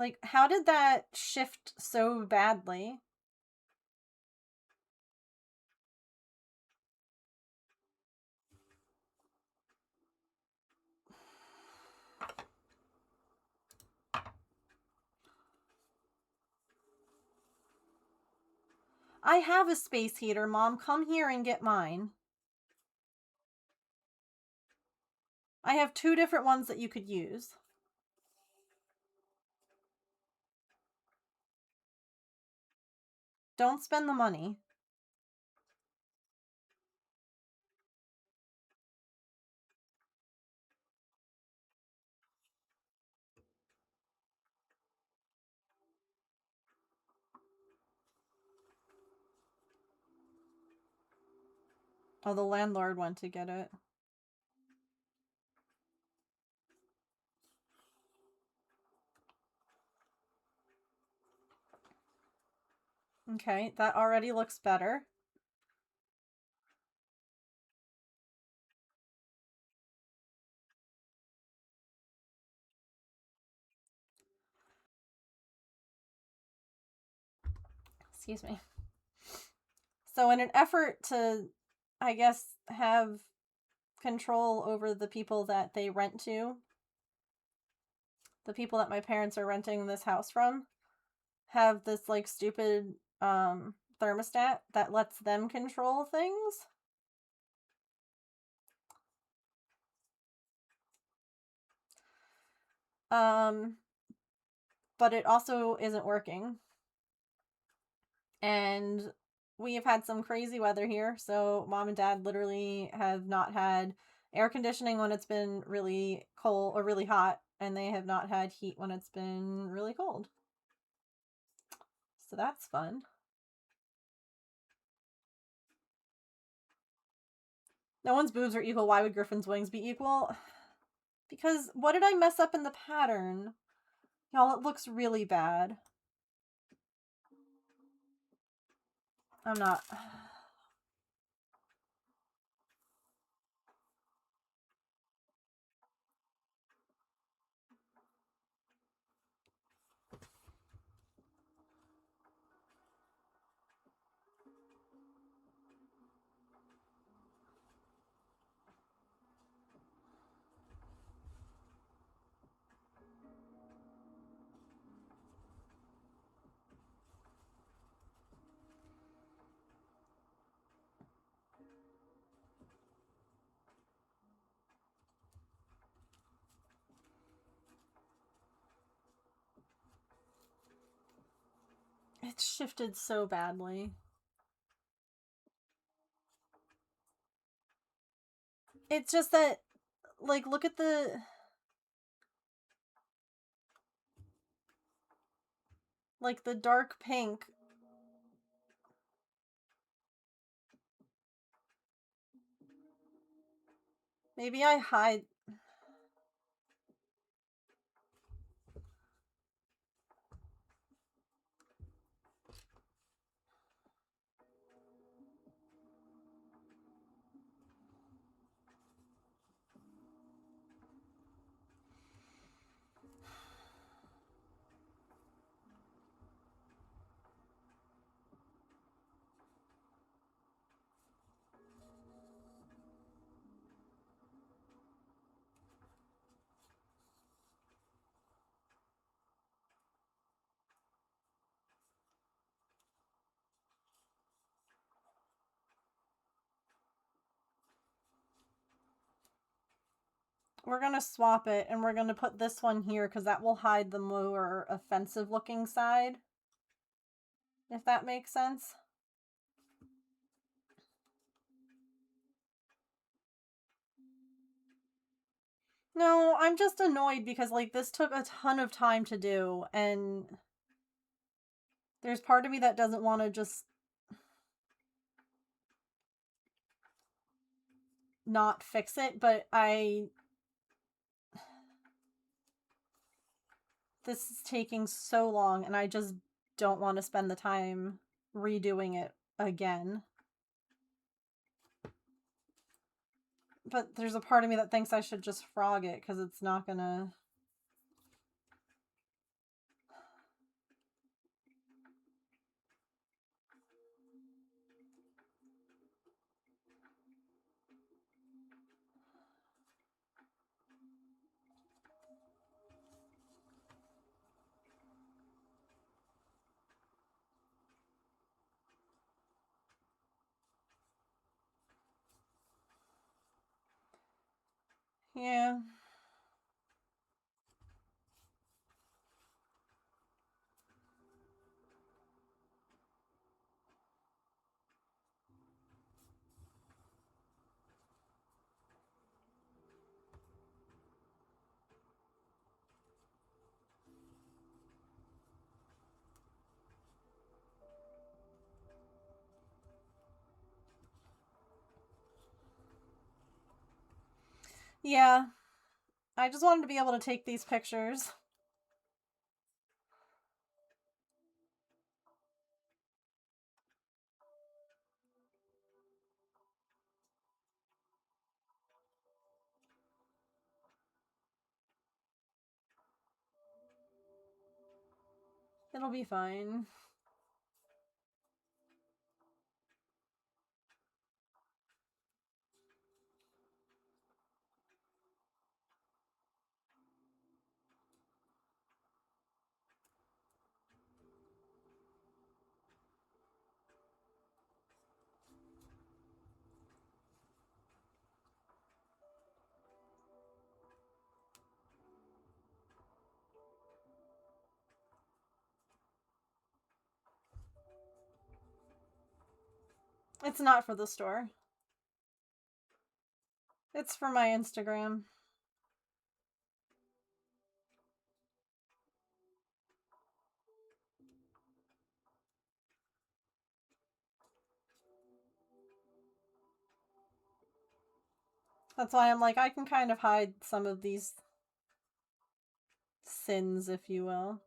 Like, how did that shift so badly? I have a space heater, Mom. Come here and get mine. I have 2 different ones that you could use. Don't spend the money. Oh, the landlord went to get it. Okay, that already looks better. Excuse me. So in an effort to, I guess, have control over the people that they rent to, the people that my parents are renting this house from, have this like stupid thermostat that lets them control things. But it also isn't working. And we have had some crazy weather here, so Mom and Dad literally have not had air conditioning when it's been really cold or really hot, and they have not had heat when it's been really cold. So that's fun. No one's boobs are equal. Why would Griffin's wings be equal? Because what did I mess up in the pattern? Y'all, it looks really bad. I'm not. It's shifted so badly. It's just that, like, look at the... Like, the dark pink. Maybe I hide... We're gonna swap it, and we're gonna put this one here, because that will hide the more offensive-looking side. If that makes sense. No, I'm just annoyed because, like, this took a ton of time to do, and there's part of me that doesn't want to just not fix it, but this is taking so long, and I just don't want to spend the time redoing it again. But there's a part of me that thinks I should just frog it, because it's not gonna... Yeah. Yeah. I just wanted to be able to take these pictures. It'll be fine. It's not for the store. It's for my Instagram. That's why I'm like, I can kind of hide some of these sins, if you will.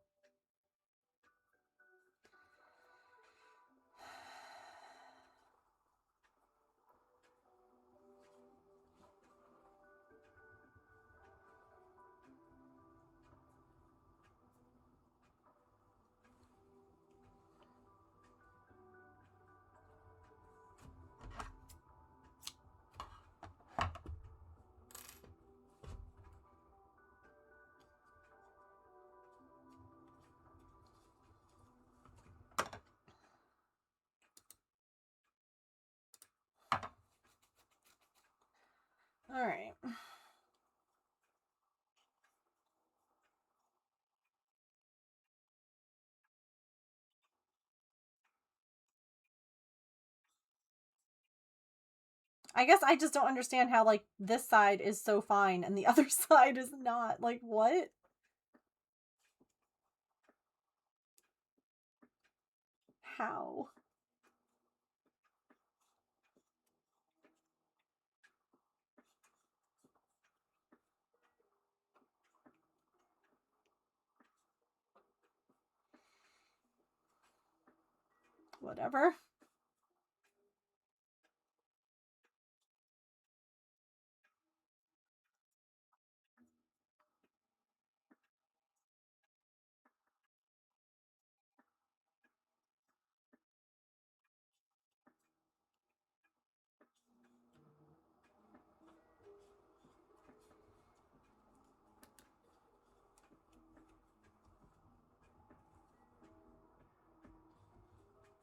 All right. I guess I just don't understand how, like, this side is so fine and the other side is not. Like, what? How? Whatever.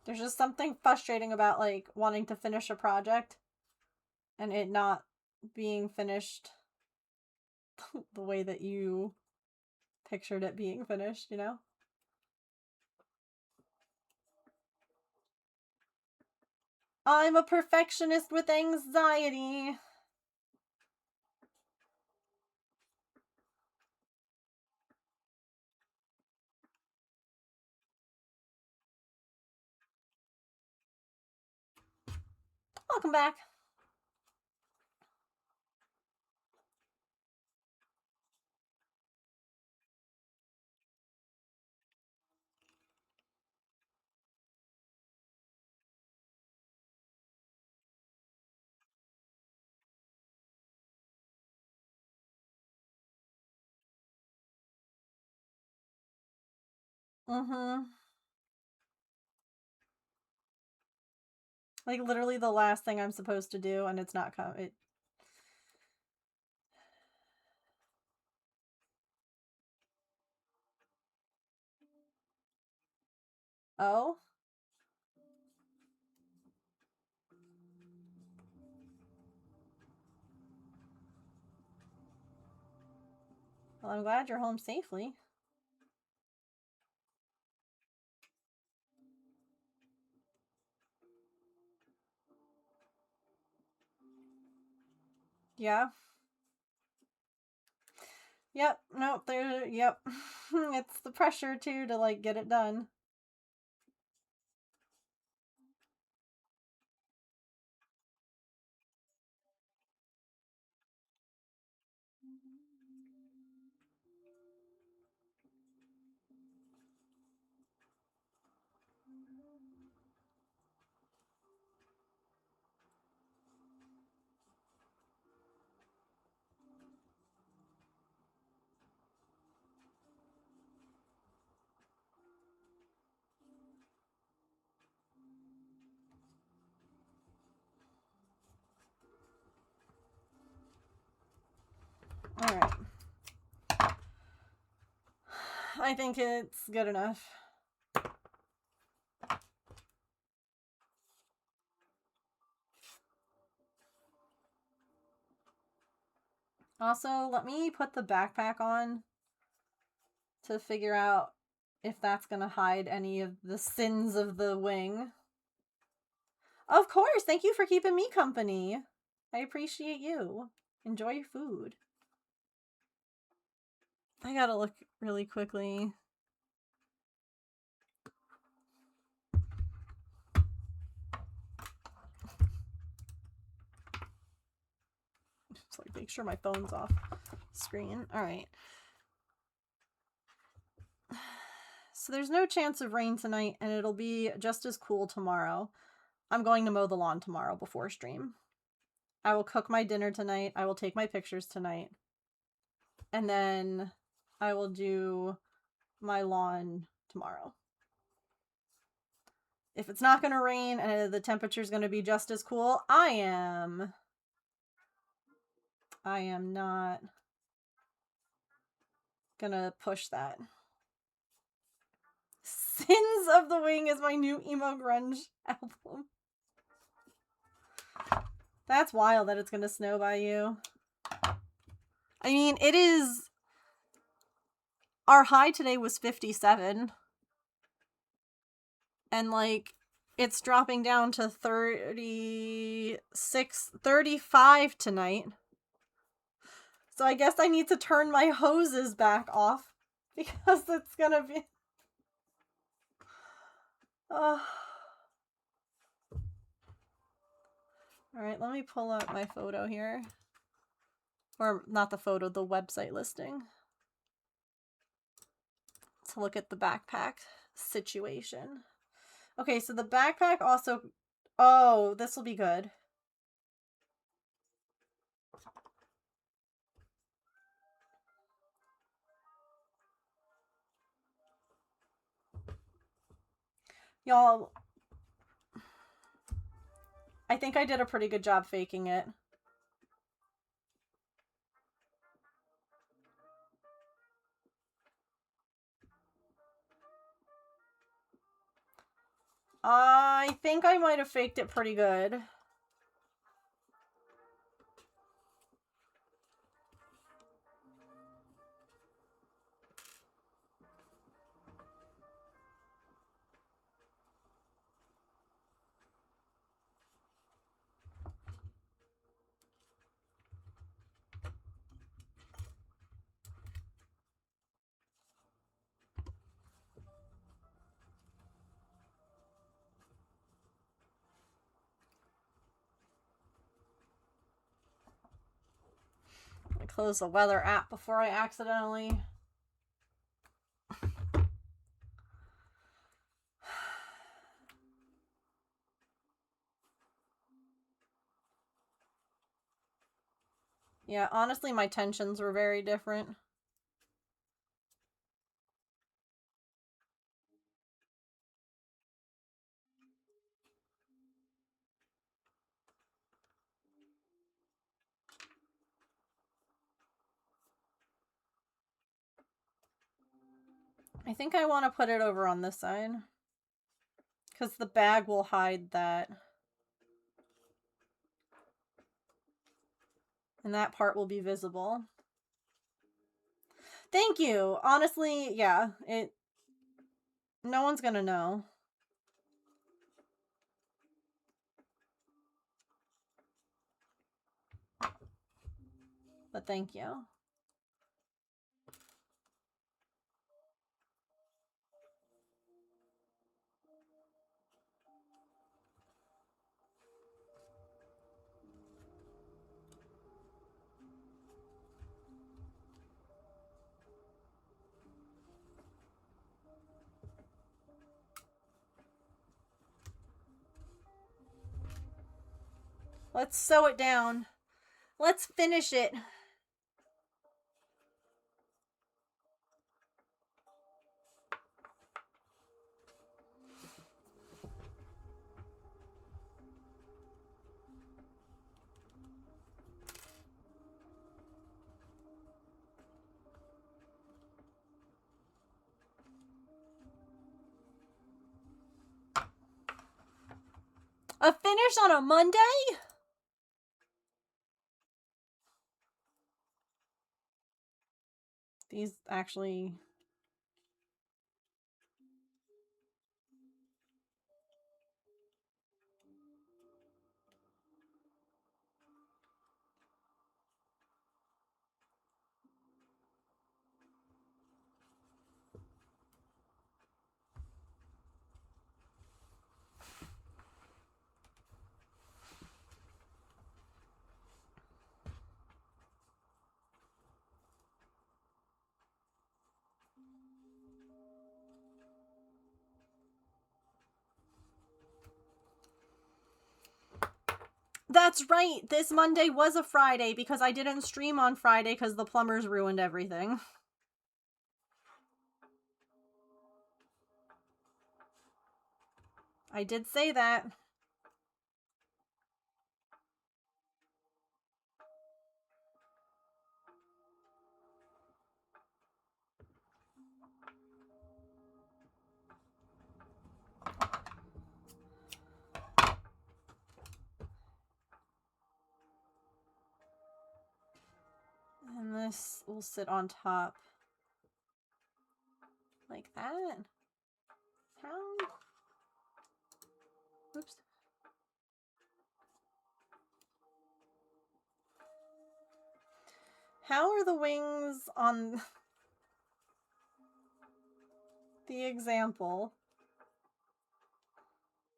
There's just something frustrating about, like, wanting to finish a project and it not being finished the way that you pictured it being finished, you know? I'm a perfectionist with anxiety. Welcome back. Mm-hmm. Like, literally the last thing I'm supposed to do, and it's not it. Oh? Well, I'm glad you're home safely. Yeah. Yep. Nope. There. Yep. It's the pressure too to like get it done. All right. I think it's good enough. Also, let me put the backpack on to figure out if that's going to hide any of the sins of the wing. Of course, thank you for keeping me company. I appreciate you. Enjoy your food. I gotta look really quickly. Just like make sure my phone's off screen. All right. So there's no chance of rain tonight, and it'll be just as cool tomorrow. I'm going to mow the lawn tomorrow before stream. I will cook my dinner tonight. I will take my pictures tonight. And then I will do my lawn tomorrow. If it's not going to rain and the temperature's going to be just as cool, I am not going to push that. Sins of the Wing is my new emo grunge album. That's wild that it's going to snow by you. I mean, it is... Our high today was 57. And, like, it's dropping down to 36, 35 tonight. So I guess I need to turn my hoses back off. Because it's gonna be... Alright, let me pull up my photo here. Or, not the photo, the website listing. To look at the backpack situation. Okay, so the backpack also... Oh, this will be good. Y'all... I think I did a pretty good job faking it. I think I might have faked it pretty good. I close the weather app before I accidentally... Yeah, honestly, my tensions were very different. I think I want to put it over on this side. Because the bag will hide that. And that part will be visible. Thank you. Honestly, yeah, no one's gonna know. But thank you. Let's sew it down. Let's finish it. A finish on a Monday? These actually... That's right. This Monday was a Friday because I didn't stream on Friday because the plumbers ruined everything. I did say that. And this will sit on top. Like that? How? Oops. How are the wings on the example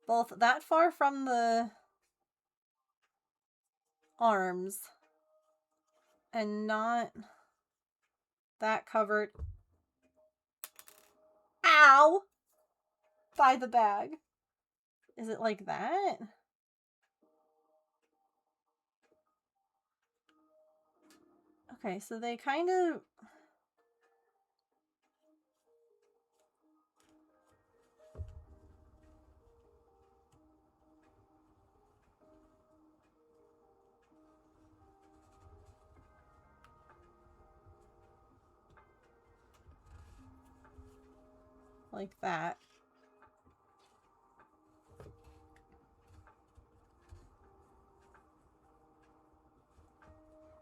both that far from the arms and not that covered, ow, by the bag? Is it like that? Okay, so they kind of... like that.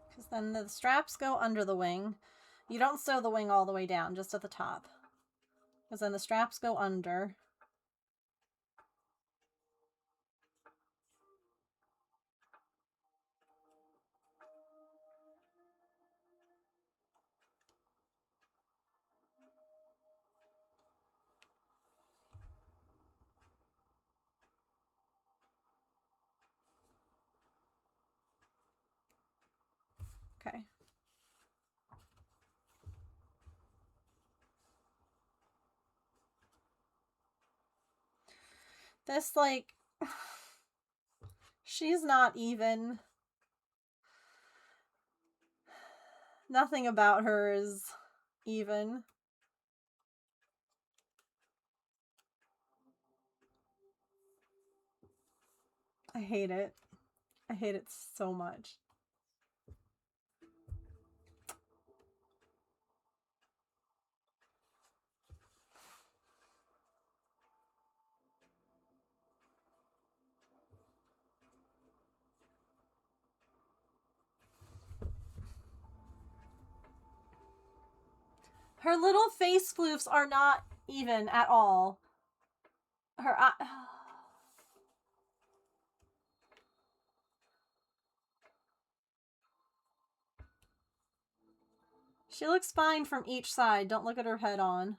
Because then the straps go under the wing. You don't sew the wing all the way down, just at the top. Because then the straps go under. Okay. This, like... she's not even. Nothing about her is even. I hate it. I hate it so much. Her little face floofs are not even at all. Her eye... She looks fine from each side. Don't look at her head on.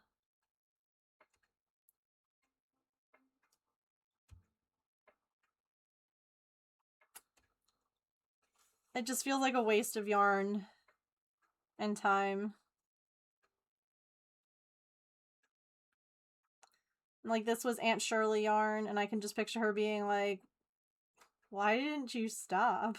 It just feels like a waste of yarn and time. Like, this was Aunt Shirley yarn, and I can just picture her being like, why didn't you stop?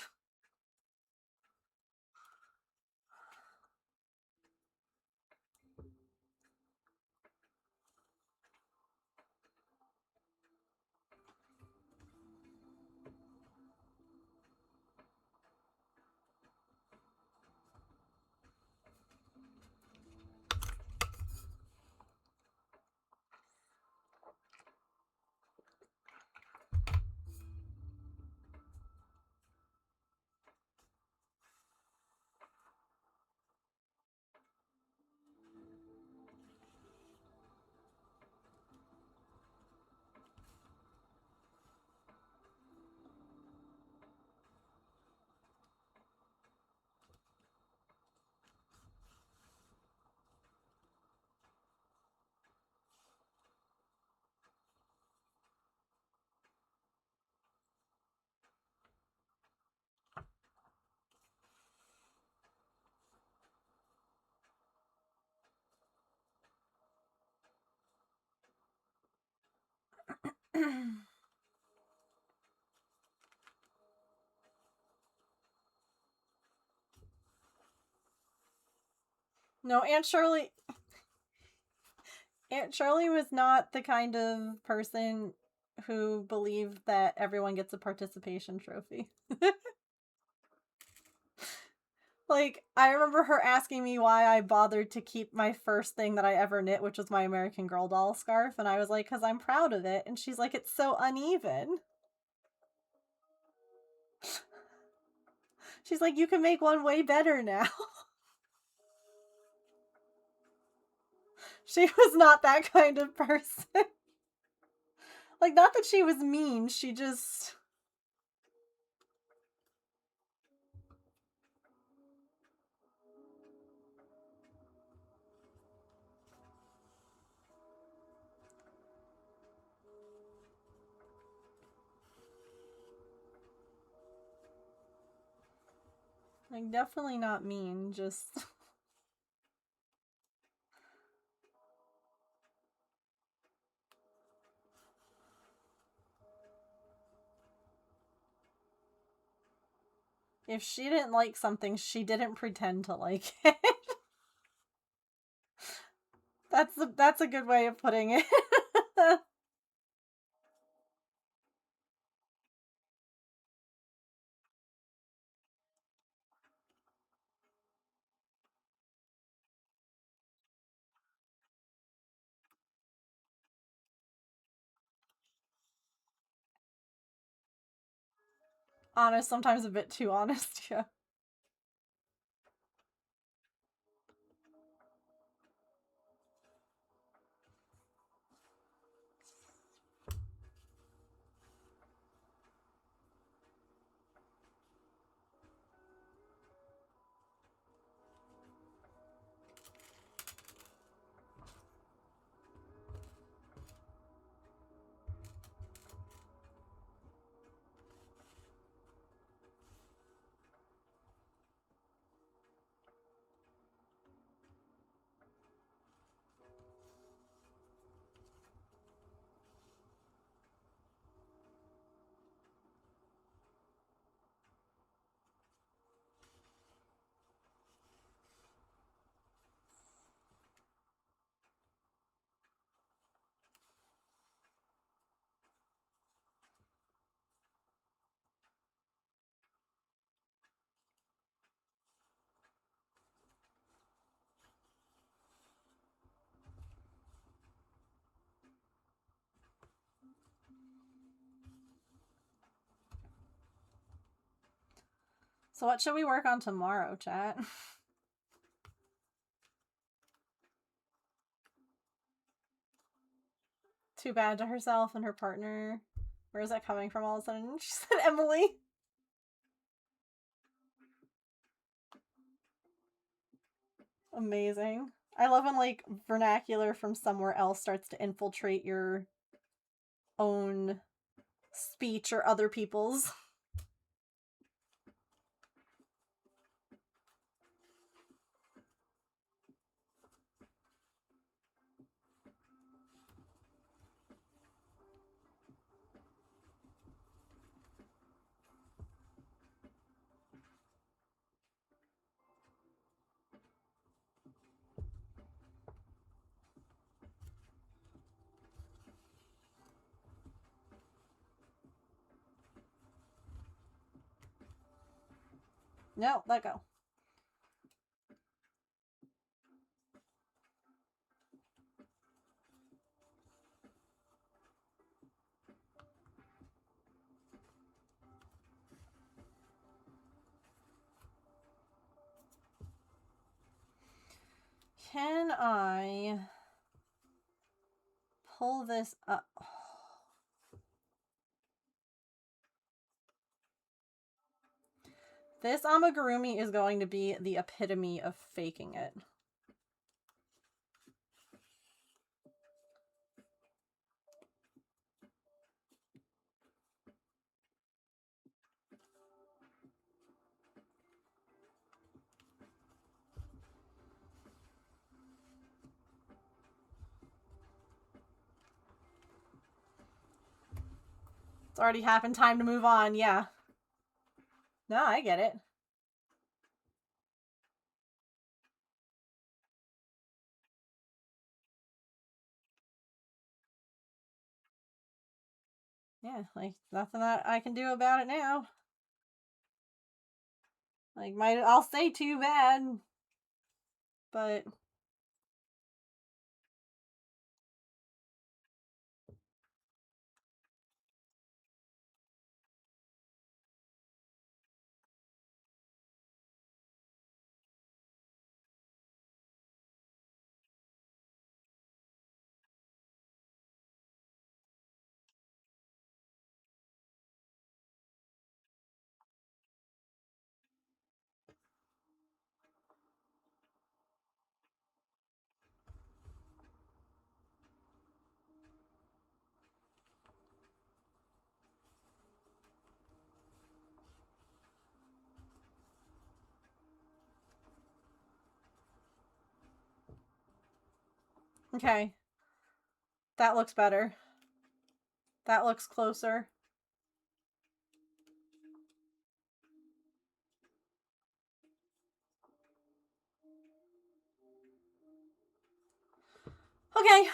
No, Aunt Shirley was not the kind of person who believed that everyone gets a participation trophy. Like, I remember her asking me why I bothered to keep my first thing that I ever knit, which was my American Girl doll scarf, and I was like, because I'm proud of it. And she's like, it's so uneven. She's like, you can make one way better now. She was not that kind of person. Like, not that she was mean, she just... Like, definitely not mean, just... If she didn't like something, she didn't pretend to like it. That's a good way of putting it. Honest, sometimes a bit too honest, yeah. So what should we work on tomorrow, chat? too bad to herself and her partner. Where is that coming from all of a sudden? She said Emily. Amazing. I love when, like, vernacular from somewhere else starts to infiltrate your own speech or other people's. No, let go. Can I pull this up? This amigurumi is going to be the epitome of faking it. It's already happened. Time to move on. Yeah. No, I get it. Yeah, like, nothing that I can do about it now. Like, I'll say too bad, but okay. That looks better. That looks closer. Okay.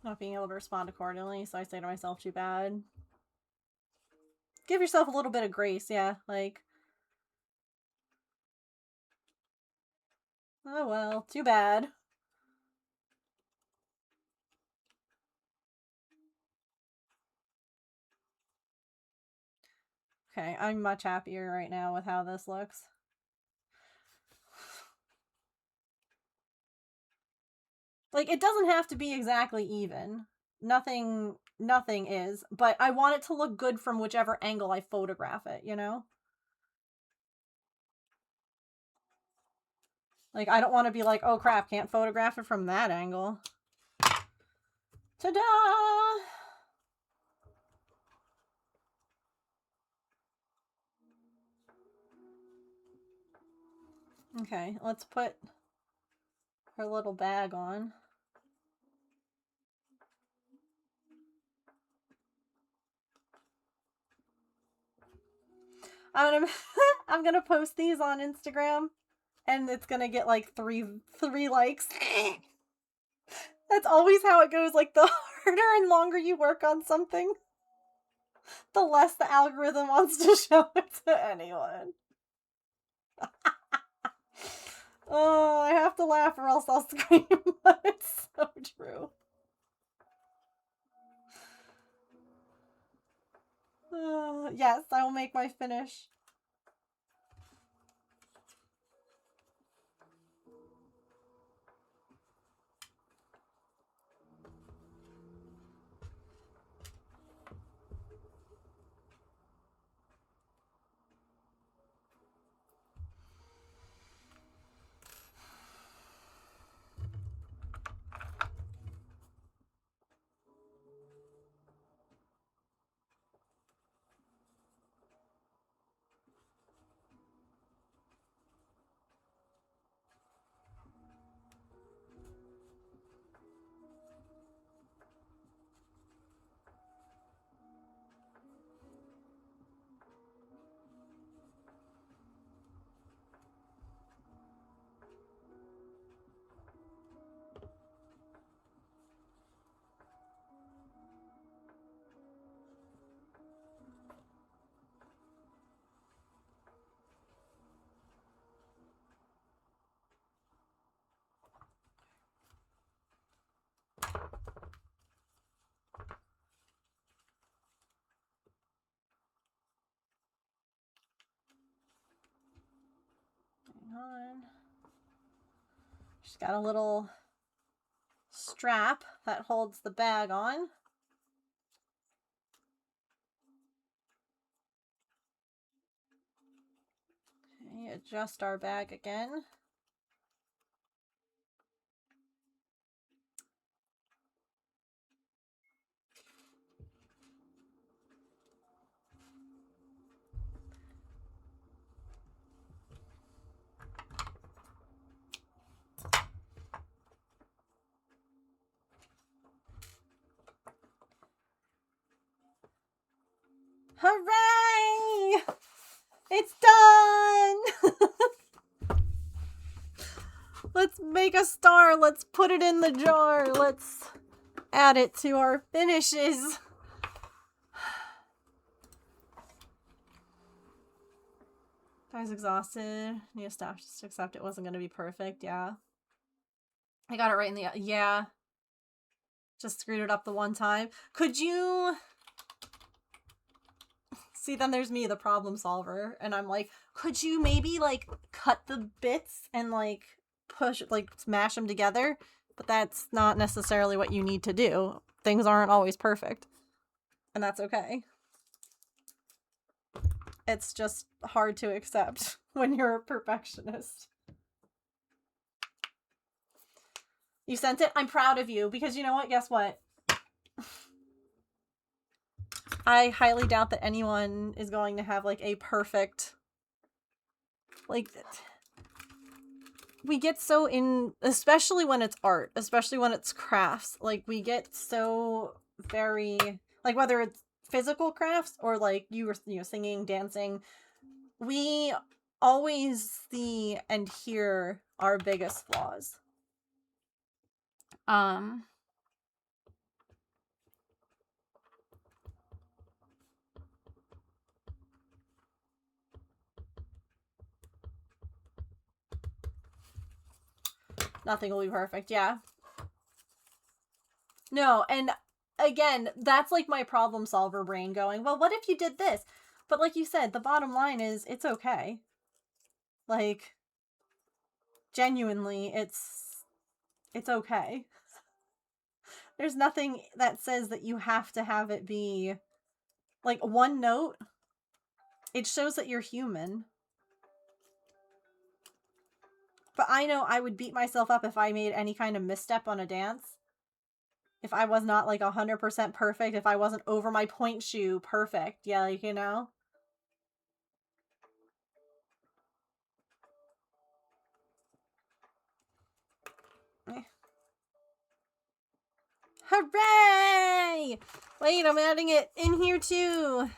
Not being able to respond accordingly, so I say to myself, too bad. Give yourself a little bit of grace, yeah. Like, oh well, too bad. Okay, I'm much happier right now with how this looks. Like, it doesn't have to be exactly even. nothing is, but I want it to look good from whichever angle I photograph it, you know? Like, I don't want to be like, oh crap, can't photograph it from that angle. Ta-da! Okay, let's put her little bag on. I'm gonna post these on Instagram, and it's gonna get like three likes. That's always how it goes. Like, the harder and longer you work on something, the less the algorithm wants to show it to anyone. Oh, I have to laugh or else I'll scream, but it's so true. Yes, I will make my finish. Hang on. She's got a little strap that holds the bag on. Okay, adjust our bag again. Hooray! It's done! Let's make a star. Let's put it in the jar. Let's add it to our finishes. I was exhausted. Need to stop just to accept it wasn't going to be perfect. Yeah. I got it right in the... Yeah. Just screwed it up the one time. Could you... See, then there's me, the problem solver, and I'm like, could you maybe, like, cut the bits and, like, push, like, smash them together? But that's not necessarily what you need to do. Things aren't always perfect. And that's okay. It's just hard to accept when you're a perfectionist. You sent it? I'm proud of you, because you know what? Guess what? I highly doubt that anyone is going to have, like, a perfect... Like, we get so in... Especially when it's art. Especially when it's crafts. Like, we get so very... Like, whether it's physical crafts or, like, you were, you know, singing, dancing, we always see and hear our biggest flaws. Nothing will be perfect, yeah. No, and again, that's like my problem solver brain going, well, what if you did this? But like you said, the bottom line is it's okay. Like, genuinely, it's okay. There's nothing that says that you have to have it be like one note. It shows that you're human. But I know I would beat myself up if I made any kind of misstep on a dance. If I was not like 100% perfect, if I wasn't over my point shoe perfect. Yeah, like, you know? Hooray! Wait, I'm adding it in here too.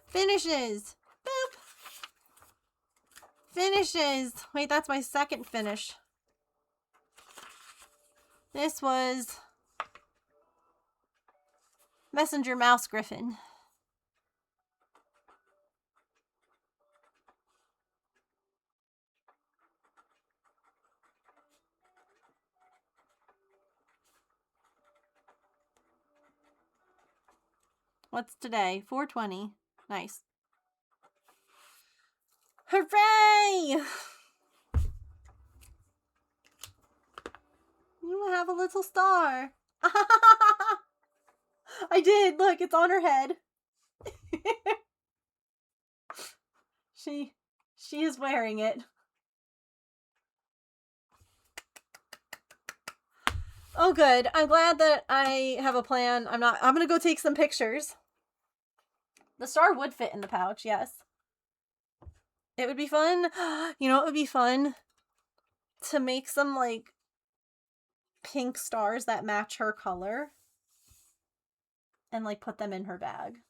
Finishes. Boop. Finishes. Wait, that's my second finish. This was Messenger Mouse Griffin. What's today? 4/20. Nice. Hooray! You have a little star. I did. Look, it's on her head. She is wearing it. Oh, good. I'm glad that I have a plan. I'm gonna go take some pictures. The star would fit in the pouch, yes. It would be fun. You know, it would be fun to make some, like, pink stars that match her color. And, like, put them in her bag.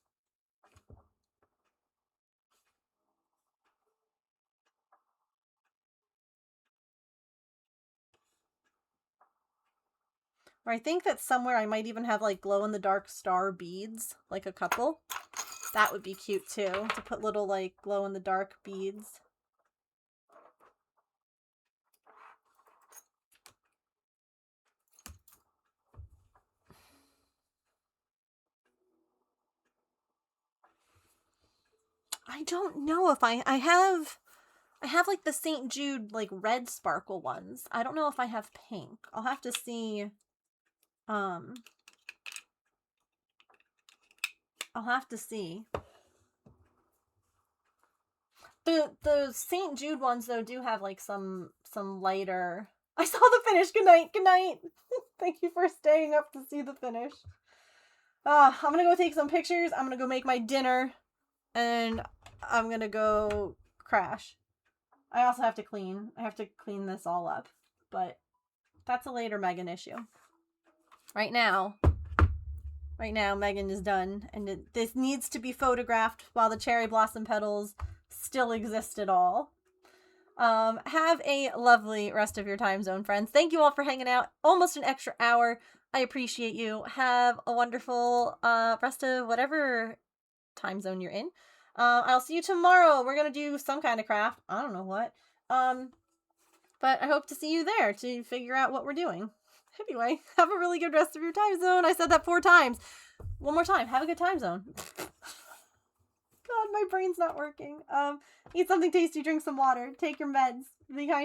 Or I think that somewhere I might even have, like, glow-in-the-dark star beads. Like, a couple. That would be cute, too. To put little, like, glow-in-the-dark beads. I don't know if I have like the St. Jude like red sparkle ones. I don't know if I have pink. I'll have to see. I'll have to see. The St. Jude ones though do have like some lighter. I saw the finish. Good night. Good night. Thank you for staying up to see the finish. I'm gonna go take some pictures. I'm gonna go make my dinner, and I'm gonna go crash. I also have to clean. I have to clean this all up, but that's a later Megan issue. Right now, Megan is done, and this needs to be photographed while the cherry blossom petals still exist at all. Have a lovely rest of your time zone, friends. Thank you all for hanging out. Almost an extra hour. I appreciate you. Have a wonderful rest of whatever time zone you're in. I'll see you tomorrow. We're gonna do some kind of craft. I don't know what. But I hope to see you there to figure out what we're doing. Anyway, have a really good rest of your time zone. I said that 4 times. One more time. Have a good time zone. God, my brain's not working. Eat something tasty, drink some water, take your meds, be kind